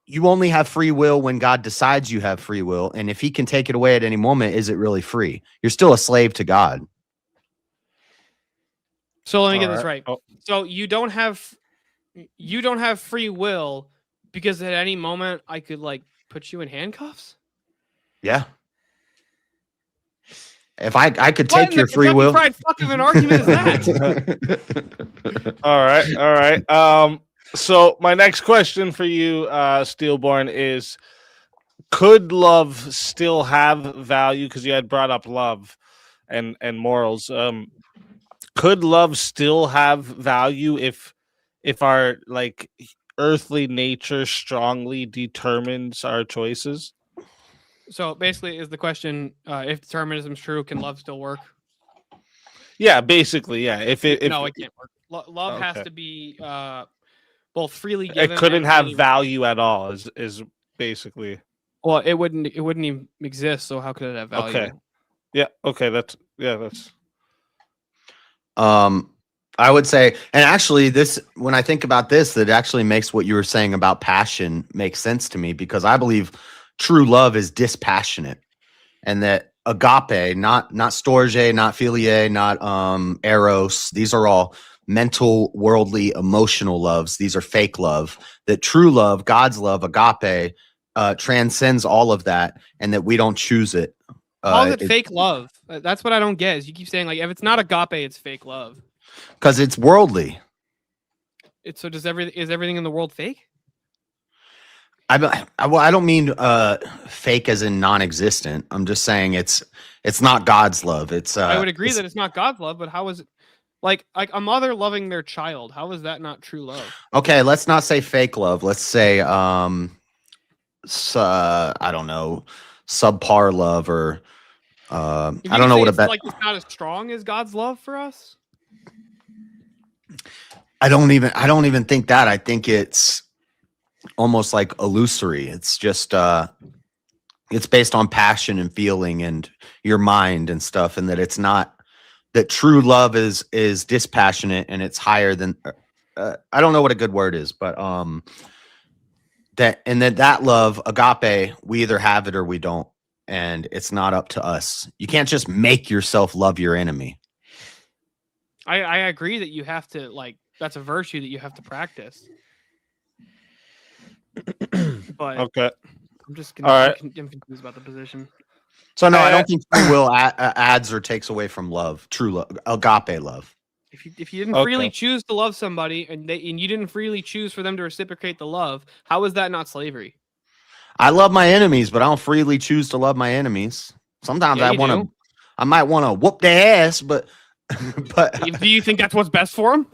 you only have free will when God decides you have free will. And if he can take it away at any moment, is it really free? You're still a slave to God. So let me get this right. So you don't have free will because at any moment I could put you in handcuffs? Yeah. If I could take your free will. What fuck of an argument is that? All right. So my next question for you, Steelborne, is: could love still have value? Because you had brought up love and morals. Could love still have value if our earthly nature strongly determines our choices? So basically, is the question if determinism is true, can love still work? Yeah, basically, yeah. If No, it can't work. Love has okay. to be both freely It given couldn't and have freely value at all. Is basically well, it wouldn't even exist. So how could it have value? okay. Yeah. Okay. That's I would say, and actually, this when I think about this, that actually makes what you were saying about passion make sense to me because I believe true love is dispassionate, and that agape, not storge, not philia, not eros. These are all mental, worldly, emotional loves. These are fake love. That true love, God's love, agape, transcends all of that, and that we don't choose it. How is it fake love? That's what I don't get. Is you keep saying like if it's not agape, it's fake love. Because it's worldly. So is everything in the world fake? I don't mean fake as in non-existent. I'm just saying it's not God's love. It's I would agree that it's not God's love, but how is it like a mother loving their child? How is that not true love? Okay, let's not say fake love. Let's say I don't know, subpar love or I don't know what it's like it's not as strong as God's love for us. I don't even think that. I think it's almost like illusory. It's just it's based on passion and feeling and your mind and stuff, and that it's not that true love is dispassionate and it's higher than I don't know what a good word is, but that love, agape, we either have it or we don't, and it's not up to us. You can't just make yourself love your enemy. I agree that you have to that's a virtue that you have to practice. But okay. I'm just All right. I'm confused about the position. So no, I don't think free will adds or takes away from love, true love, agape love. If you didn't freely choose to love somebody and you didn't freely choose for them to reciprocate the love, how is that not slavery? I love my enemies, but I don't freely choose to love my enemies. Sometimes I might want to whoop their ass, but do you think that's what's best for them?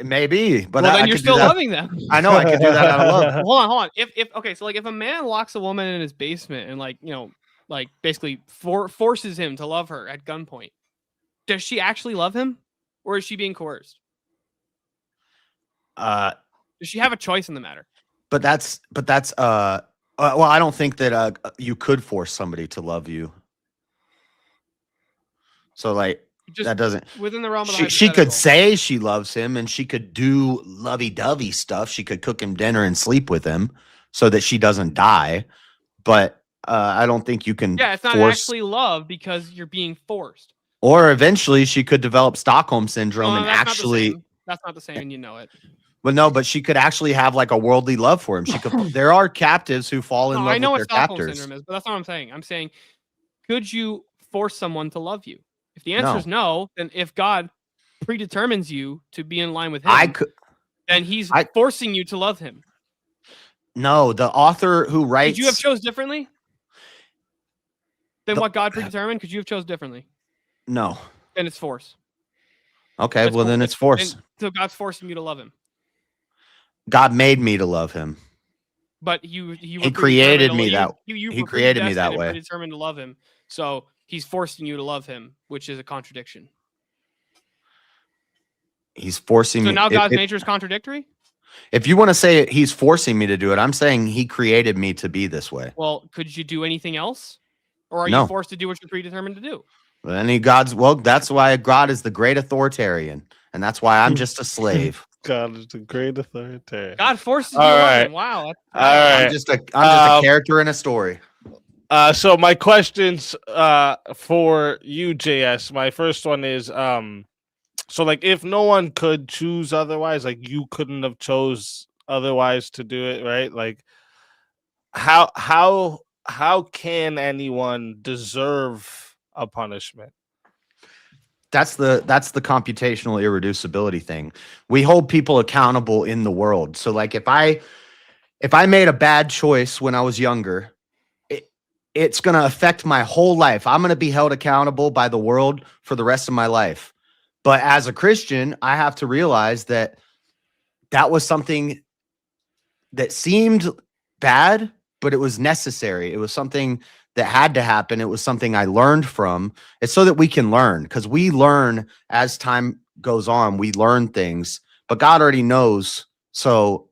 Maybe, but then you're still loving them. I know I could do that out of love. Hold on. If a man locks a woman in his basement and basically forces him to love her at gunpoint, does she actually love him, or is she being coerced? Does she have a choice in the matter? But that's well, I don't think that you could force somebody to love you. So that doesn't within the realm of she could say she loves him and she could do lovey-dovey stuff. She could cook him dinner and sleep with him so that she doesn't die. But I don't think you can. Yeah, it's not actually love because you're being forced. Or eventually she could develop Stockholm syndrome and actually. That's not the same, and you know it. Well, no, but she could actually have like a worldly love for him. She could. There are captives who fall in love with their captors. I know what Stockholm syndrome is, but that's not what I'm saying. I'm saying, could you force someone to love you? If the answer is no, then if God predetermines you to be in line with him, then he's forcing you to love him. No, the author who writes... Could you have chose differently than what God predetermined? Could you have chose differently? No. Then it's force. Okay, then it's force. So God's forcing you to love him. God made me to love him. But he created me that he created me that way. Predetermined to love him. So he's forcing you to love him, which is a contradiction. He's forcing me. So now God's nature is contradictory? If you want to say he's forcing me to do it, I'm saying he created me to be this way. Well, could you do anything else? Or are you forced to do what you're predetermined to do? That's why God is the great authoritarian. And that's why I'm just a slave. God is the great authoritarian. God forces you to love him. Wow. All right. I'm just a character in a story. So my questions for you, JS. My first one is so if no one could choose otherwise, you couldn't have chose otherwise to do it, right? How can anyone deserve a punishment? That's the computational irreducibility thing. We hold people accountable in the world. So if I made a bad choice when I was younger, it's going to affect my whole life. I'm going to be held accountable by the world for the rest of my life. But as a Christian, I have to realize that was something that seemed bad, but it was necessary. It was something that had to happen. It was something I learned from. It's so that we can learn, because we learn as time goes on. We learn things, but God already knows. So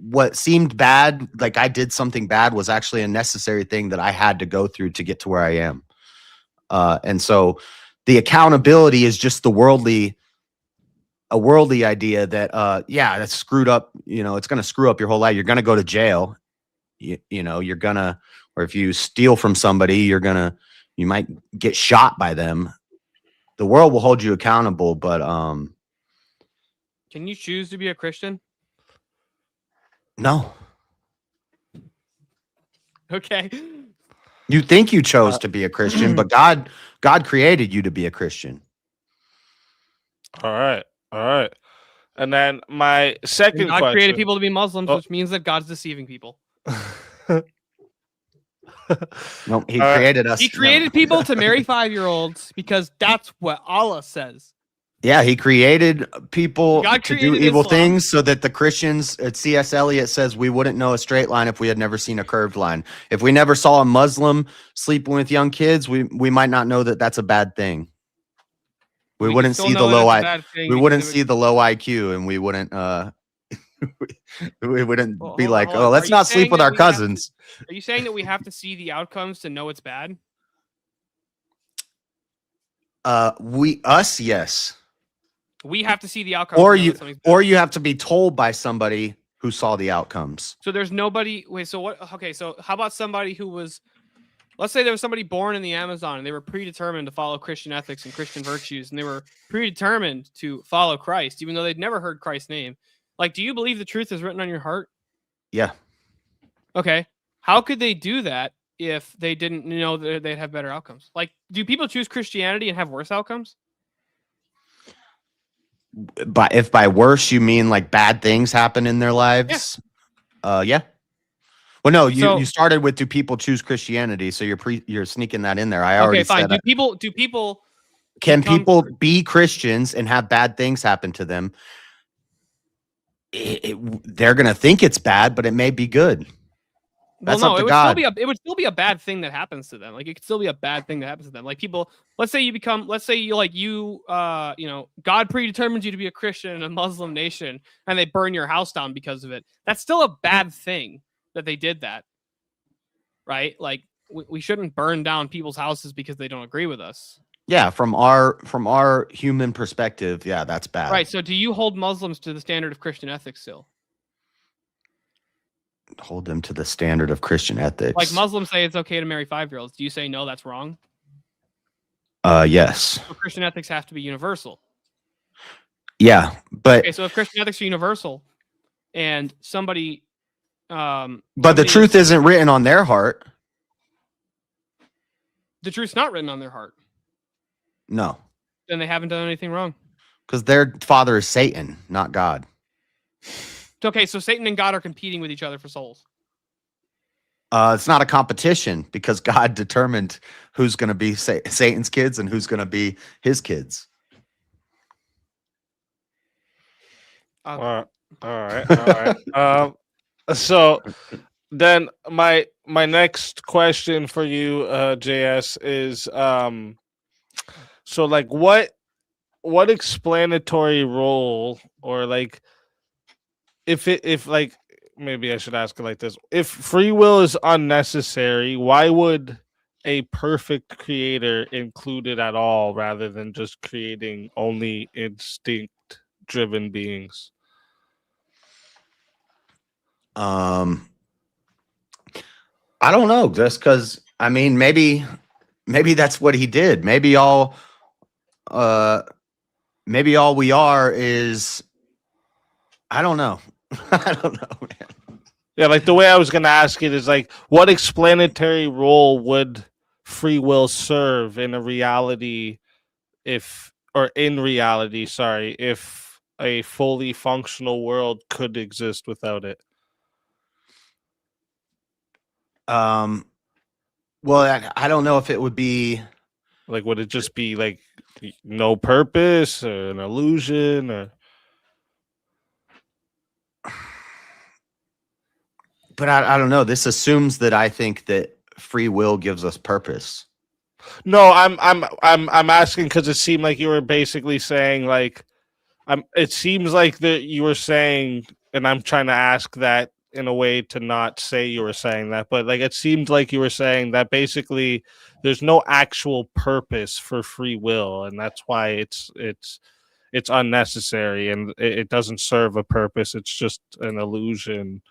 what seemed bad, like I did something bad, was actually a necessary thing that I had to go through to get to where I am. And so the accountability is just a worldly idea that, yeah, that's screwed up. It's going to screw up your whole life. You're going to go to jail. You're gonna, or if you steal from somebody, you might get shot by them. The world will hold you accountable, but Can you choose to be a Christian? no. Okay. You think you chose to be a Christian, but God created you to be a Christian. All right. And then my second God question. created people to be Muslims, which means that God's deceiving people. No, he created us. He created people to marry 5-year-olds because that's what Allah says. Yeah, he created people God to do created evil Islam. things so that the Christians, C.S. Eliot says, we wouldn't know a straight line if we had never seen a curved line. If we never saw a Muslim sleeping with young kids, we might not know that that's a bad thing. We wouldn't see the low IQ, and we wouldn't be like, oh, let's not sleep with our cousins. Are you saying that we have to see the outcomes to know it's bad? Yes. We have to see the outcomes. Or you have to be told by somebody who saw the outcomes. So there's nobody. Wait, so what? Okay, so how about somebody who was, let's say there was somebody born in the Amazon and they were predetermined to follow Christian ethics and Christian virtues, and they were predetermined to follow Christ, even though they'd never heard Christ's name. Like, do you believe the truth is written on your heart? Yeah. Okay. How could they do that if they didn't know that they'd have better outcomes? Like, do people choose Christianity and have worse outcomes? But if by worse you mean like bad things happen in their lives, yeah. Well, no, you started with, do people choose Christianity? So you're sneaking that in there. I already said. Do people can people be Christians and have bad things happen to them? They're gonna think it's bad, but it may be good. That's up to God. It would still be a bad thing that happens to them. Like, it could still be a bad thing that happens to them. Like, people, let's say God predetermines you to be a Christian in a Muslim nation and they burn your house down because of it. That's still a bad thing that they did that. Right? Like, we shouldn't burn down people's houses because they don't agree with us. Yeah, from our human perspective, yeah, that's bad. Right. So do you hold Muslims to the standard of Christian ethics still? Hold them to the standard of Christian ethics. Like, Muslims say it's okay to marry 5-year-olds. Do you say no, that's wrong? Yes. So Christian ethics have to be universal. Yeah, but okay, so if Christian ethics are universal, and somebody, but the truth isn't written on their heart. The truth's not written on their heart. No. Then they haven't done anything wrong. Because their father is Satan, not God. Okay, so Satan and God are competing with each other for souls. It's not a competition, because God determined who's going to be Satan's kids and who's going to be his kids. All right. So then my next question for you, JS, is so like what explanatory role, or like if like, maybe I should ask it like this: if free will is unnecessary, why would a perfect creator include it at all, rather than just creating only instinct-driven beings? I don't know. Just because, I mean, maybe that's what he did. Maybe all we are is, I don't know. I don't know, man. Yeah, like the way I was going to ask it is like, what explanatory role would free will serve in reality, if a fully functional world could exist without it? Well, I don't know if it would be like, would it just be like no purpose or an illusion, or But I don't know. This assumes that I think that free will gives us purpose. No, I'm asking because it seemed like you were basically saying like it seems like that you were saying, and I'm trying to ask that in a way to not say you were saying that, but like it seemed like you were saying that basically there's no actual purpose for free will, and that's why it's unnecessary and it doesn't serve a purpose. It's just an illusion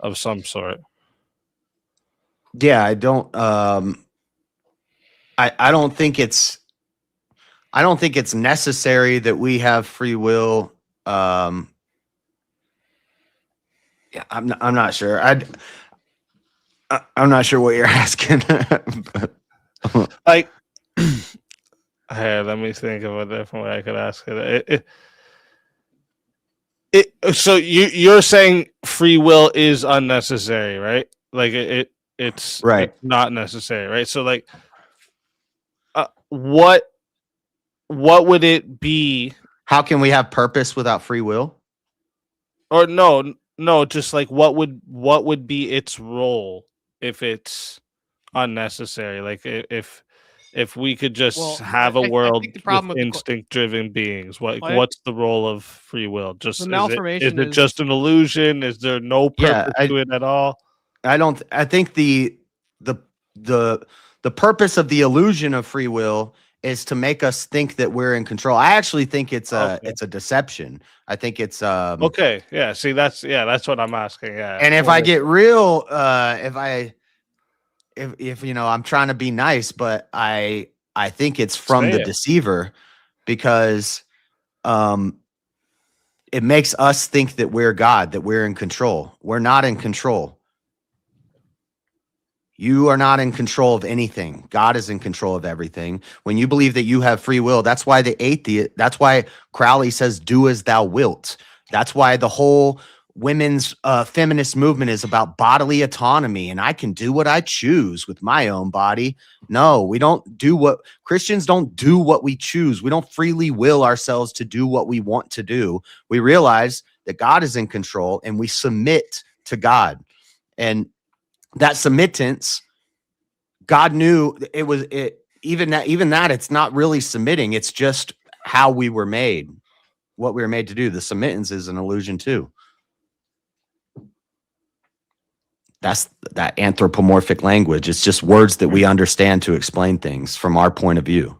of some sort. Yeah, I don't. I don't think it's. I don't think it's necessary that we have free will. Yeah, I'm not sure. I'm not sure what you're asking. Like, hey, let me think of a different way I could ask it. So you're saying free will is unnecessary, right? Like it's Right. it's not necessary, right? So like, what would it be? How can we have purpose without free will? Or no, just like what would be its role if it's unnecessary? Like if we could just Well, have a I world think the problem with with instinct-driven beings, Well, what's the role of free will? Just the is malformation it is- just an illusion? Is there no Yeah, purpose to it at all? I don't. I think the purpose of the illusion of free will is to make us think that we're in control. I actually think it's a Okay. it's a deception. I think it's Okay, yeah. See, that's what I'm asking. Yeah, And if I get real, if you know, I'm trying to be nice, but I think it's from Say the it. deceiver, because it makes us think that we're God, that we're in control. We're not in control. You are not in control of anything. God is in control of everything. When you believe that you have free will, that's why that's why Crowley says, "Do as thou wilt." That's why the whole women's feminist movement is about bodily autonomy, and I can do what I choose with my own body. No, we don't do what Christians don't do what we choose. We don't freely will ourselves to do what we want to do. We realize that God is in control and we submit to God. And that submittance, God knew even that it's not really submitting. It's just how we were made, what we were made to do. The submittance is an illusion too. That's that anthropomorphic language. It's just words that we understand to explain things from our point of view.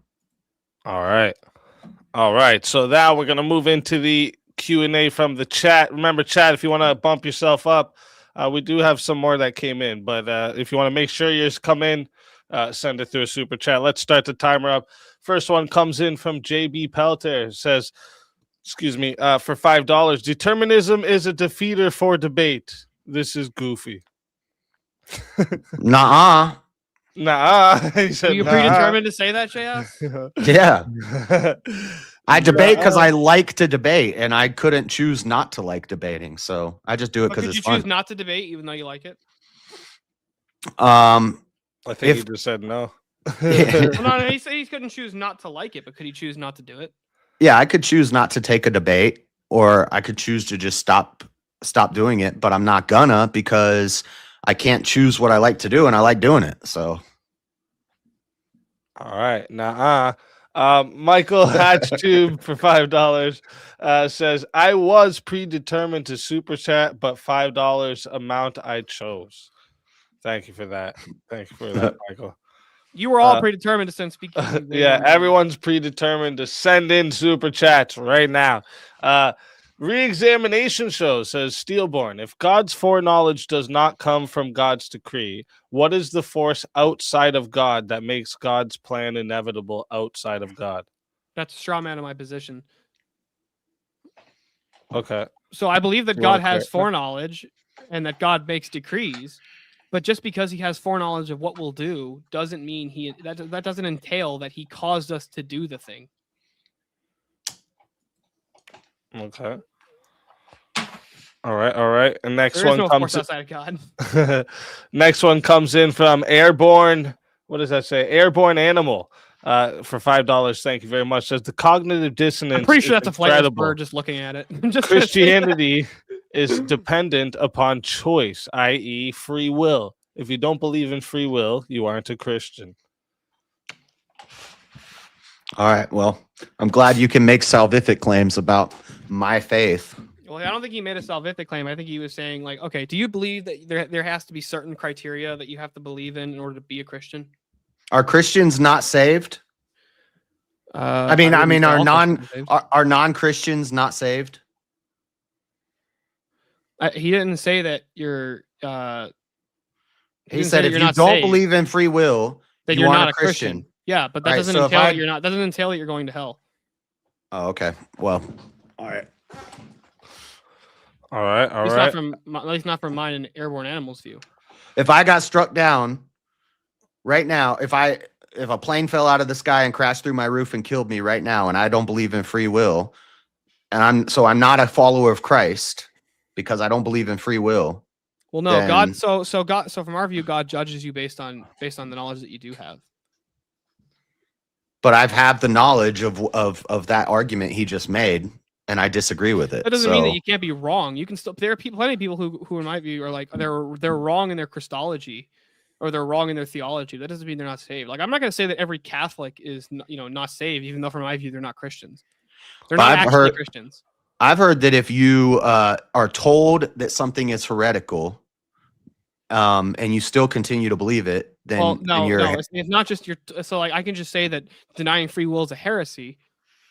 All right. So now we're gonna move into the Q&A from the chat. Remember, chat, if you want to bump yourself up, we do have some more that came in, but if you want to make sure yours come in, send it through a super chat. Let's start the timer up. First one comes in from JB Pelter. Says, excuse me, for $5. Determinism is a defeater for debate. This is goofy. Nuh-uh. Nah, he Are said, you nah. predetermined to say that, JS? Yeah. I debate because I like to debate, and I couldn't choose not to like debating. So I just do it But because could it's you fun. choose not to debate even though you like it? I think If- he just said no. Yeah. Well, no, he said he couldn't choose not to like it, but could he choose not to do it? Yeah, I could choose not to take a debate, or I could choose to just stop doing it, but I'm not gonna, because I can't choose what I like to do, and I like doing it. So All right. Michael Hatchtube for $5 says, I was predetermined to super chat, but $5 amount I chose. Thank you for that. Thank you for that, Michael. You were all predetermined to send speaking. Yeah, everyone's predetermined to send in super chats right now. Re-examination show says, Steelborne, if God's foreknowledge does not come from God's decree, what is the force outside of God that makes God's plan inevitable outside of God? That's a straw man of my position. Okay. So I believe that You God wanna has correct me? foreknowledge and that God makes decrees, but just because he has foreknowledge of what we'll do doesn't mean that doesn't entail that he caused us to do the thing. Okay. All right. And next There is one no comes force outside of God. next one comes in from Airborne. What does that say? Airborne Animal. for $5. Thank you very much. Says the cognitive dissonance. I'm pretty sure is that's a flightless incredible. bird just looking at it. I'm just gonna say that. Christianity is dependent upon choice, i.e., free will. If you don't believe in free will, you aren't a Christian. All right. Well, I'm glad you can make salvific claims about my faith. Well, I don't think he made a salvific claim. I think he was saying, like, okay, do you believe that there has to be certain criteria that you have to believe in order to be a Christian? Are Christians not saved? I mean, wouldn't say are all Christians are saved. are non-Christians not saved? He didn't say that you're. He said if you don't believe in free will, that you you're aren't not a Christian. Yeah, but that Right, doesn't so if entail I- that you're not. Doesn't entail that you're going to hell. Oh, okay. Well, all right. All right. All At right. least not from mine and Airborne Animals view. If I got struck down right now, if a plane fell out of the sky and crashed through my roof and killed me right now, and I don't believe in free will, and I'm not a follower of Christ because I don't believe in free will. Well, no, then- God. So from our view, God judges you based on the knowledge that you do have. But I've had the knowledge of that argument he just made, and I disagree with it. That doesn't mean that So- you canty be wrong. You can still. There are plenty of people who, in my view, are like they're wrong in their Christology, or they're wrong in their theology. That doesn't mean they're not saved. Like I'm not going to say that every Catholic is not saved, even though from my view they're not Christians. They're not I've actually heard- Christians. I've heard that if you are told that something is heretical, and you still continue to believe it, then, Well, then no, you're it's not just your. So like I can just say that denying free will is a heresy,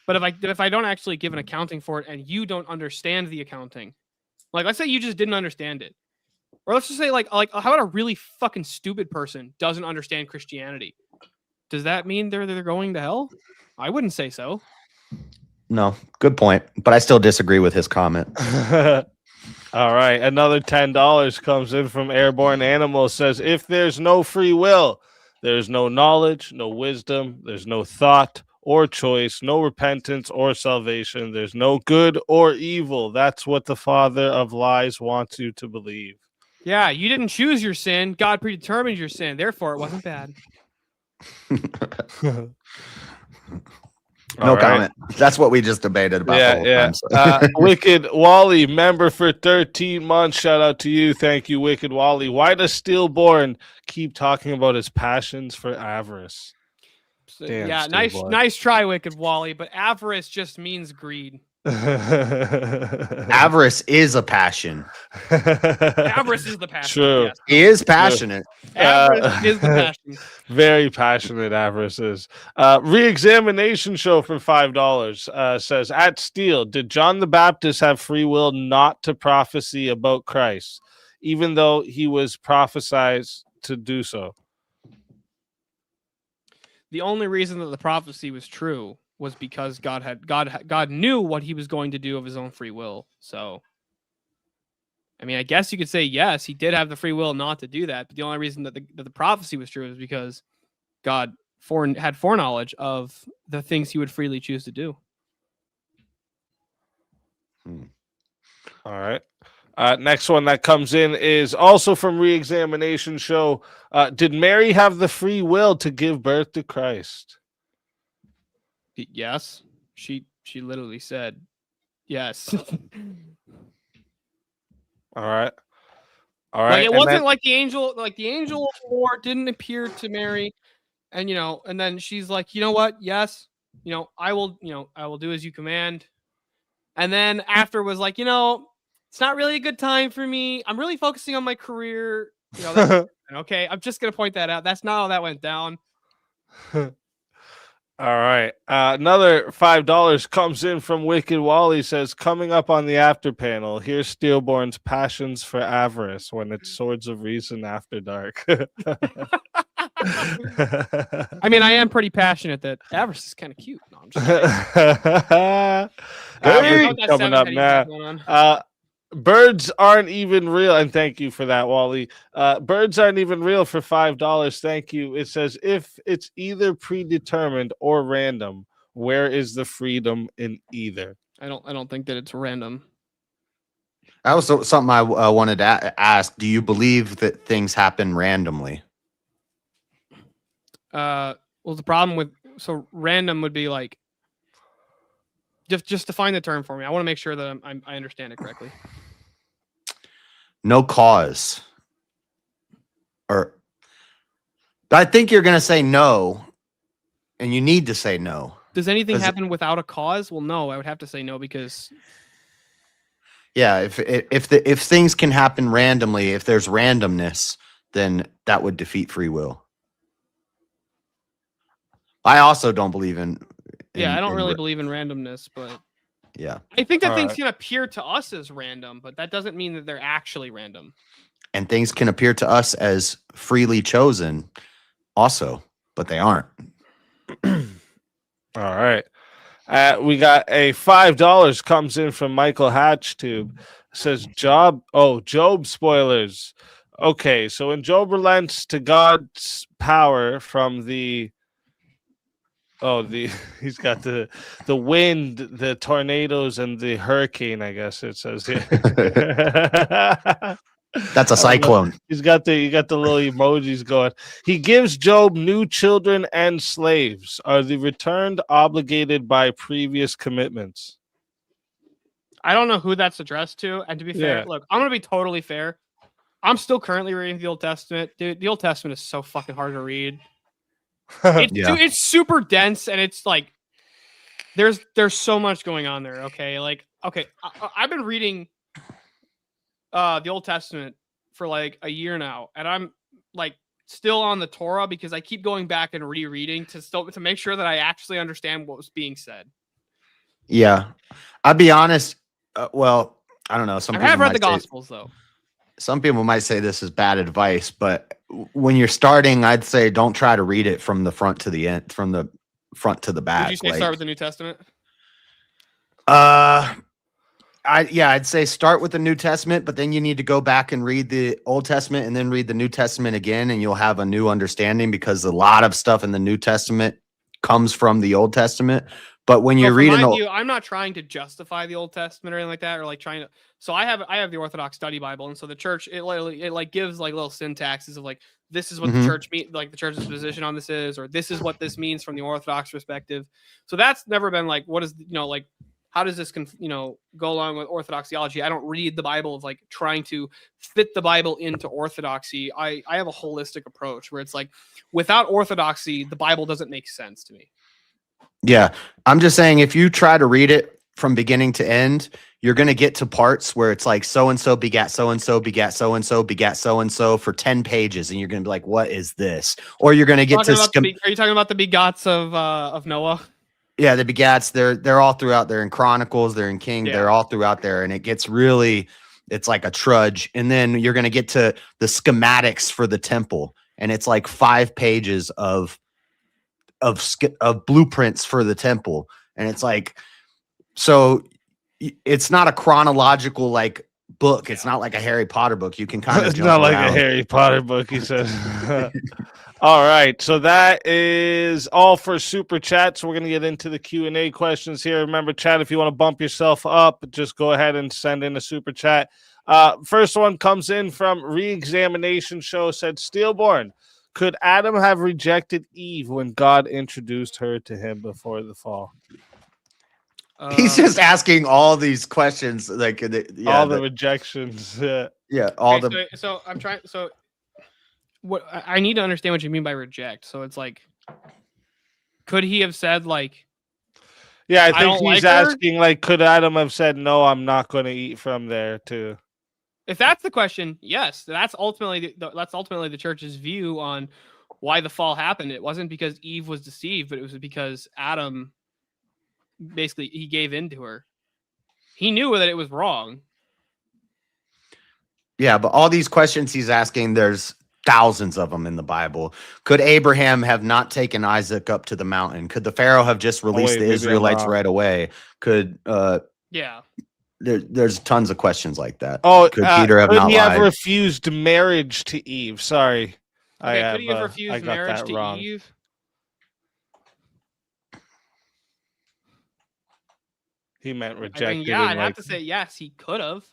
but if I don't actually give an accounting for it and you don't understand the accounting, like let's say you just didn't understand it, or let's just say like how about a really fucking stupid person doesn't understand Christianity? Does that mean they're going to hell? I wouldn't say so. No, good point. But I still disagree with his comment. All right. Another $10 comes in from Airborne Animal. Says, if there's no free will, there's no knowledge, no wisdom, there's no thought or choice, no repentance or salvation. There's no good or evil. That's what the father of lies wants you to believe. Yeah, you didn't choose your sin. God predetermined your sin. Therefore, it wasn't bad. No comment. That's what we just debated about the whole time. So. Wicked Wally, member for 13 months. Shout out to you. Thank you, Wicked Wally. Why does Steelborne keep talking about his passions for avarice? So, Damn, yeah, Steelborne. nice try, Wicked Wally. But avarice just means greed. Avarice is a passion. Avarice is the passion. True. Yes. He is passionate. Avarice is the passion. Very passionate avarice is. Re-examination show for $5 says, at Steel, did John the Baptist have free will not to prophesy about Christ, even though he was prophesied to do so? The only reason that the prophecy was true was because God knew what he was going to do of his own free will. So, I mean, I guess you could say yes, he did have the free will not to do that. But the only reason that the prophecy was true is because God had foreknowledge of the things he would freely choose to do. All right. Next one that comes in is also from Re-examination show. Did Mary have the free will to give birth to Christ? Yes, she literally said yes. All right. All right. Like it and wasn't then- like the angel of the Lord didn't appear to Mary, and and then she's like, you know what? Yes, I will do as you command. And then after was like, it's not really a good time for me. I'm really focusing on my career. Okay, I'm just gonna point that out. That's not how that went down. All right. Another $5 comes in from Wicked Wally. Says, coming up on the after panel, here's Steelborne's passions for avarice when it's Swords of Reason after dark. I mean, I am pretty passionate that avarice is kind of cute. No, I'm just kidding. Avarice That coming up seven-headed now. going on. Birds aren't even real, and thank you for that, Wally. Birds aren't even real for $5. Thank you. It says, if it's either predetermined or random, where is the freedom in either? I don't think that it's random. That was something I wanted to ask. Do you believe that things happen randomly? Well, the problem with so random would be like just define the term for me. I want to make sure that I understand it correctly. No cause. Or I think you're going to say no, and you need to say no. Does anything happen without a cause? Well, no, I would have to say no because yeah, if things can happen randomly, if there's randomness, then that would defeat free will. I also don't believe in I don't really believe in randomness, but yeah. I think that things can appear to us as random, but that doesn't mean that they're actually random. And things can appear to us as freely chosen also, but they aren't. All right. We got a $5 comes in from Michael Hatchtube. Says Job spoilers. Okay, so when Job relents to God's power from he's got the wind, the tornadoes, and the hurricane, I guess it says here. That's a cyclone. You got the little emojis going. He gives Job new children and slaves. Are the returned obligated by previous commitments? I don't know who that's addressed to. And to be fair, look, I'm going to be totally fair. I'm still currently reading the Old Testament. Dude, the Old Testament is so fucking hard to read. It's super dense, and it's like there's so much going on there. Okay, I've been reading the Old Testament for like a year now, and I'm like still on the Torah because I keep going back and rereading to make sure that I actually understand what was being said. Yeah, I'll be honest. Well, I don't know. I have read the Gospels though. Some people might say this is bad advice, but when you're starting, I'd say don't try to read it from the front to the end, from the front to the back. Would you say start with the New Testament? I'd say start with the New Testament, but then you need to go back and read the Old Testament and then read the New Testament again, and you'll have a new understanding because a lot of stuff in the New Testament comes from the Old Testament. But when you're reading, I'm not trying to justify the Old Testament or anything like that, or like trying to. So I have the Orthodox Study Bible, and so the church it gives like little syntaxes of like this is what the church like the church's position on this is, or this is what this means from the Orthodox perspective. So that's never been like what is like how does this go along with Orthodox theology? I don't read the Bible of like trying to fit the Bible into Orthodoxy. I have a holistic approach where it's like without Orthodoxy, the Bible doesn't make sense to me. Yeah, I'm just saying if you try to read it from beginning to end, you're going to get to parts where it's like so-and-so begat so-and-so begat so-and-so begat so-and-so for 10 pages. And you're going to be like, what is this? Or you're going to get to... Are you talking about the begots of Noah? Yeah, the begats, they're all throughout. They're in Chronicles, they're in King, they're all throughout there. And it gets really, it's like a trudge. And then you're going to get to the schematics for the temple. And it's like 5 pages of blueprints for the temple. And it's like, so it's not a chronological like book. It's not like a Harry Potter book. You can kind of it's not like a Harry Potter book, he says. All right, so that is all for super chat. So we're gonna get into the Q&A questions here. Remember, chat, if you want to bump yourself up, just go ahead and send in a super chat. First one comes in from Reexamination Show. Said Steelborne, could Adam have rejected Eve when God introduced her to him before the fall? He's just asking all these questions, like all the rejections. So I'm trying. So what I need to understand what you mean by reject. So it's like, could he have said like? Yeah, I think he's asking like, could Adam have said no? I'm not going to eat from there too. If that's the question, yes, that's ultimately the church's view on why the fall happened. It wasn't because Eve was deceived, but it was because Adam basically he gave in to her. He knew that it was wrong. Yeah, but all these questions he's asking, there's thousands of them in the Bible. Could Abraham have not taken Isaac up to the mountain? Could the Pharaoh have just released the Israelites right away? Could There's tons of questions like that. Oh, could Peter have not he lied? have refused marriage to Eve? Sorry, okay, could he have refused marriage to wrong. Eve? He meant rejected. I mean, yeah, I'd have to say yes. He could have.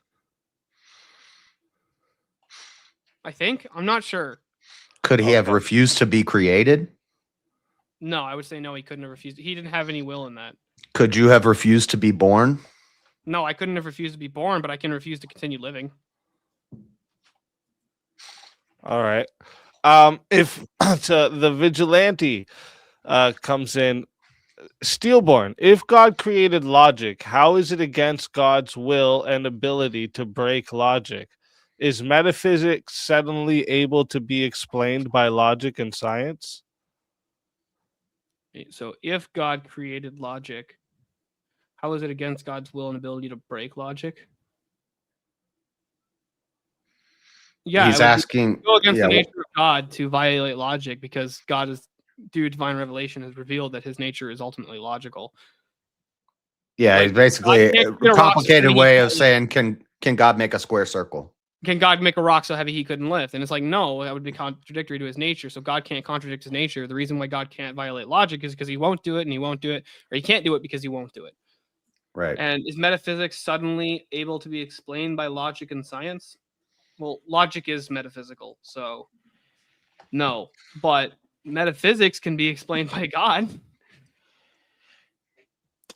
I think. I'm not sure. Could he have refused to be created? No, I would say no. He couldn't have refused. He didn't have any will in that. Could you have refused to be born? No, I couldn't have refused to be born, but I can refuse to continue living. All right. If the vigilante comes in, Steelborne, if God created logic, how is it against God's will and ability to break logic? Is metaphysics suddenly able to be explained by logic and science? So if God created logic, how is it against God's will and ability to break logic? Yeah, He's asking. go against Yeah, the nature of God to violate logic because God is, through divine revelation, has revealed that his nature is ultimately logical. yeah. Like, It's basically God can't a create a rock complicated so way heavy of saying, can God make a square circle? Can God make a rock so heavy he couldn't lift? And it's like, no, that would be contradictory to his nature. So God can't contradict his nature. The reason why God can't violate logic is because he won't do it, and he won't do it, or he can't do it because he won't do it. Right. And is metaphysics suddenly able to be explained by logic and science? Well, logic is metaphysical, so no. But metaphysics can be explained by God.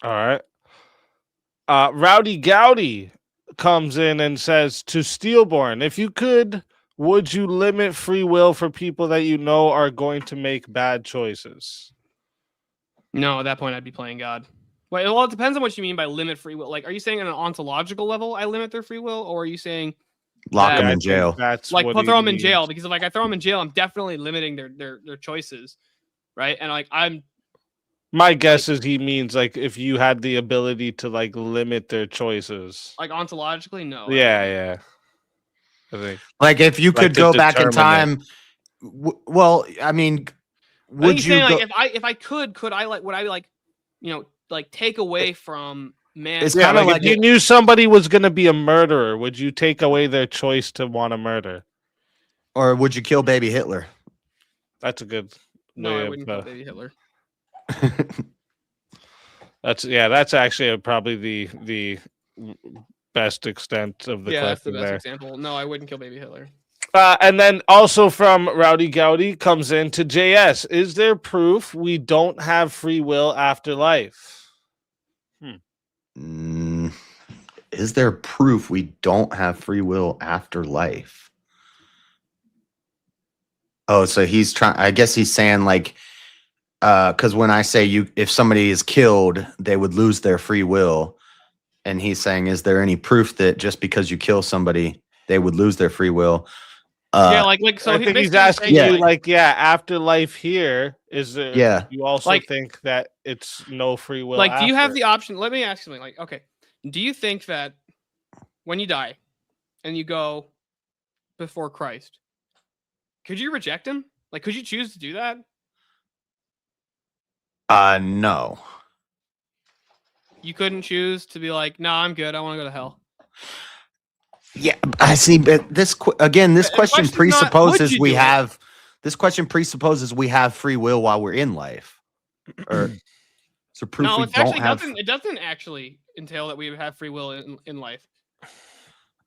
All right. Rowdy Gowdy comes in and says to Steelborne, if you could, would you limit free will for people that you know are going to make bad choices? No, at that point, I'd be playing God. Well, it depends on what you mean by limit free will. Like, are you saying on an ontological level, I limit their free will? Or are you saying Lock that- them I in think jail. That's like what throw he them in means. jail? Because if like I throw them in jail, I'm definitely limiting their choices, right? And like My guess is he means like if you had the ability to like limit their choices. like ontologically, no. Yeah. I think Like if you Like could to go back in determine time. Well, I mean, I think would he's you saying go? like if I could I like would I like like take away from man? It's Yeah, kinda like like if you knew somebody was going to be a murderer, would you take away their choice to want to murder? Or would you kill baby Hitler? That's a good No, way I of, wouldn't kill baby Hitler. That's actually probably the best extent of the Yeah, that's the question best there. example. No, I wouldn't kill baby Hitler. And then also from Rowdy Gowdy comes into JS. Is there proof we don't have free will after life? Is there proof we don't have free will after life? Oh, so he's trying. I guess he's saying like, because when I say if somebody is killed, they would lose their free will, and he's saying, is there any proof that just because you kill somebody, they would lose their free will? Yeah, like so. I think he's basically asking saying, you like, after life here, is there? Yeah. You also Like- think that it's no free will. like, do you have after? the option? Let me ask something. Like, okay, do you think that when you die and you go before Christ, could you reject him? Like, could you choose to do that? No. You couldn't choose to be like, no, I'm good. I want to go to hell. Yeah, I see. But this again, this The question question's not, would presupposes you we do it? have. This question presupposes we have free will while we're in life, or so proof No, we it don't actually have. doesn't. It doesn't actually entail that we have free will in life.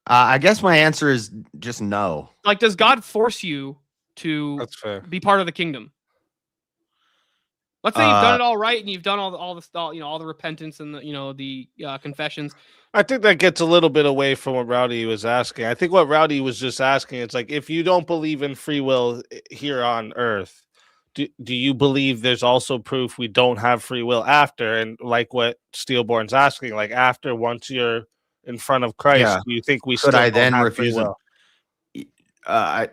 I guess my answer is just no. Like, does God force you to That's fair. be part of the kingdom? Let's say you've done it all right and you've done all the repentance and the confessions. I think that gets a little bit away from what Rowdy was asking. I think what Rowdy was just asking, it's like, if you don't believe in free will here on Earth, do you believe there's also proof we don't have free will after? And like what Steelborne's asking, like after once you're in front of Christ, Yeah. do you think we Could still I don't then have free refuse it? will?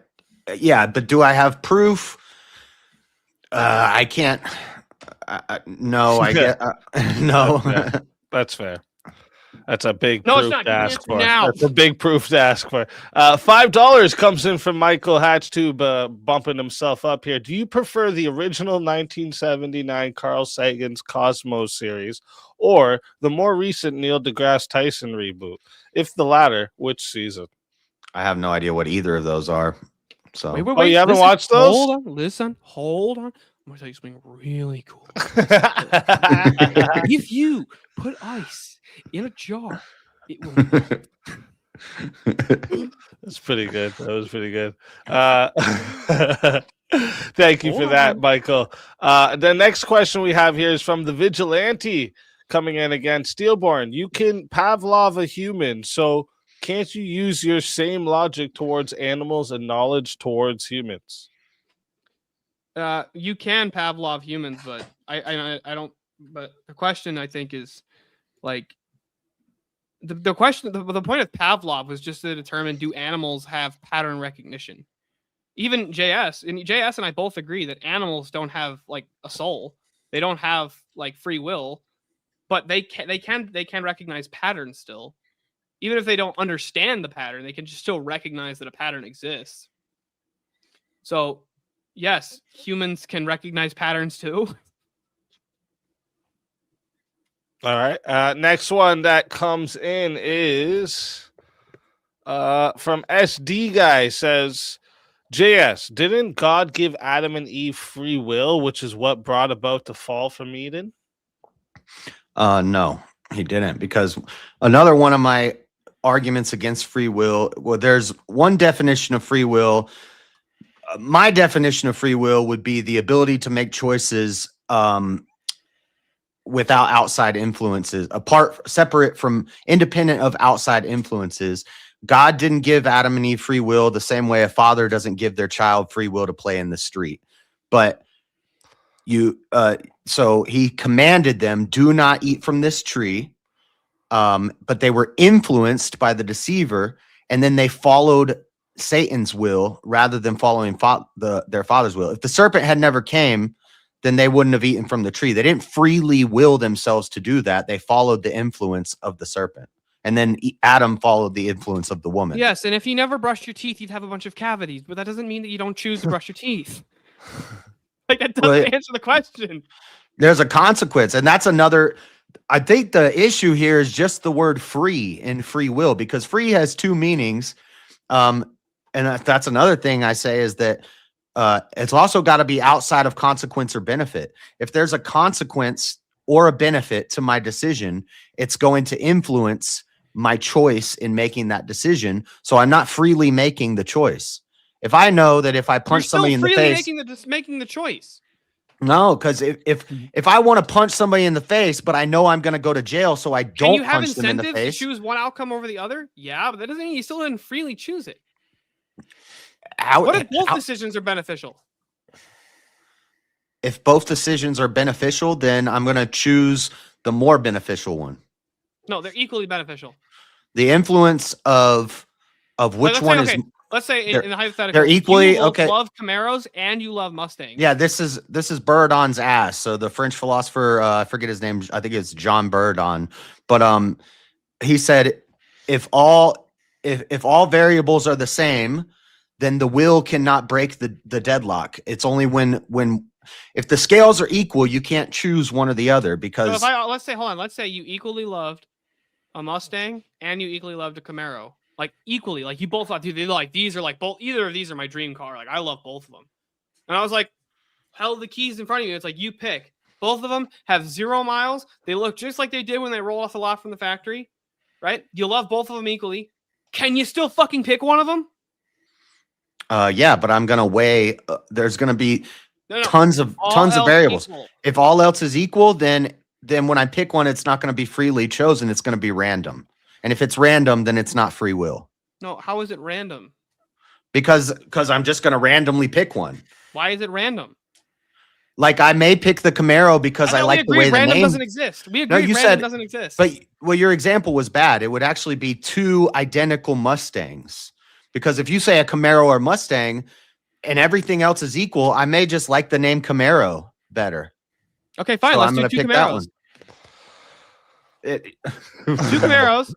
Yeah, but do I have proof? I can't. No, I get no. That's fair. That's a big No, it's proof not. to You ask answer for. now. That's a big proof to ask for. $5 comes in from Michael Hatchtube, bumping himself up here. Do you prefer the original 1979 Carl Sagan's Cosmos series or the more recent Neil deGrasse Tyson reboot? If the latter, which season? I have no idea what either of those are. So Wait, Oh, you haven't listen, watched those? Hold on, listen, hold on. I'm gonna tell you something really cool. If you put ice in a jar, it will melt. That's pretty good. That was pretty good. Thank you for that, Michael. The next question we have here is from the Vigilante coming in again. Steelborne, you can Pavlov a human, so can't you use your same logic towards animals and knowledge towards humans? You can Pavlov humans, but I don't. But the question I think is like the question. The point of Pavlov was just to determine, do animals have pattern recognition? Even JS and I both agree that animals don't have like a soul. They don't have like free will, but they can recognize patterns still. Even if they don't understand the pattern, they can just still recognize that a pattern exists. So, yes, humans can recognize patterns too. All right. Next one that comes in is from SD Guy. Says, JS, didn't God give Adam and Eve free will, which is what brought about the fall from Eden? No, he didn't, because another one of my arguments against free will, well, there's one definition of free will. My definition of free will would be the ability to make choices without outside influences, separate from, independent of outside influences. God didn't give Adam and Eve free will the same way a father doesn't give their child free will to play in the street. But so he commanded them, do not eat from this tree. But they were influenced by the deceiver, and then they followed Satan's will rather than following their father's will. If the serpent had never came, then they wouldn't have eaten from the tree. They didn't freely will themselves to do that. They followed the influence of the serpent. And then Adam followed the influence of the woman. Yes, and if you never brushed your teeth, you'd have a bunch of cavities, but that doesn't mean that you don't choose to brush your teeth. Like, that doesn't answer the question. There's a consequence, and that's another. I think the issue here is just the word free in free will, because free has two meanings. And that's another thing I say is that it's also got to be outside of consequence or benefit. If there's a consequence or a benefit to my decision, it's going to influence my choice in making that decision. So I'm not freely making the choice. If I know that if I punch somebody in the face, making the choice. No, because if I want to punch somebody in the face, but I know I'm going to go to jail, so I don't punch them in the face. To choose one outcome over the other? Yeah, but that doesn't mean you still didn't freely choose it. What if both decisions are beneficial? If both decisions are beneficial, then I'm going to choose the more beneficial one. No, they're equally beneficial. The influence of which one is. Let's say in the hypothetical, they're equally you okay. Love Camaros and you love Mustangs. Yeah, this is Burdon's ass. So the French philosopher, I forget his name. I think it's John Burdon. But he said if all variables are the same, then the will cannot break the deadlock. It's only when if the scales are equal, you can't choose one or the other, because so let's say you equally loved a Mustang and you equally loved a Camaro. Like equally, like you both thought, dude, these are like both, either of these are my dream car. Like I love both of them. And I was like, held the keys in front of you. It's like, you pick. Both of them have 0 miles. They look just like they did when they roll off the lot from the factory, right? You love both of them equally. Can you still fucking pick one of them? Yeah, but I'm going to weigh, there's going to be tons of variables. Equal. If all else is equal, then when I pick one, it's not going to be freely chosen. It's going to be random. And if it's random, then it's not free will. No, how is it random? Because I'm just going to randomly pick one. Why is it random? Like I may pick the Camaro because I like the way the random name doesn't exist. We agree random doesn't exist. But your example was bad. It would actually be two identical Mustangs. Because if you say a Camaro or Mustang and everything else is equal, I may just like the name Camaro better. Okay, fine. So Let's do two Camaros. Two Camaros.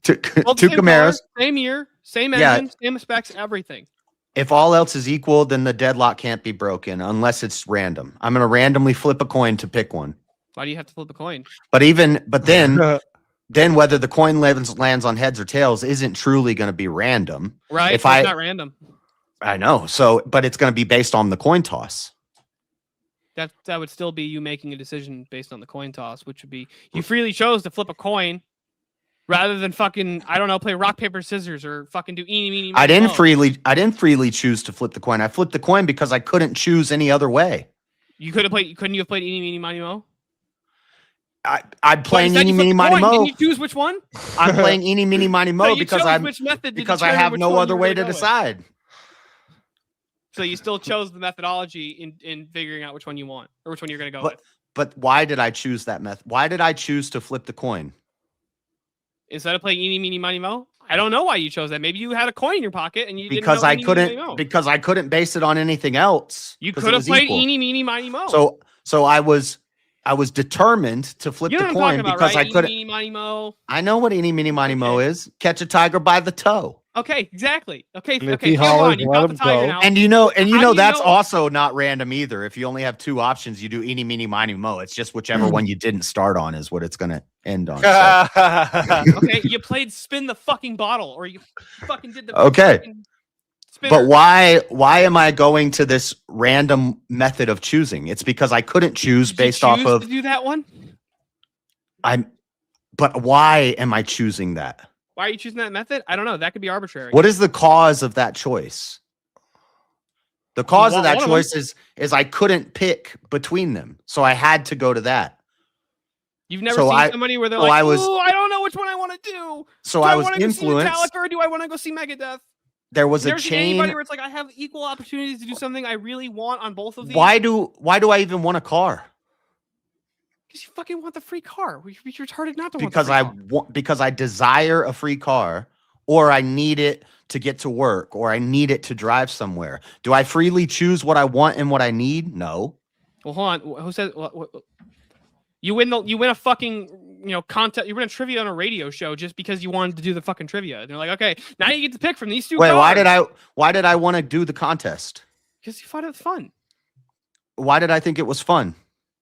Two Camaros, color, same year, same engine, same specs, everything. If all else is equal, then the deadlock can't be broken unless it's random. I'm going to randomly flip a coin to pick one. Why do you have to flip a coin? But then whether the coin lands on heads or tails isn't truly going to be random. Right? It's not random. I know. So, but it's going to be based on the coin toss. That would still be you making a decision based on the coin toss, which would be you freely chose to flip a coin. rather than fucking, I don't know, play rock, paper, scissors or fucking do eeny, meeny, I miny, didn't freely choose to flip the coin. I flipped the coin because I couldn't choose any other way. You couldn't you have played eeny, meeny, miny, mo? I'm playing But you said eeny, you meeny, flipped the miny, coin. Didn't mo. you choose which one? I'm playing eeny, meeny, miny, mo So you because chose which method to I determine have which no one other you were way gonna to go with. decide. So you still chose the methodology in figuring out which one you want or which one you're going to go with. But why did I choose that method? Why did I choose to flip the coin? Instead of playing eeny, meeny, miny, mo? I don't know why you chose that. Maybe you had a coin in your pocket and you Because didn't know eeny, meeny, miny, mo. because I couldn't base it on anything else. You 'cause could it have was played equal. eeny, meeny, miny, mo. So I was determined to flip You know the what I'm talking coin about, because right? I couldn't. Eeny, meeny, miny, mo. I know what eeny, meeny, miny, mo Okay. is. Catch a tiger by the toe. Okay, exactly. Okay, And if okay. he Field hollers, one, you let got the him tiger go. now. And How do you that's know- also not random either. If you only have two options, you do eeny, meeny, miny, mo. It's just whichever one you didn't start on is what it's going to end on. So. Okay, you played spin the fucking bottle, or you fucking did the Okay. fucking spinner. But why am I going to this random method of choosing? It's because I couldn't choose Did you based off choose of to do that one. But why am I choosing that? Why are you choosing that method? I don't know. That could be arbitrary. What is the cause of that choice? The cause of want that one of choice is I couldn't pick between them. So I had to go to that. You've never So seen somebody where they're so like, I was- "Ooh, I don't know which one I want to do. So Do I I was want to go see influenced. Metallica or do I want to go see Megadeth?" There was You a never seen anybody chain. where it's like, I have equal opportunities to do something I really want on both of these. Why do I even want a car? Because you fucking want the free car. You're retarded not to Because want the free car. because I desire a free car, or I need it to get to work, or I need it to drive somewhere. Do I freely choose what I want and what I need? No. Well, hold on. Who says you win a fucking contest? You win a trivia on a radio show just because you wanted to do the fucking trivia. And they're like, okay, now you get to pick from these two. Wait, cars. why did I want to do the contest? Because you thought it was fun. Why did I think it was fun?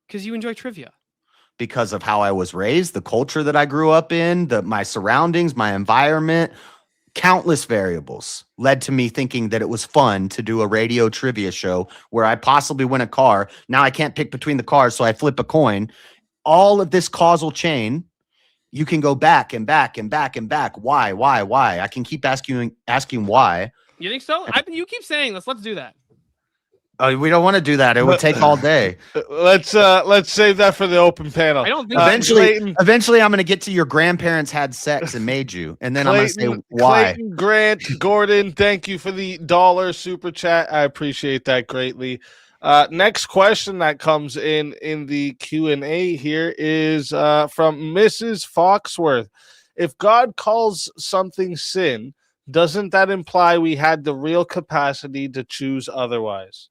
Because you enjoy trivia. Because of how I was raised, the culture that I grew up in, my surroundings, my environment, countless variables led to me thinking that it was fun to do a radio trivia show where I possibly win a car. Now I can't pick between the cars, so I flip a coin. All of this causal chain, you can go back and back and back and back. Why? I can keep asking why. You think so? You keep saying this. Let's do that. We don't want to do that. It would take all day. Let's save that for the open panel. I don't think Eventually, I'm going to get to your grandparents had sex and made you, and then I'm going to say why. Clayton, Grant, Gordon, thank you for the $1 super chat. I appreciate that greatly. Next question that comes in the Q&A here is from Mrs. Foxworth. If God calls something sin, doesn't that imply we had the real capacity to choose otherwise?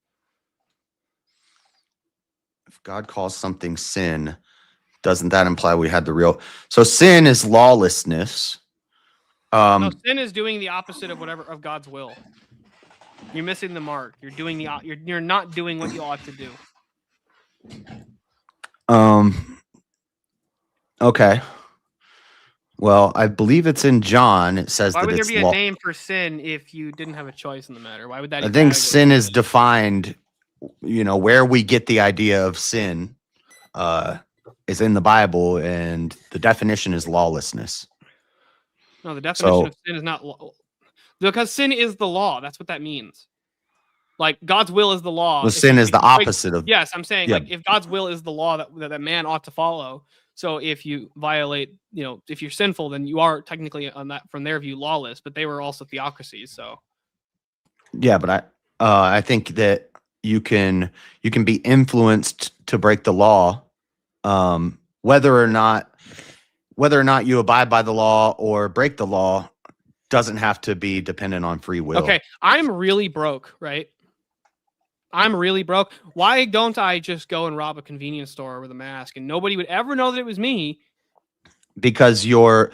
If God calls something sin, doesn't that imply we had the real? So sin is lawlessness. No, sin is doing the opposite of God's will. You're missing the mark. You're doing you're not doing what you ought to do. Okay. Well, I believe it's in John. It says Why that would there it's be a name for sin if you didn't have a choice in the matter? Why would that? I think sin is defined. Where we get the idea of sin is in the Bible, and the definition is lawlessness. No, the definition of sin is not law. Because sin is the law. That's what that means. Like God's will is the law. Well, sin is the opposite of. Yes, I'm saying Yeah. like if God's will is the law that man ought to follow. So if you violate, if you're sinful, then you are technically on that from their view lawless. But they were also theocracies. So. Yeah, but I think that you can be influenced to break the law, whether or not you abide by the law or break the law doesn't have to be dependent on free will. Okay, I'm really broke, right? I'm really broke. Why don't I just go and rob a convenience store with a mask and nobody would ever know that it was me? Because your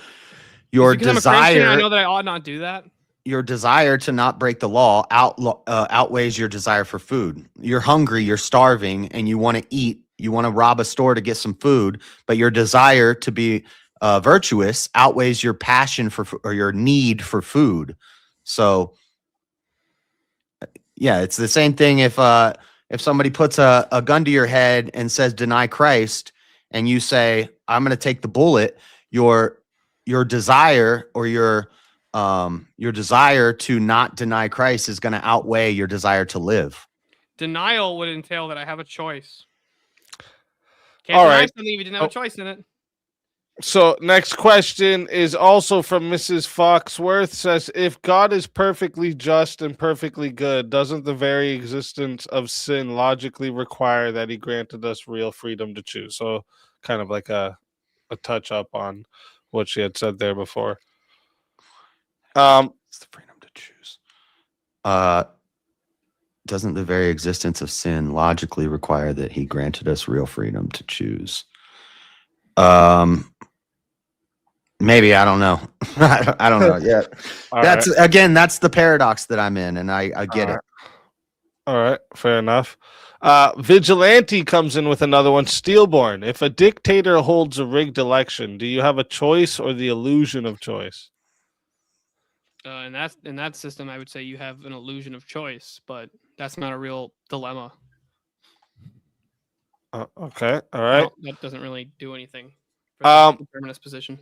Because I'm a Christian, I desire know that I ought not do that. your desire to not break the law outweighs your desire for food. You're hungry, you're starving, and you want to eat. You want to rob a store to get some food, but your desire to be virtuous outweighs your passion or your need for food. So, yeah, it's the same thing. If somebody puts a gun to your head and says deny Christ, and you say I'm going to take the bullet, your your desire or your desire to not deny Christ is going to outweigh your desire to live. Denial would entail that I have a choice. Can't All deny right. something if you didn't have a choice in it. So next question is also from Mrs. Foxworth. Says, if God is perfectly just and perfectly good, doesn't the very existence of sin logically require that he granted us real freedom to choose? So kind of like a touch up on what she had said there before. It's the freedom to choose. Doesn't the very existence of sin logically require that he granted us real freedom to choose? Maybe, I don't know. I don't know yet. That's the paradox that I'm in, and I get it. All right, fair enough. Vigilante comes in with another one. Steelborne, if a dictator holds a rigged election, do you have a choice or the illusion of choice? In that system, I would say you have an illusion of choice, but that's not a real dilemma. Okay, all right. No, that doesn't really do anything for the determinist position.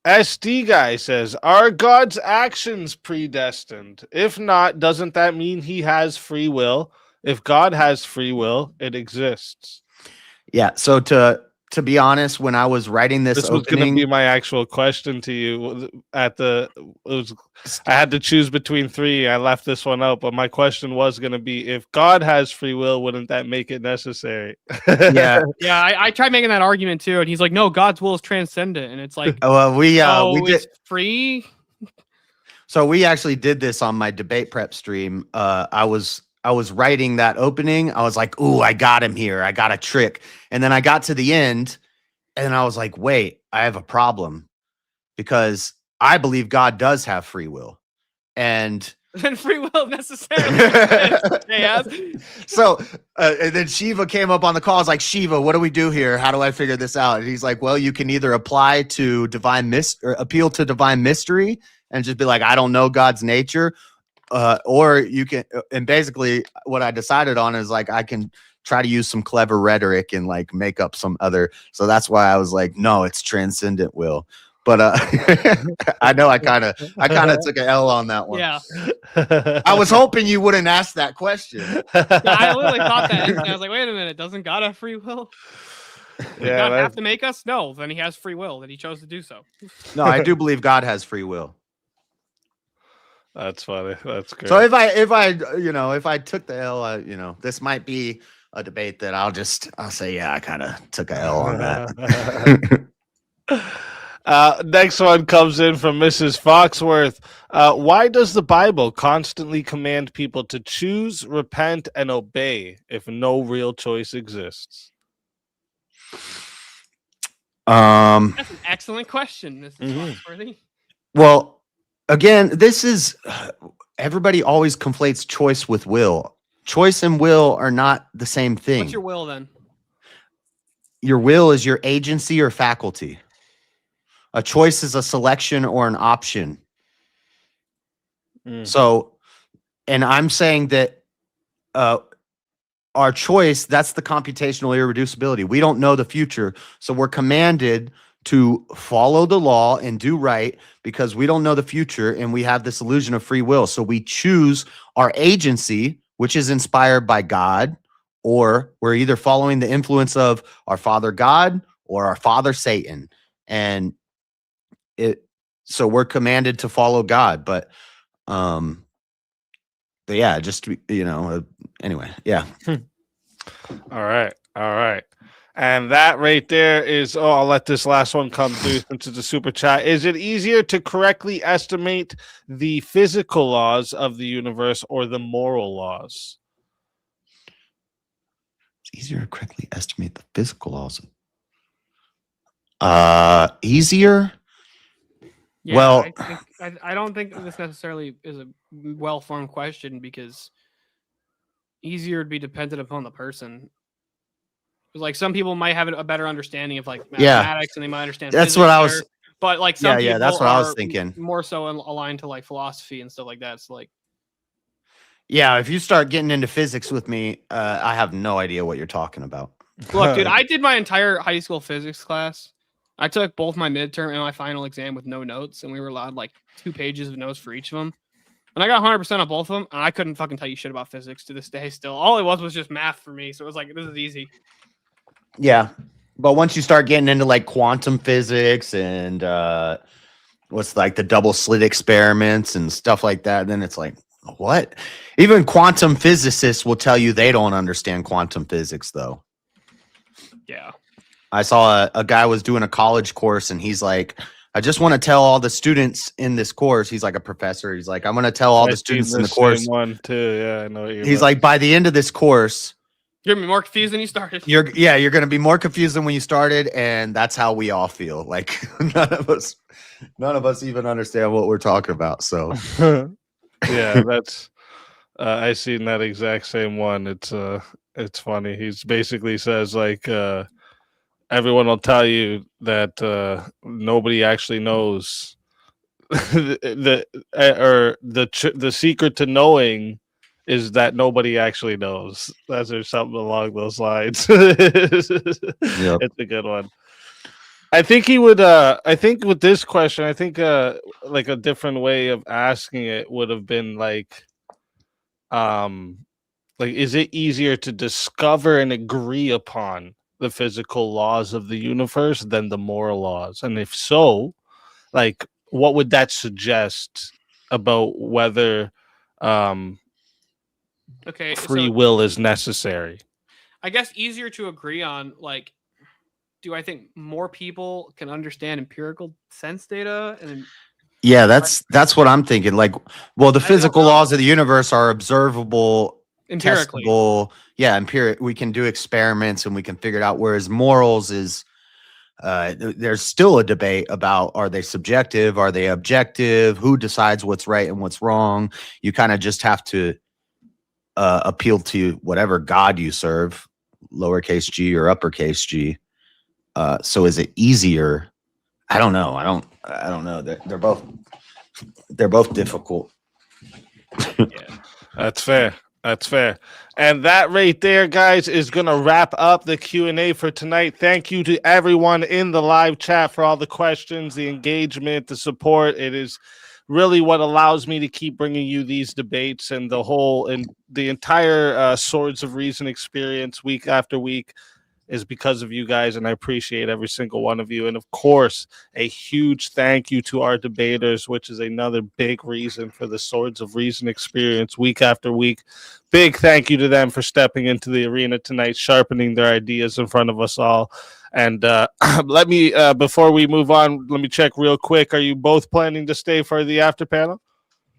SD guy says, are God's actions predestined? If not, doesn't that mean he has free will? If God has free will, it exists. Yeah. So to be honest, when I was writing this was going to be my actual question to you. I had to choose between three. I left this one out, but my question was going to be, if God has free will, wouldn't that make it necessary? Yeah. Yeah. I tried making that argument too, and he's like, no, God's will is transcendent, and it's like, we did it's free. So we actually did this on my debate prep stream. I was writing that opening. I was like, ooh, I got him here. I got a trick. And then I got to the end and I was like, wait, I have a problem, because I believe God does have free will. And then free will necessarily. So and then Shiva came up on the call. I was like, Shiva, what do we do here? How do I figure this out? And he's like, well, you can either apply to appeal to divine mystery and just be like, I don't know God's nature. Or you can, and basically what I decided on is like, I can try to use some clever rhetoric and like make up some other. So that's why I was like, no, it's transcendent will. But I know I kind of took an L on that one. Yeah. I was hoping you wouldn't ask that question. Yeah, I literally thought that. I was like, wait a minute, doesn't God have free will? Does God have to make us? No, then he has free will, that he chose to do so. No, I do believe God has free will. That's funny. That's great. So if I took the L, this might be a debate that I'll say, yeah, I kind of took a L on that. Next one comes in from Mrs. Foxworth. Why does the Bible constantly command people to choose, repent, and obey if no real choice exists? That's an excellent question, Mrs. Foxworthy. Well, again, this is everybody always conflates choice with will. Choice and will are not the same thing. What's your will then? Your will is your agency or faculty. A choice is a selection or an option. So, and I'm saying that our choice, that's the computational irreducibility. We don't know the future. So we're commanded to follow the law and do right because we don't know the future and we have this illusion of free will. So we choose our agency, which is inspired by God, or we're either following the influence of our father God or our father Satan. And so we're commanded to follow God, but yeah, just, anyway, yeah. All right. And that right there is, I'll let this last one come through since it's a super chat. Is it easier to correctly estimate the physical laws of the universe or the moral laws? It's easier to correctly estimate the physical laws. Easier? Yeah, well, I don't think this necessarily is a well-formed question, because easier would be dependent upon the person. Like some people might have a better understanding of like mathematics, and they might understand. That's what I was. But like some people, that's what I was thinking. More so aligned to like philosophy and stuff like that. So like, yeah, if you start getting into physics with me, I have no idea what you're talking about. Look, dude, I did my entire high school physics class I took both my midterm and my final exam with no notes, and we were allowed like 2 pages of notes for each of them. And I got 100% on both of them, and I couldn't fucking tell you shit about physics to this day still. All it was just math for me, so it was like, this is easy. Yeah. But once you start getting into like quantum physics and what's like the double slit experiments and stuff like that, then it's like, what? Even quantum physicists will tell you they don't understand quantum physics, though. Yeah. I saw a guy was doing a college course, and he's like, I just want to tell all the students in this course. He's like a professor. He's like, I'm going to tell all the students in the course. One too. Yeah, I know what you're He's about. like, by the end of this course, You're going to be more confused than you started. you're going to be more confused than when you started, and that's how we all feel. Like none of us even understand what we're talking about. So yeah, that's I seen that exact same one. It's funny. He's basically says like everyone will tell you that nobody actually knows the secret to knowing is that nobody actually knows. That's or something along those lines. Yep. It's a good one. I think he would. I think with this question, I think like a different way of asking it would have been like, is it easier to discover and agree upon the physical laws of the universe than the moral laws? And if so, like, what would that suggest about whether free will is necessary? I guess easier to agree on, like, do I think more people can understand empirical sense data? And yeah, that's what I'm thinking. Like, well, the physical laws of the universe are observable, empirically. testable. Yeah, we can do experiments and we can figure it out. Whereas morals is, there's still a debate about, are they subjective? Are they objective? Who decides what's right and what's wrong? You kind of just have to appeal to whatever God you serve, lowercase g or uppercase g. So is it easier? I don't know. I don't know. They're both difficult. Yeah, that's fair. That's fair. And that right there, guys, is going to wrap up the Q&A for tonight. Thank you to everyone in the live chat for all the questions, the engagement, the support. It is really what allows me to keep bringing you these debates and the entire Swords of Reason experience week after week is because of you guys, and I appreciate every single one of you. And of course, a huge thank you to our debaters, which is another big reason for the Swords of Reason experience week after week. Big thank you to them for stepping into the arena tonight, sharpening their ideas in front of us all. And let me, before we move on, let me check real quick. Are you both planning to stay for the after panel?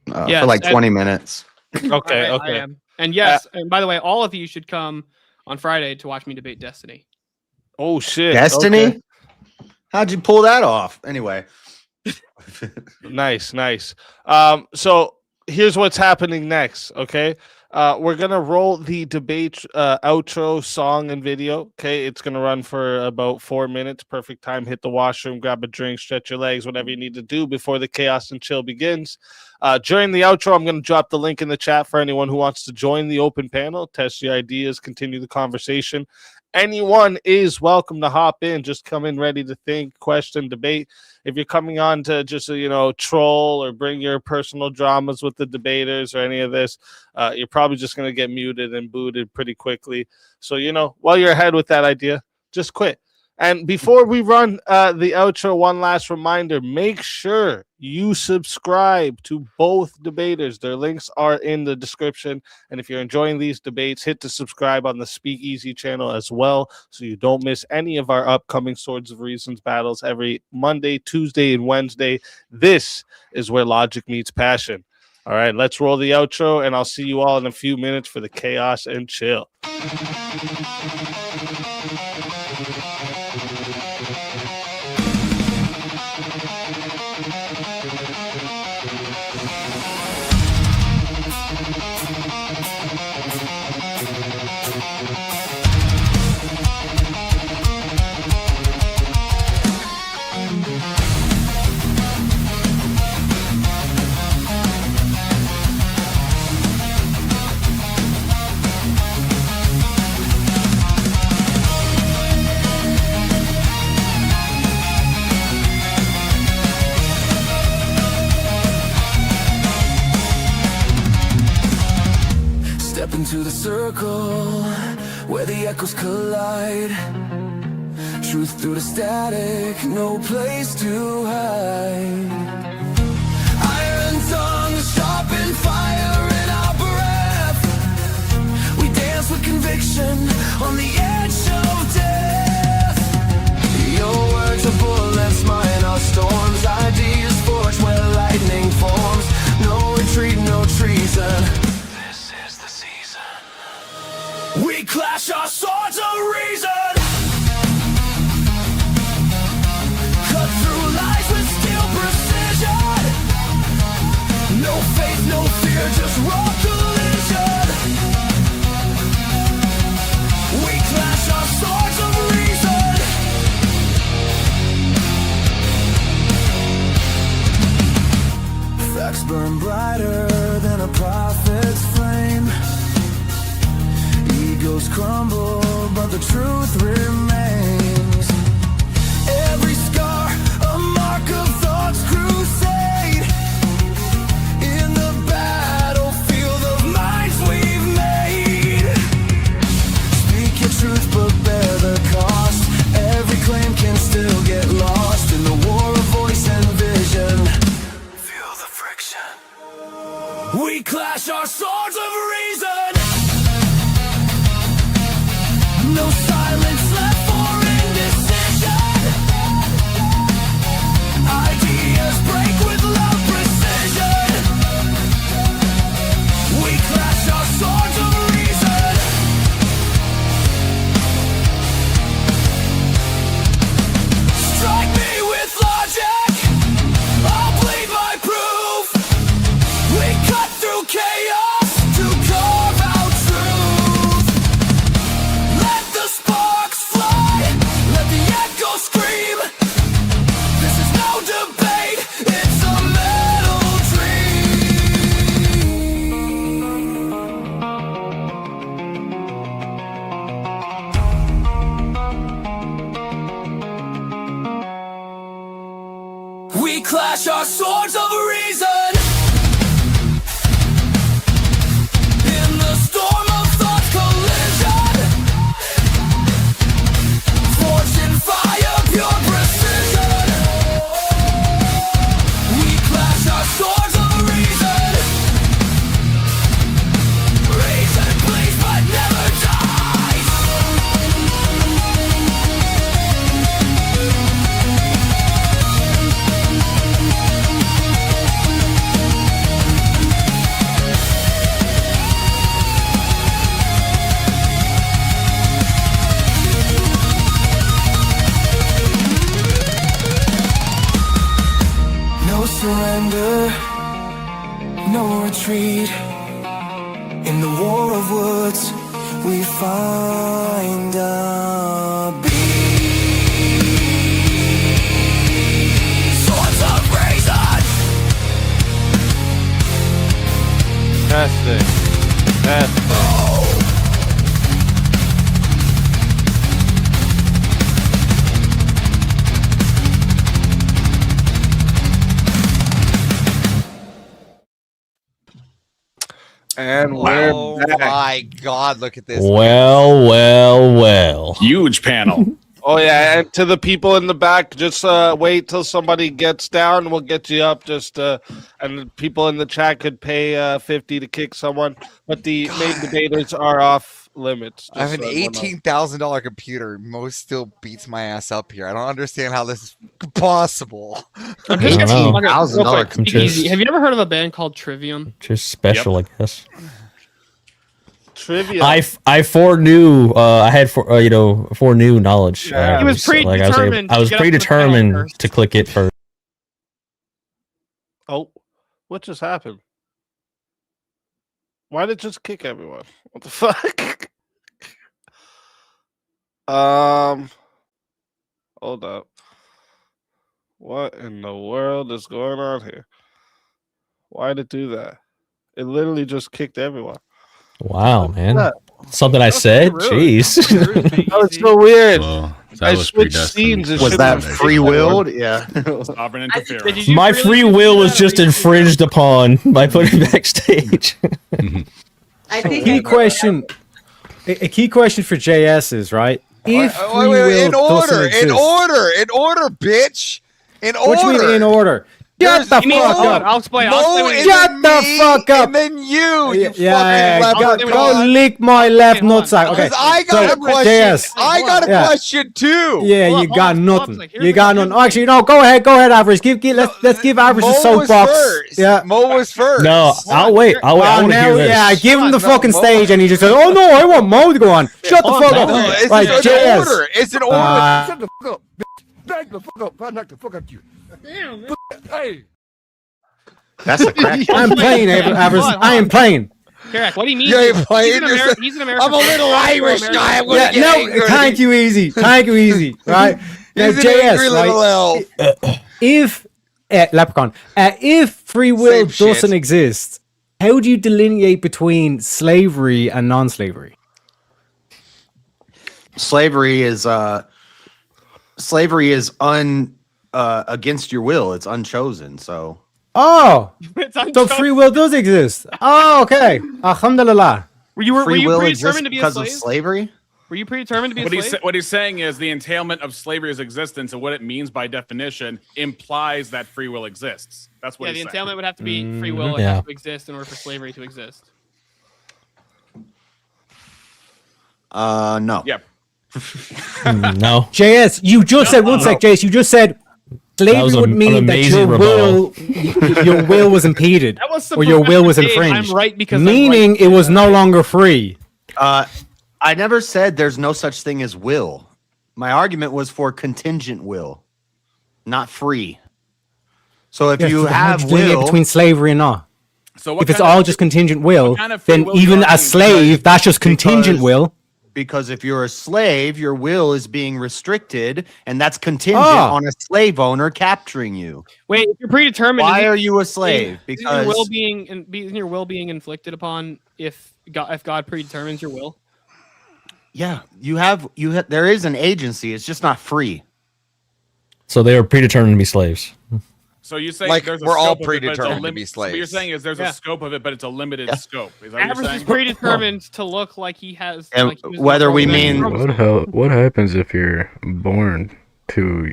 For like 20 minutes. Okay, I am. And yes, and by the way, all of you should come on Friday to watch me debate Destiny. Oh, shit. Destiny? Okay. How'd you pull that off? Anyway. Nice. So here's what's happening next, okay? We're going to roll the debate outro song and video, okay? It's going to run for about 4 minutes. Perfect time. Hit the washroom, grab a drink, stretch your legs, whatever you need to do before the chaos and chill begins. During the outro, I'm going to drop the link in the chat for anyone who wants to join the open panel, test your ideas, continue the conversation. Anyone is welcome to hop in. Just come in ready to think, question, debate. If you're coming on to just, troll or bring your personal dramas with the debaters or any of this, you're probably just going to get muted and booted pretty quickly. So, while you're ahead with that idea, just quit. And before we run the outro, one last reminder, make sure you subscribe to both debaters. Their links are in the description. And if you're enjoying these debates, hit the subscribe on the Speakeasy channel as well, so you don't miss any of our upcoming Swords of Reasons battles every Monday, Tuesday, and Wednesday. This is where logic meets passion. All right, let's roll the outro, and I'll see you all in a few minutes for the chaos and chill. circle where the echoes collide. Truth through the static, no place to hide. Iron tongues, sharpen fire in our breath. We dance with conviction on the edge of death. Your words are bullets, mine are storms. Ideas forged where lightning forms. No retreat, no treason. This is the season. We clash our swords of reason. Cut through lies with steel precision. No faith, no fear, just raw collision. We clash our swords of reason. Facts burn brighter than a prophet's flame. Egos crumble, but the truth remains. Every scar, a mark of thought's crusade. In the battlefield of minds we've made. Speak your truth, but bear the cost. Every claim can still get lost in the war of voice and vision. Feel the friction. We clash our swords of reason. No silence left for indecision. Ideas break with loud precision. We clash our swords of reason. Strike me with logic, I'll bleed my proof. We cut through chaos to carve out truth. Let the sparks fly, let the echo scream. This is no debate, it's a metal dream. We clash our swords of reason. In the storm of thought's collision. Forged in fire, pure precision. We clash our swords of reason. Reason bleeds but never dies. No surrender, no retreat. In the war of words, we find a beat. Swords of reason. Testing. And we're back. My God, look at this. Well. Huge panel. Oh yeah, and to the people in the back, just wait till somebody gets down. We'll get you up. Just and the people in the chat could pay 50 to kick someone, but the main debaters are off limits. I have an $18,000 computer. Mo still beats my ass up here. I don't understand how this is possible. I'm just I don't know. $1,000 computer. Have you ever heard of a band called Trivium? Just special, I guess. Trivia. I foreknew. I had foreknew knowledge. Yeah. He was predetermined. I was to get up to the panel predetermined first. to click it first. Oh, what just happened? Why did it just kick everyone? What the fuck? Hold up. What in the world is going on here? Why did it do that? It literally just kicked everyone. Wow, man. that? Something I said? Jeez. That was so weird. Well, I that was switched predestined. scenes. Was that free willed? Yeah. Sovereign interference. My free will was just infringed upon by putting backstage. I A think key question. A key question for JS is right. If free will in doesn't exist, in order, bitch. In order. what do you mean in order? Shut the You mean, fuck hold on, up. I'll explain. Shut the fuck up. And then you Yeah, fucking go leprechaun. lick my left hold on. nutsack. Okay, Because I got a question. JS. I got a question too. Yeah, Hold you on, got hold on, nothing. like, here's You the- got here's nothing. the Oh, actually, no. Go ahead, Average. Let's give Average a Mo was soapbox. first. Yeah. Mo was first. No, I'll wait. I Oh, want to now, hear this. yeah, give him the No, fucking Mo- stage, and he just says, "Oh no, I want Mo to go on." Shut the fuck up. No, it's Right, an JS. order. It's an order. Shut the fuck up, bitch. Back the fuck up. I'll knock the fuck out you. Damn, man. Hey. That's a crack. I'm playing, Average. I am playing. Correct. What do you mean? You ain't He's playing, an you're Ameri- so- he's an American. I'm a little Irish guy. What Yeah, get no, angry? thank you, easy. Thank you, easy. Right now, He's an angry JS. little elf. Right? If Leprechaun, if free will Same shit. doesn't exist, how do you delineate between slavery and non-slavery? Slavery is against your will. It's unchosen. So Oh, It's so unchosen. free will does exist. Oh, okay. Alhamdulillah. Were you free will exists predetermined to be a because of slave? slavery. Were you predetermined to be a slave? What he's saying is the entailment of slavery's existence and what it means by definition implies that free will exists. That's what Yeah, the he's saying. entailment would have to be free will. It Yeah. has to exist in order for slavery to exist. No. Yeah. No. JS, you just said one sec. JS, you just said slavery was would an mean that amazing your will was impeded That was or your will was Professor Dave. infringed. I'm right because I'm meaning right. it was no longer free. I never said there's no such thing as will. My argument was for contingent will, not free. So if you have will, between slavery and not. So what If it's kind of- all just contingent will, kind of free then will you even arguing? a slave, that's just contingent because- will. because if you're a slave, your will is being restricted, and that's contingent Ah. on a slave owner capturing you. Wait, if you're predetermined, Why isn't- are you a slave? isn't Because isn't your will being inflicted upon if God predetermines your will? yeah, there is an agency. It's just not free. So they were predetermined to be slaves. So you say Like, there's a we're all scope of it, but it's a predetermined to lim- be so what you're slaves. saying is there's Yeah. a scope of it, but it's a limited scope. Is that what Average you're is saying? predetermined to look like he has. And like he was whether we born with mean- chromosomes. What happens if you're born to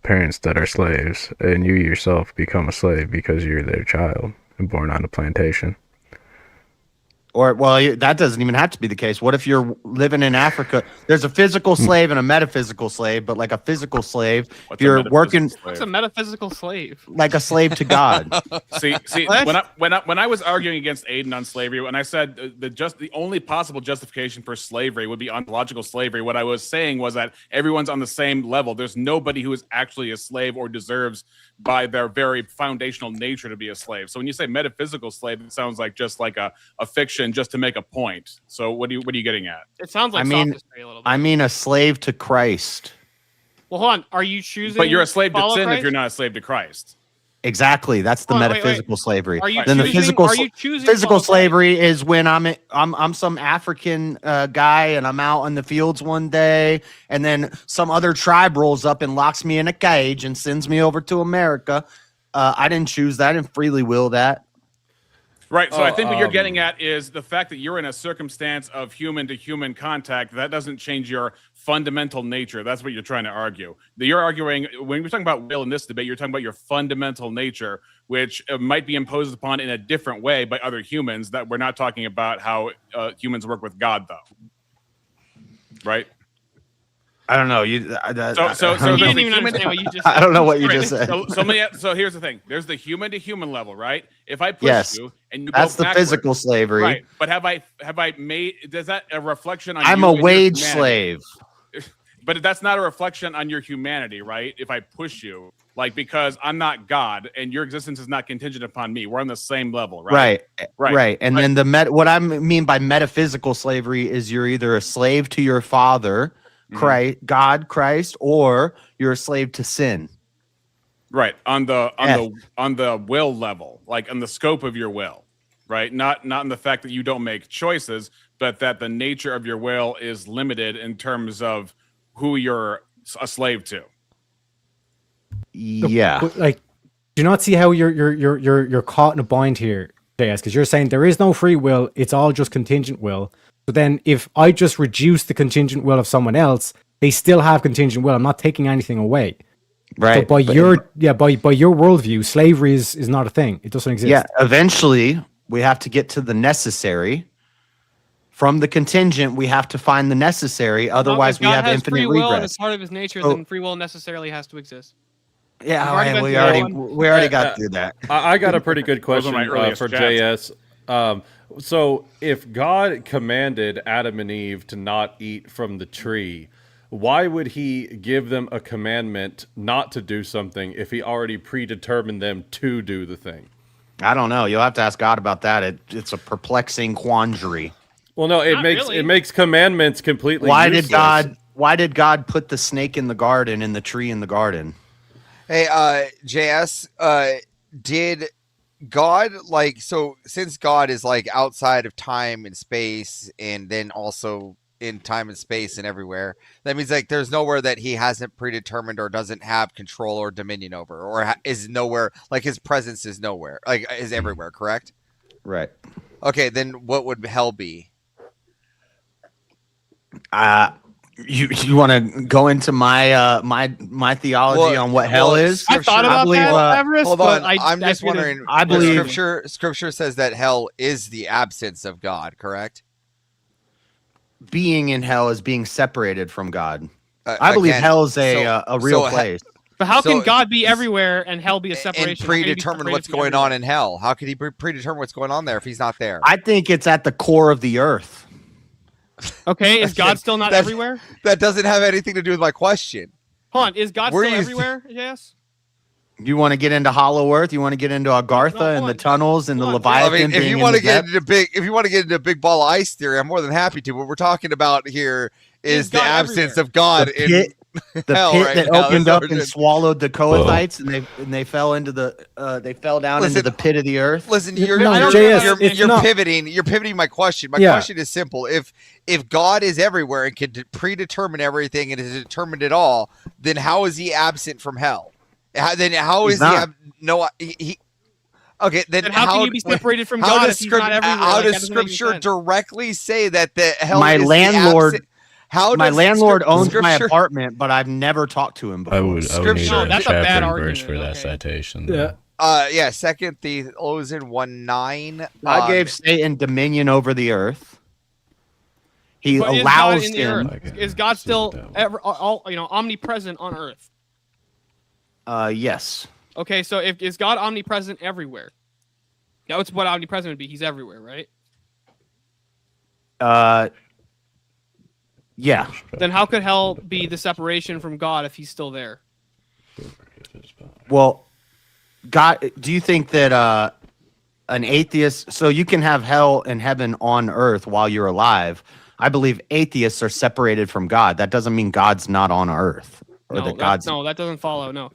parents that are slaves and you yourself become a slave because you're their child and born on a plantation? Or that doesn't even have to be the case. What if you're living in Africa? There's a physical slave and a metaphysical slave, but like a physical slave, What's if a you're metaphysical working slave? What's a metaphysical slave? like a slave to God. See, What? when I was arguing against Aiden on slavery, when I said the only possible justification for slavery would be ontological slavery, what I was saying was that everyone's on the same level. There's nobody who is actually a slave or deserves by their very foundational nature to be a slave. So when you say metaphysical slave, it sounds like just like a fiction just to make a point. So what are you getting at? It sounds like I mean- sophistry a little bit. I mean, a slave to Christ. Well, hold on. Are you choosing? But you're a slave to follow sin Christ? if you're not a slave to Christ. Exactly. That's the Hold on, wait, metaphysical slavery. Are you Then the choosing- physical are you choosing physical follow Christ? slavery is when I'm some African guy and I'm out in the fields one day, and then some other tribe rolls up and locks me in a cage and sends me over to America. I didn't choose that. I didn't freely will that. Right. So I think what you're getting at is the fact that you're in a circumstance of human to human contact. That doesn't change your fundamental nature. That's what you're trying to argue. You're arguing when you're talking about will in this debate, you're talking about your fundamental nature, which might be imposed upon in a different way by other humans. That we're not talking about how humans work with God, though. Right. I don't know. You So didn't there's even the understand what you just. I don't know what you Right. just said. So here's the thing. There's the human to human level, right? If I push Yes. you and you That's go the backwards, physical slavery. right? But have I made? Does that a reflection on? I'm you a and your wage humanity? slave. But that's not a reflection on your humanity, right? If I push you, like, because I'm not God and your existence is not contingent upon me. We're on the same level, right? Right. And then what I mean by metaphysical slavery is you're either a slave to your father, Christ, God, Christ, or you're a slave to sin. Right. On the will level, like on the scope of your will, right? Not in the fact that you don't make choices, but that the nature of your will is limited in terms of who you're a slave to. Yeah. Like, do you not see how you're caught in a bind here? JS, because you're saying there is no free will, it's all just contingent will. So then if I just reduce the contingent will of someone else, they still have contingent will. I'm not taking anything away. Right. So by your worldview, slavery is not a thing. It doesn't exist. Yeah, eventually we have to get to the necessary. From the contingent, we have to find the necessary. Otherwise, If we God have has infinite free will and regress. it's part of his nature, So- then free will necessarily has to exist. Yeah, We've already been we through already that one. we already got through that. I got a pretty good Those are question my earliest for chats. JS. So, if God commanded Adam and Eve to not eat from the tree, why would he give them a commandment not to do something if he already predetermined them to do the thing? I don't know. You'll have to ask God about that. It's a perplexing quandary. Well, no, Not really. it makes commandments completely Why useless. did God put the snake in the garden and the tree in the garden? Hey, JS, did God since God is like outside of time and space, and then also in time and space and everywhere, that means like there's nowhere that he hasn't predetermined or doesn't have control or dominion over, or is nowhere, like his presence is nowhere, like is everywhere, correct? Right. Okay, then what would hell be? You want to go into my my theology on what hell is? I thought about believe, that, Everest, Hold but on, I'm just figured- wondering. I believe- scripture says that hell is the absence of God, correct? Being in hell is being separated from God. I believe Again, hell is a real so place. But how So- can God be everywhere and hell be a separation? and How can he be predetermine separated what's from going on everywhere? in hell? How could he predetermine what's going on there if he's not there? I think it's at the core of the earth. Okay, is God still not That's- everywhere? That doesn't have anything to do with my question. Hold on, is God Where still do you everywhere? Yes. You want to get into Hollow Earth? You want to get into Agartha No, and hold the on. tunnels and the Hold on. Leviathan? I mean, if being you in want the to get depths? into a big ball of ice theory, I'm more than happy to. What we're talking about here is Is the God absence everywhere? of God The in pit- the hell pit right that now. opened That's up what and we're- swallowed the Kohathites, and they fell into they fell down Listen, into the pit of the earth. Listen, No, you're JS, it's not- pivoting my question. My Yeah. question is simple. If God is everywhere and can predetermine everything and has determined it all, then how is he absent from hell? Then how He's is not. he okay, then Then how can you be separated from how God does if he's not everywhere? How Like, that does doesn't make any scripture sense. directly say that the hell My is landlord- the absent? How My does landlord owns my scripture- apartment, but I've never talked to him before. I would need Scripture- a No, that's a chapter bad and argument, verse for that okay. citation. Yeah. though. Yeah, 2 Thessalonians 1:9. God gave Satan dominion over the earth. He But is God allows in the him. earth? Is God still omnipresent on earth? Yes. Okay, so is God omnipresent everywhere? That's what omnipresent would be. He's everywhere, right? Yeah. Then how could hell be the separation from God if he's still there? Well, God, do you think that an atheist? So you can have hell and heaven on earth while you're alive. I believe atheists are separated from God. That doesn't mean God's not on earth, or No, that God's. no, that doesn't follow. No,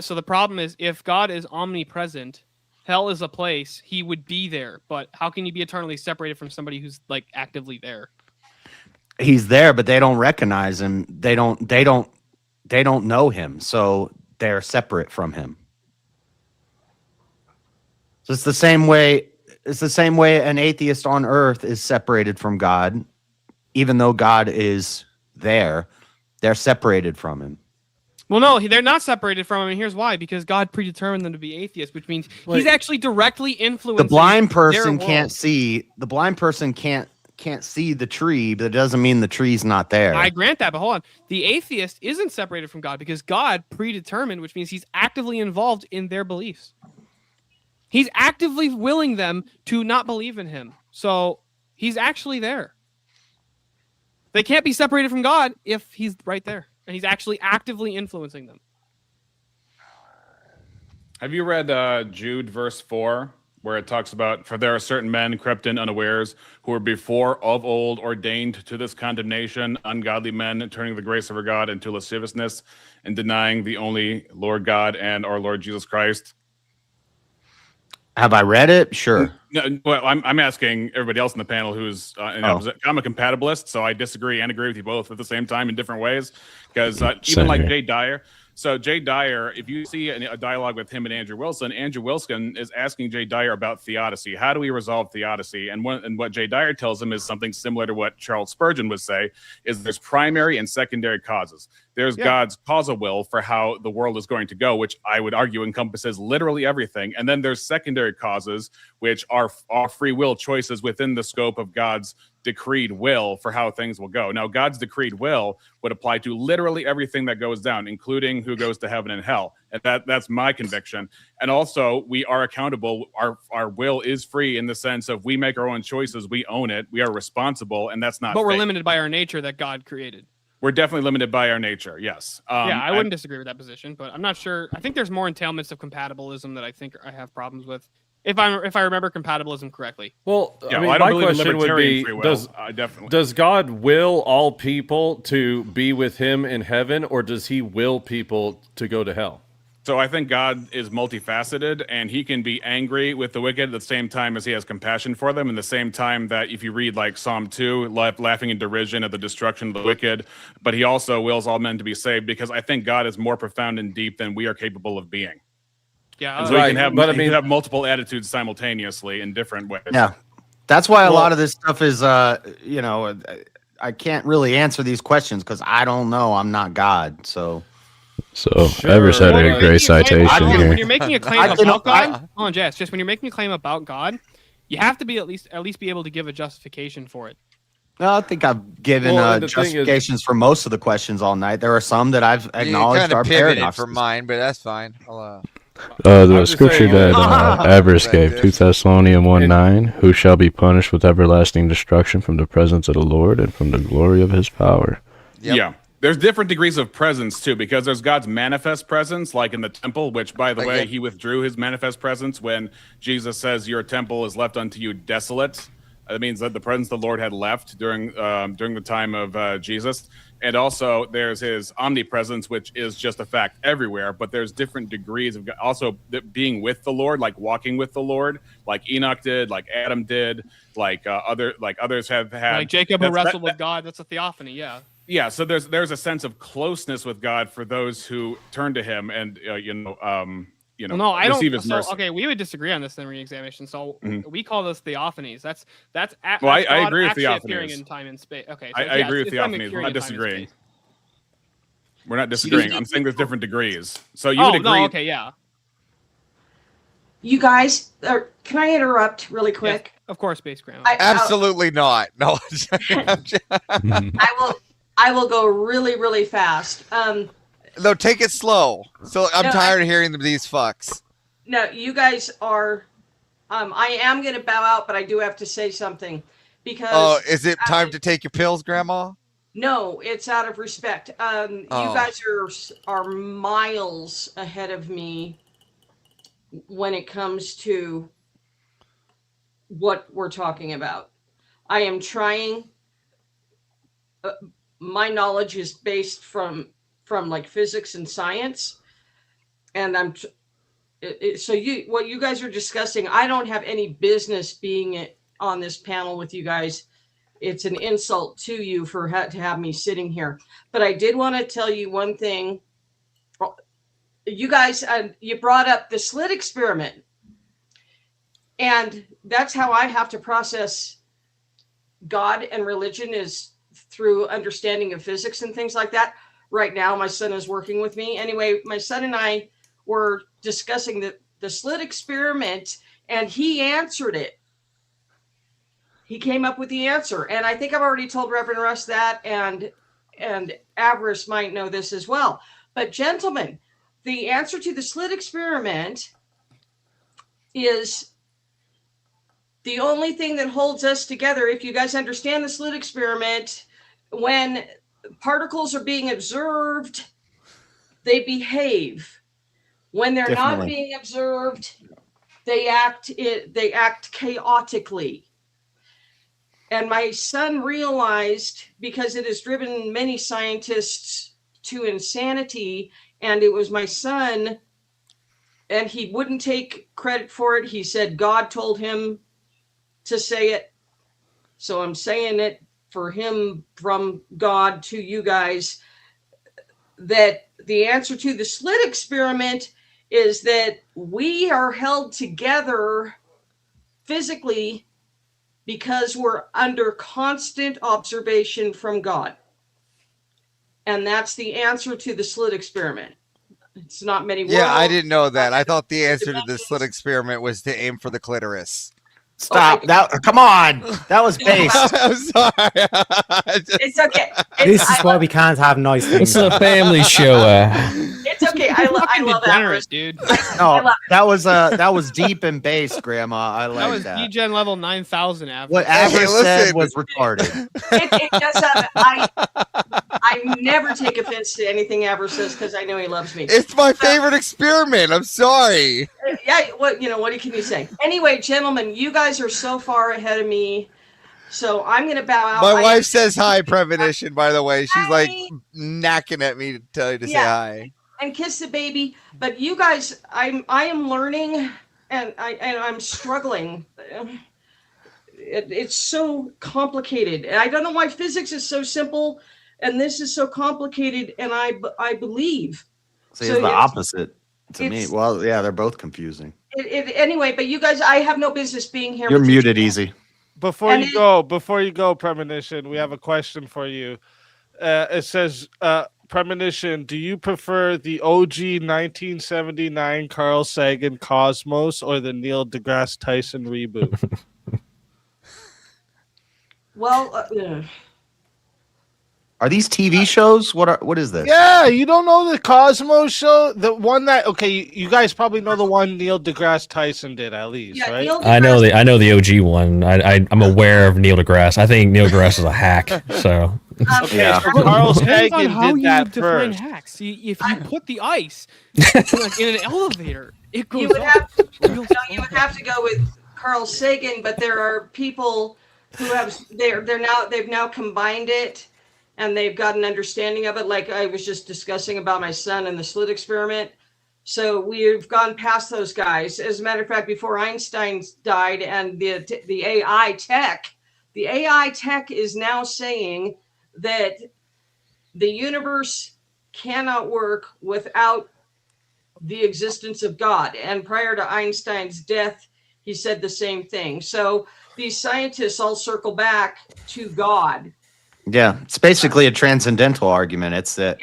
so the problem is if God is omnipresent, hell is a place. He would be there, but how can you be eternally separated from somebody who's like actively there? He's there, but they don't recognize him. They don't know him, so they're separate from him. So it's the same way. It's the same way an atheist on earth is separated from God, even though God is there. They're separated from him. Well, no, they're not separated from him, and here's why: because God predetermined them to be atheists, which means he's actually directly influencing. The blind their person world. can't see. The blind person can't see the tree, but it doesn't mean the tree's not there. I grant that, but hold on. The atheist isn't separated from God because God predetermined, which means he's actively involved in their beliefs. He's actively willing them to not believe in him. So he's actually there. They can't be separated from God if he's right there and he's actually actively influencing them. Have you read Jude verse 4, where it talks about, for there are certain men crept in unawares who were before of old ordained to this condemnation, ungodly men turning the grace of our God into lasciviousness and denying the only Lord God and our Lord Jesus Christ? Have I read it? Sure. No, well, I'm asking everybody else in the panel who's an opposite. I'm a compatibilist, so I disagree and agree with you both at the same time in different ways. Because even Same like here. Jay Dyer, So Jay Dyer, if you see a dialogue with him and Andrew Wilson is asking Jay Dyer about theodicy. How do we resolve theodicy? And what Jay Dyer tells him is something similar to what Charles Spurgeon would say, is there's primary and secondary causes. There's God's causal will for how the world is going to go, which I would argue encompasses literally everything. And then there's secondary causes, which are free will choices within the scope of God's decreed will for how things will go. Now, God's decreed will would apply to literally everything that goes down, including who goes to heaven and hell. And that's my conviction. And also, we are accountable. Our will is free in the sense of we make our own choices. We own it. We are responsible, and that's not. But we're fake. limited by our nature that God created. We're definitely limited by our nature. Yes. I wouldn't disagree with that position, but I'm not sure. I think there's more entailments of compatibilism that I think I have problems with. If I remember compatibilism correctly. Well, Yeah, I mean, well, I don't my believe in question would libertarian be: free will. does God will all people to be with Him in heaven, or does He will people to go to hell? So I think God is multifaceted, and He can be angry with the wicked at the same time as He has compassion for them. In the same time that if you read like Psalm 2, laughing in derision at the destruction of the wicked, but He also wills all men to be saved, because I think God is more profound and deep than we are capable of being. Yeah, and so right. he can have, But I he mean, can have multiple attitudes simultaneously in different ways. Yeah, that's why a lot of this stuff is, I can't really answer these questions because I don't know. I'm not God, so. Ever said a great citation When here. you're making a claim about God, hold on, Jess. Just when you're making a claim about God, you have to be at least be able to give a justification for it. No, I think I've given justifications for most of the questions all night. There are some that I've acknowledged You are kind of pivoted paradoxes. for mine, but that's fine. The scripture that Avarice gave, 2 Thessalonians 1:9, who shall be punished with everlasting destruction from the presence of the Lord and from the glory of His power. Yep. Yeah. There's different degrees of presence, too, because there's God's manifest presence, like in the temple, which, by the way, He withdrew His manifest presence when Jesus says, your temple is left unto you desolate. That means that the presence of the Lord had left during the time of Jesus. And also, there's His omnipresence, which is just a fact everywhere. But there's different degrees of also being with the Lord, like walking with the Lord, like Enoch did, like Adam did, like others have had. Like Jacob who wrestled with God. That's a theophany. Yeah. Yeah, so there's a sense of closeness with God for those who turn to Him and receive His mercy. Okay, we would disagree on this in re-examination. So we call this theophanies. That's I agree with theophanies. Appearing theophanies. in time and space. Okay, so I agree with theophanies. We're not disagreeing. We're not disagreeing. I'm saying there's different degrees. So you would agree? No, okay, yeah. You guys, can I interrupt really quick? Yes, of course, Space Grandma. Absolutely not. No. I will go really, really fast. No, take it slow. So I'm tired of hearing these fucks. No, you guys are. I am going to bow out, but I do have to say something because. Oh, is it time to take your pills, Grandma? No, it's out of respect. You guys are miles ahead of me when it comes to what we're talking about. I am trying. My knowledge is based from like physics and science, and what you guys are discussing, I don't have any business being on this panel with you guys. It's an insult to you to have me sitting here. But I did want to tell you one thing. You guys, you brought up the slit experiment, and that's how I have to process God and religion, is through understanding of physics and things like that. Right now, my son is working with me. Anyway, my son and I were discussing the slit experiment, and he answered it. He came up with the answer. And I think I've already told Reverend Russ that, and Avarice might know this as well. But gentlemen, the answer to the slit experiment is the only thing that holds us together. If you guys understand the slit experiment, when particles are being observed, they behave. When they're not being observed, they act chaotically. And my son realized, because it has driven many scientists to insanity, and it was my son, and he wouldn't take credit for it. He said God told him to say it. So I'm saying it for him from God to you guys. that the answer to the slit experiment is that we are held together physically because we're under constant observation from God. And that's the answer to the slit experiment. It's not many worlds. Yeah, I didn't know that. I thought the answer to the slit experiment was to aim for the clitoris. Stop. Come on. That was based. I'm sorry. It's okay. This is why we can't have nice things. It's a family show. It's okay. I love degenerate, that, dude. No, that was deep and based, Grandma. I That like was that. DGen level 9,000 average. What Average said was retarded. It does have. I never take offense to anything Aver says because I know he loves me. It's my favorite experiment. I'm sorry. Yeah, what can you say? Anyway, gentlemen, you guys are so far ahead of me. So I'm gonna bow out. My wife says hi, Premonition, by the way. She's like knacking at me to tell you to say hi. And kiss the baby. But you guys, I am learning and I'm struggling. It's so complicated. And I don't know why physics is so simple and this is so complicated, and I believe. See, it's the opposite to me. Well, yeah, they're both confusing. Anyway, but you guys, I have no business being here. You're muted, Easy. Before you go, Premonition, we have a question for you. It says, Premonition, do you prefer the OG 1979 Carl Sagan Cosmos or the Neil deGrasse Tyson reboot? Well, are these TV shows? What is this? Yeah, you don't know the Cosmos show? The one that you guys probably know the one Neil deGrasse Tyson did at least, right? I know the OG one. I'm aware of Neil deGrasse. I think Neil deGrasse is a hack. So yeah, Carl Sagan how did you that define first. hacks. If you put the ice in an elevator, it goes you would up. you would have to go with Carl Sagan, but there are people who have they've now combined it. And they've got an understanding of it, like I was just discussing about my son and the slit experiment. So we've gone past those guys. As a matter of fact, before Einstein died and the AI tech is now saying that the universe cannot work without the existence of God. And prior to Einstein's death, he said the same thing. So these scientists all circle back to God. Yeah, it's basically a transcendental argument. It's that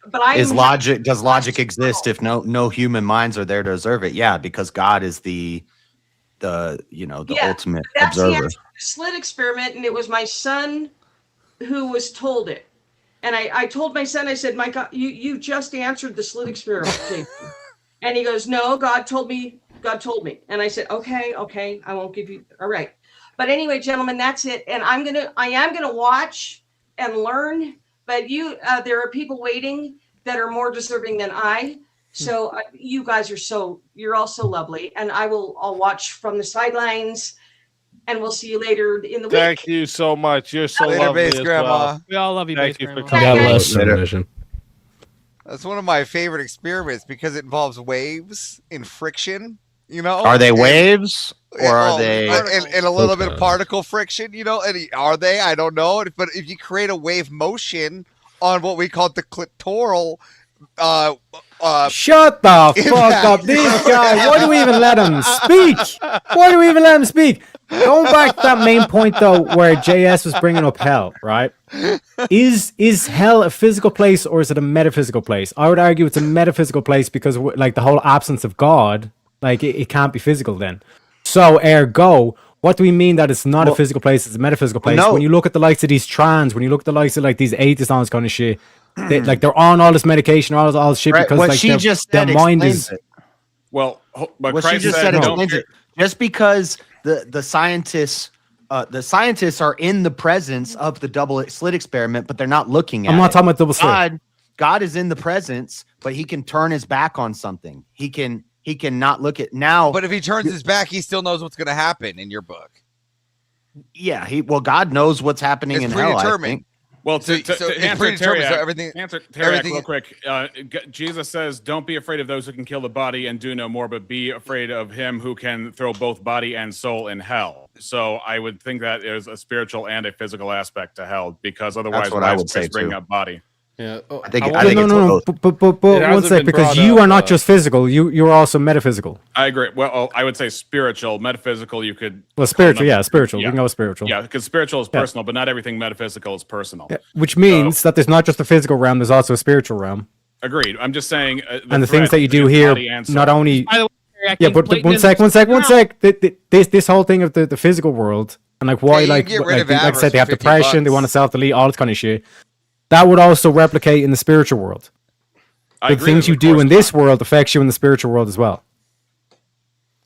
does logic exist if no human minds are there to observe it? Yeah, because God is the ultimate that's observer. The answer to the slit experiment, and it was my son who was told it. And I told my son, I said, "My God, you just answered the slit experiment." And he goes, "No, God told me. And I said, okay, I won't give you. All right. But anyway, gentlemen, that's it. And I am gonna watch and learn. But there are people waiting that are more deserving than I. So you guys you're all so lovely. And I'll watch from the sidelines. And we'll see you later in the week. Thank you so much. You're so Later, lovely Base as Grandma. well. We all love you, Thank Base you for Grandma. coming. God bless. Premonition. That's one of my favorite experiments because it involves waves and friction. Are they waves or are they and a little bit of particle friction? And are they? I don't know. But if you create a wave motion on what we call the clitoral, shut the fuck up, this guy. Why do we even let him speak? Going back to that main point though, where JS was bringing up hell, right? Is hell a physical place or is it a metaphysical place? I would argue it's a metaphysical place because like the whole absence of God. Like, it can't be physical then. So, ergo, what do we mean that it's not a physical place, it's a metaphysical place? When you look at the likes of these trans, when you look at the likes of, like, these atheists on this kind of shit, they're on all this medication, all this shit, because, what like, she just said their mind is... Well, but what Christ she just said, said don't explains it. Just because the scientists are in the presence of the double slit experiment, but they're not looking at it. I'm not talking about double slit. God is in the presence, but he can turn his back on something. He can not look at now. But if he turns his back, he still knows what's going to happen in your book. Yeah, God knows what's happening in hell. I think. Well, to answer Terry, everything real quick. Jesus says, "Don't be afraid of those who can kill the body and do no more, but be afraid of him who can throw both body and soul in hell." So I would think that there's a spiritual and a physical aspect to hell, because otherwise, That's what I would say bring too. up body. Yeah. I think No, it's no. both. But It one hasn't sec, been because brought you up, are not just physical. You're also metaphysical. I agree. Well, I would say spiritual, metaphysical. You could. Well, call spiritual, them- yeah, spiritual. We Yeah. can go with spiritual. Yeah, because spiritual is Yeah. personal, but not everything metaphysical is personal. Yeah, which means that there's not just a physical realm. There's also a spiritual realm. Agreed. I'm just saying. And the things threat that you is do against here, body and soul. not only By the way, I yeah, think but Platonism one is sec. This whole thing of the physical world and like why Yeah, you like can get rid like, of like I avarice said they for have 50 depression, they bucks. want to self-delete, all this kind of shit. That would also replicate in the spiritual world. I The agree things there's you a do in this correspondence. world affects you in the spiritual world as well.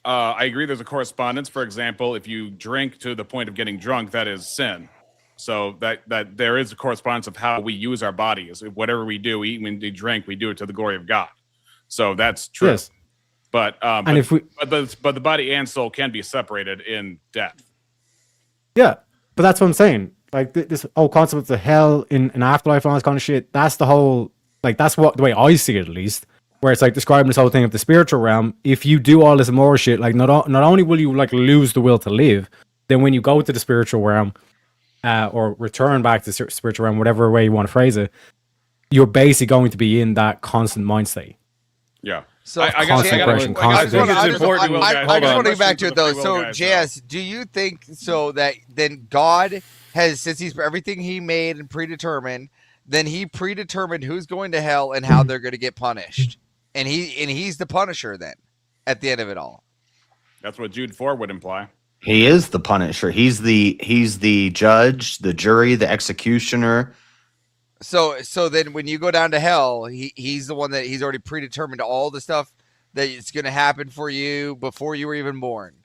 I agree. There's a correspondence. For example, if you drink to the point of getting drunk, that is sin. So that there is a correspondence of how we use our bodies. Whatever we do, we eat, when we drink, we do it to the glory of God. So that's true. Yes. But if we- but the body and soul can be separated in death. Yeah, but that's what I'm saying. Like this whole concept of the hell in an afterlife and all this kind of shit. That's the whole like that's what the way I see it at least. Where it's like describing this whole thing of the spiritual realm. If you do all this immoral shit, like not only will you like lose the will to live, then when you go to the spiritual realm, or return back to the spiritual realm, whatever way you want to phrase it, you're basically going to be in that constant mind state. Yeah. So I guess Constant aggression, constant think I it's just important. want to get back to it though. So JS, do you think so that then God has, since he's everything he made and predetermined, then he predetermined who's going to hell and how they're going to get punished, and he's the punisher then at the end of it all. That's what Jude 4 would imply. He is the punisher. He's the judge, the jury, the executioner. So then when you go down to hell, he's the one that he's already predetermined all the stuff that it's going to happen for you before you were even born.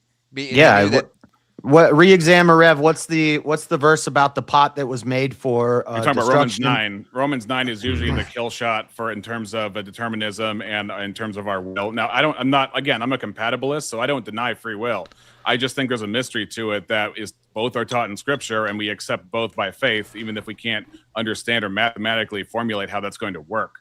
What re-examine Rev? What's the verse about the pot that was made for You're talking about Romans destruction? 9. Romans 9 is usually the kill shot for in terms of determinism and in terms of our will. Now, I'm a compatibilist, so I don't deny free will. I just think there's a mystery to it that is both are taught in Scripture, and we accept both by faith, even if we can't understand or mathematically formulate how that's going to work.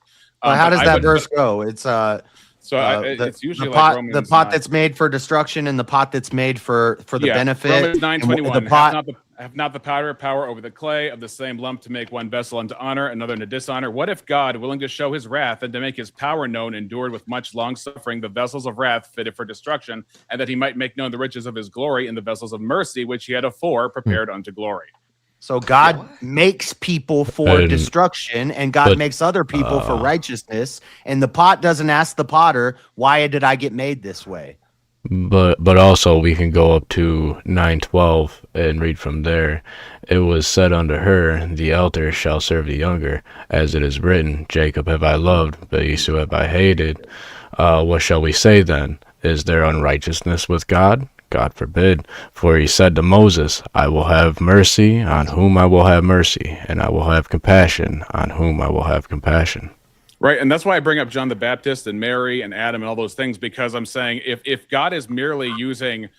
Well, how does that verse go? It's it's usually the like pot, Romans the pot 9. that's made for destruction and the pot that's made for the benefit. Romans And 9:21. the pot. Have not the power over the clay of the same lump to make one vessel unto honor, another unto dishonor. What if God, willing to show his wrath and to make his power known, endured with much long suffering the vessels of wrath fitted for destruction, and that he might make known the riches of his glory in the vessels of mercy, which he had afore prepared unto glory. So God makes people for destruction, and God makes other people for righteousness. And the pot doesn't ask the potter, "Why did I get made this way?" But also we can go up to 9:12 and read from there. It was said unto her, the elder shall serve the younger, as it is written, Jacob have I loved, but Esau have I hated. What shall we say then? Is there unrighteousness with God? God forbid. For he said to Moses, I will have mercy on whom I will have mercy, and I will have compassion on whom I will have compassion. Right, and that's why I bring up John the Baptist and Mary and Adam and all those things, because I'm saying if God is merely using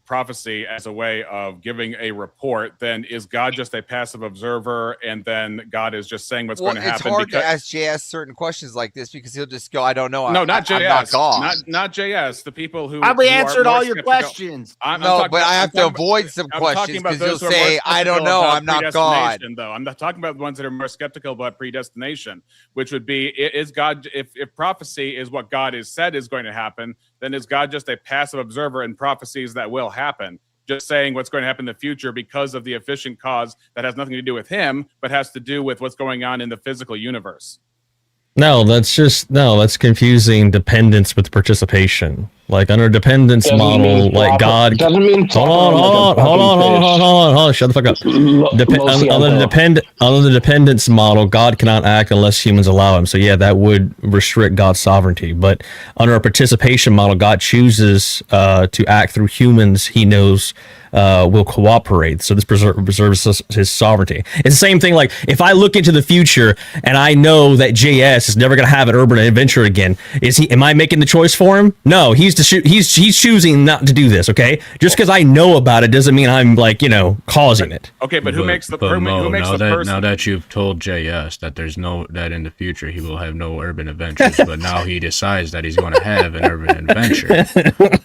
prophecy as a way of giving a report, then is God just a passive observer, and then God is just saying what's going to happen? It's hard to ask JS certain questions like this because he'll just go, I don't know. No, not JS. I'm not God. Not JS. The people who Probably who are answered more all your skeptical. questions. But I have to avoid some questions because you'll say, I don't know, I'm not God. Though I'm not talking about the ones that are more skeptical about predestination, which would be, is God, if prophecy is what God has said is going to happen, then is God just a passive observer in prophecies that will happen, just saying what's going to happen in the future because of the efficient cause that has nothing to do with him, but has to do with what's going on in the physical universe? That's confusing dependence with participation. Like under dependence model, like God. Doesn't mean hold on. Shut the fuck up. Under the dependence model, God cannot act unless humans allow him. So yeah, that would restrict God's sovereignty. But under a participation model, God chooses to act through humans he knows will cooperate. So this preserves his sovereignty. It's the same thing. Like if I look into the future and I know that JS is never going to have an urban adventure again, am I making the choice for him? No, he's choosing not to do this. Okay, just because I know about it doesn't mean I'm causing it. Okay, but who makes the person? Now that you've told JS that that in the future he will have no urban adventures, but now he decides that he's going to have an urban adventure.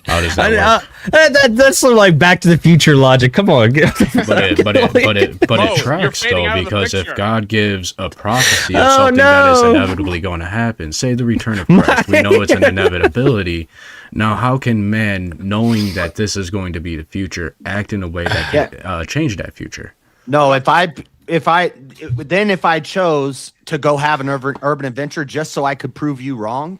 How does that work? That's sort of like Back to the Future. future logic. Come on. But Mo, it tracks you're fading though, out of the because if picture. God gives a prophecy of Oh, something that is no. inevitably going to happen, say the return of Christ, we know it's an inevitability. Now, how can man, knowing that this is going to be the future, act in a way that can change that future? No, if I chose to go have an urban adventure just so I could prove you wrong,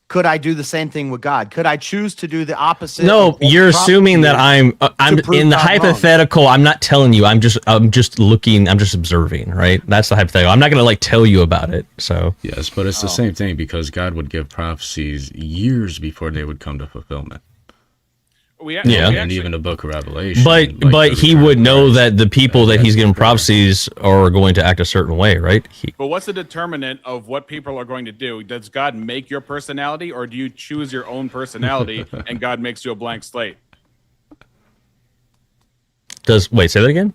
could I do the same thing with God? Could I choose to do the opposite? No, of what you're the assuming that prophecy I'm to prove in the God wrong? hypothetical. I'm not telling you. I'm just looking. I'm just observing. Right. That's the hypothetical. I'm not gonna like tell you about it. So Yes, but it's the same thing, because God would give prophecies years before they would come to fulfillment. We Yeah. And even the book of Revelation. But like but the he return would of know Christ, that the people that he's that's giving correct. prophecies are going to act a certain way, right? But what's the determinant of what people are going to do? Does God make your personality, or do you choose your own personality and God makes you a blank slate? Wait, say that again?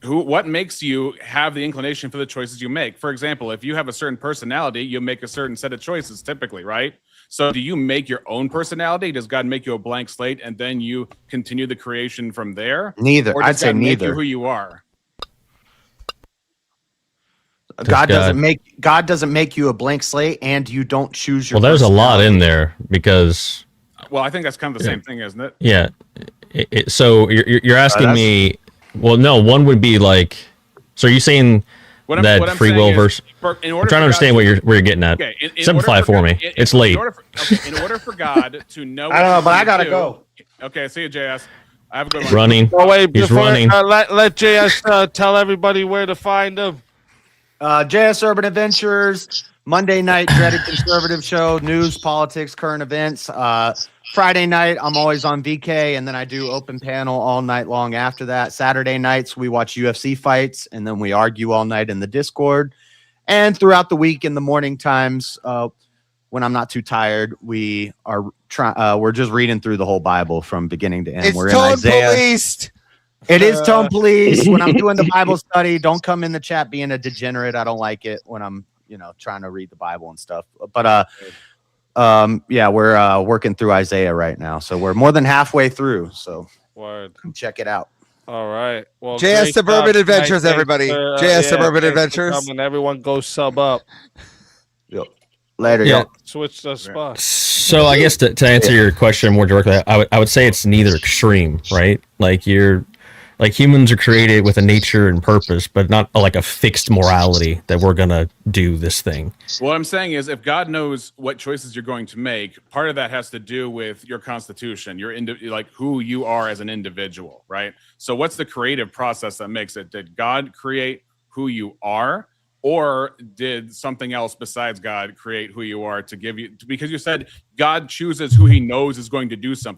What makes you have the inclination for the choices you make? For example, if you have a certain personality, you make a certain set of choices typically, right? So do you make your own personality? Does God make you a blank slate and then you continue the creation from there? Neither. Or does I'd say God make you neither. who you are? God doesn't make you a blank slate, and you don't choose your. Well, there's a lot personality. in there because Well, I think that's kind of the same thing, isn't it? yeah. So you're asking me. Well, no. One would be like. So are you saying What that I'm free saying will is, versus? in I'm order trying to for understand God where you're getting at. Okay, in Simplify order for me. It's late. In order for God to know, I don't know, but I gotta do, go. Okay, see you, JS. I have a good one. Running. Oh wait, He's before, running. let JS tell everybody where to find him. JS Urban Adventures, Monday night Dreaded Conservative show, news, politics, current events. Friday night, I'm always on VK, and then I do open panel all night long after that. Saturday nights, we watch UFC fights, and then we argue all night in the Discord. And throughout the week in the morning times, when I'm not too tired, we are we're just reading through the whole Bible from beginning to end. It's We're in tone Isaiah. policed. It is tone police. When I'm doing the Bible study, don't come in the chat being a degenerate. I don't like it when I'm, trying to read the Bible and stuff. But yeah, we're working through Isaiah right now, so we're more than halfway through. So come check it out. All right. Well, JS great Suburban job tonight. Adventures, Thanks everybody. for, JS Suburban thanks for Adventures. coming. Everyone go sub up. Later, Yeah. y'all. Switch the spot. So I guess to answer your question more directly, I would say it's neither extreme, right? Like humans are created with a nature and purpose, but not like a fixed morality that we're gonna do this thing. What I'm saying is, if God knows what choices you're going to make, part of that has to do with your constitution, like who you are as an individual, right? So what's the creative process that makes it? Did God create who you are, or did something else besides God create who you are to give you? Because you said God chooses who he knows is going to do something.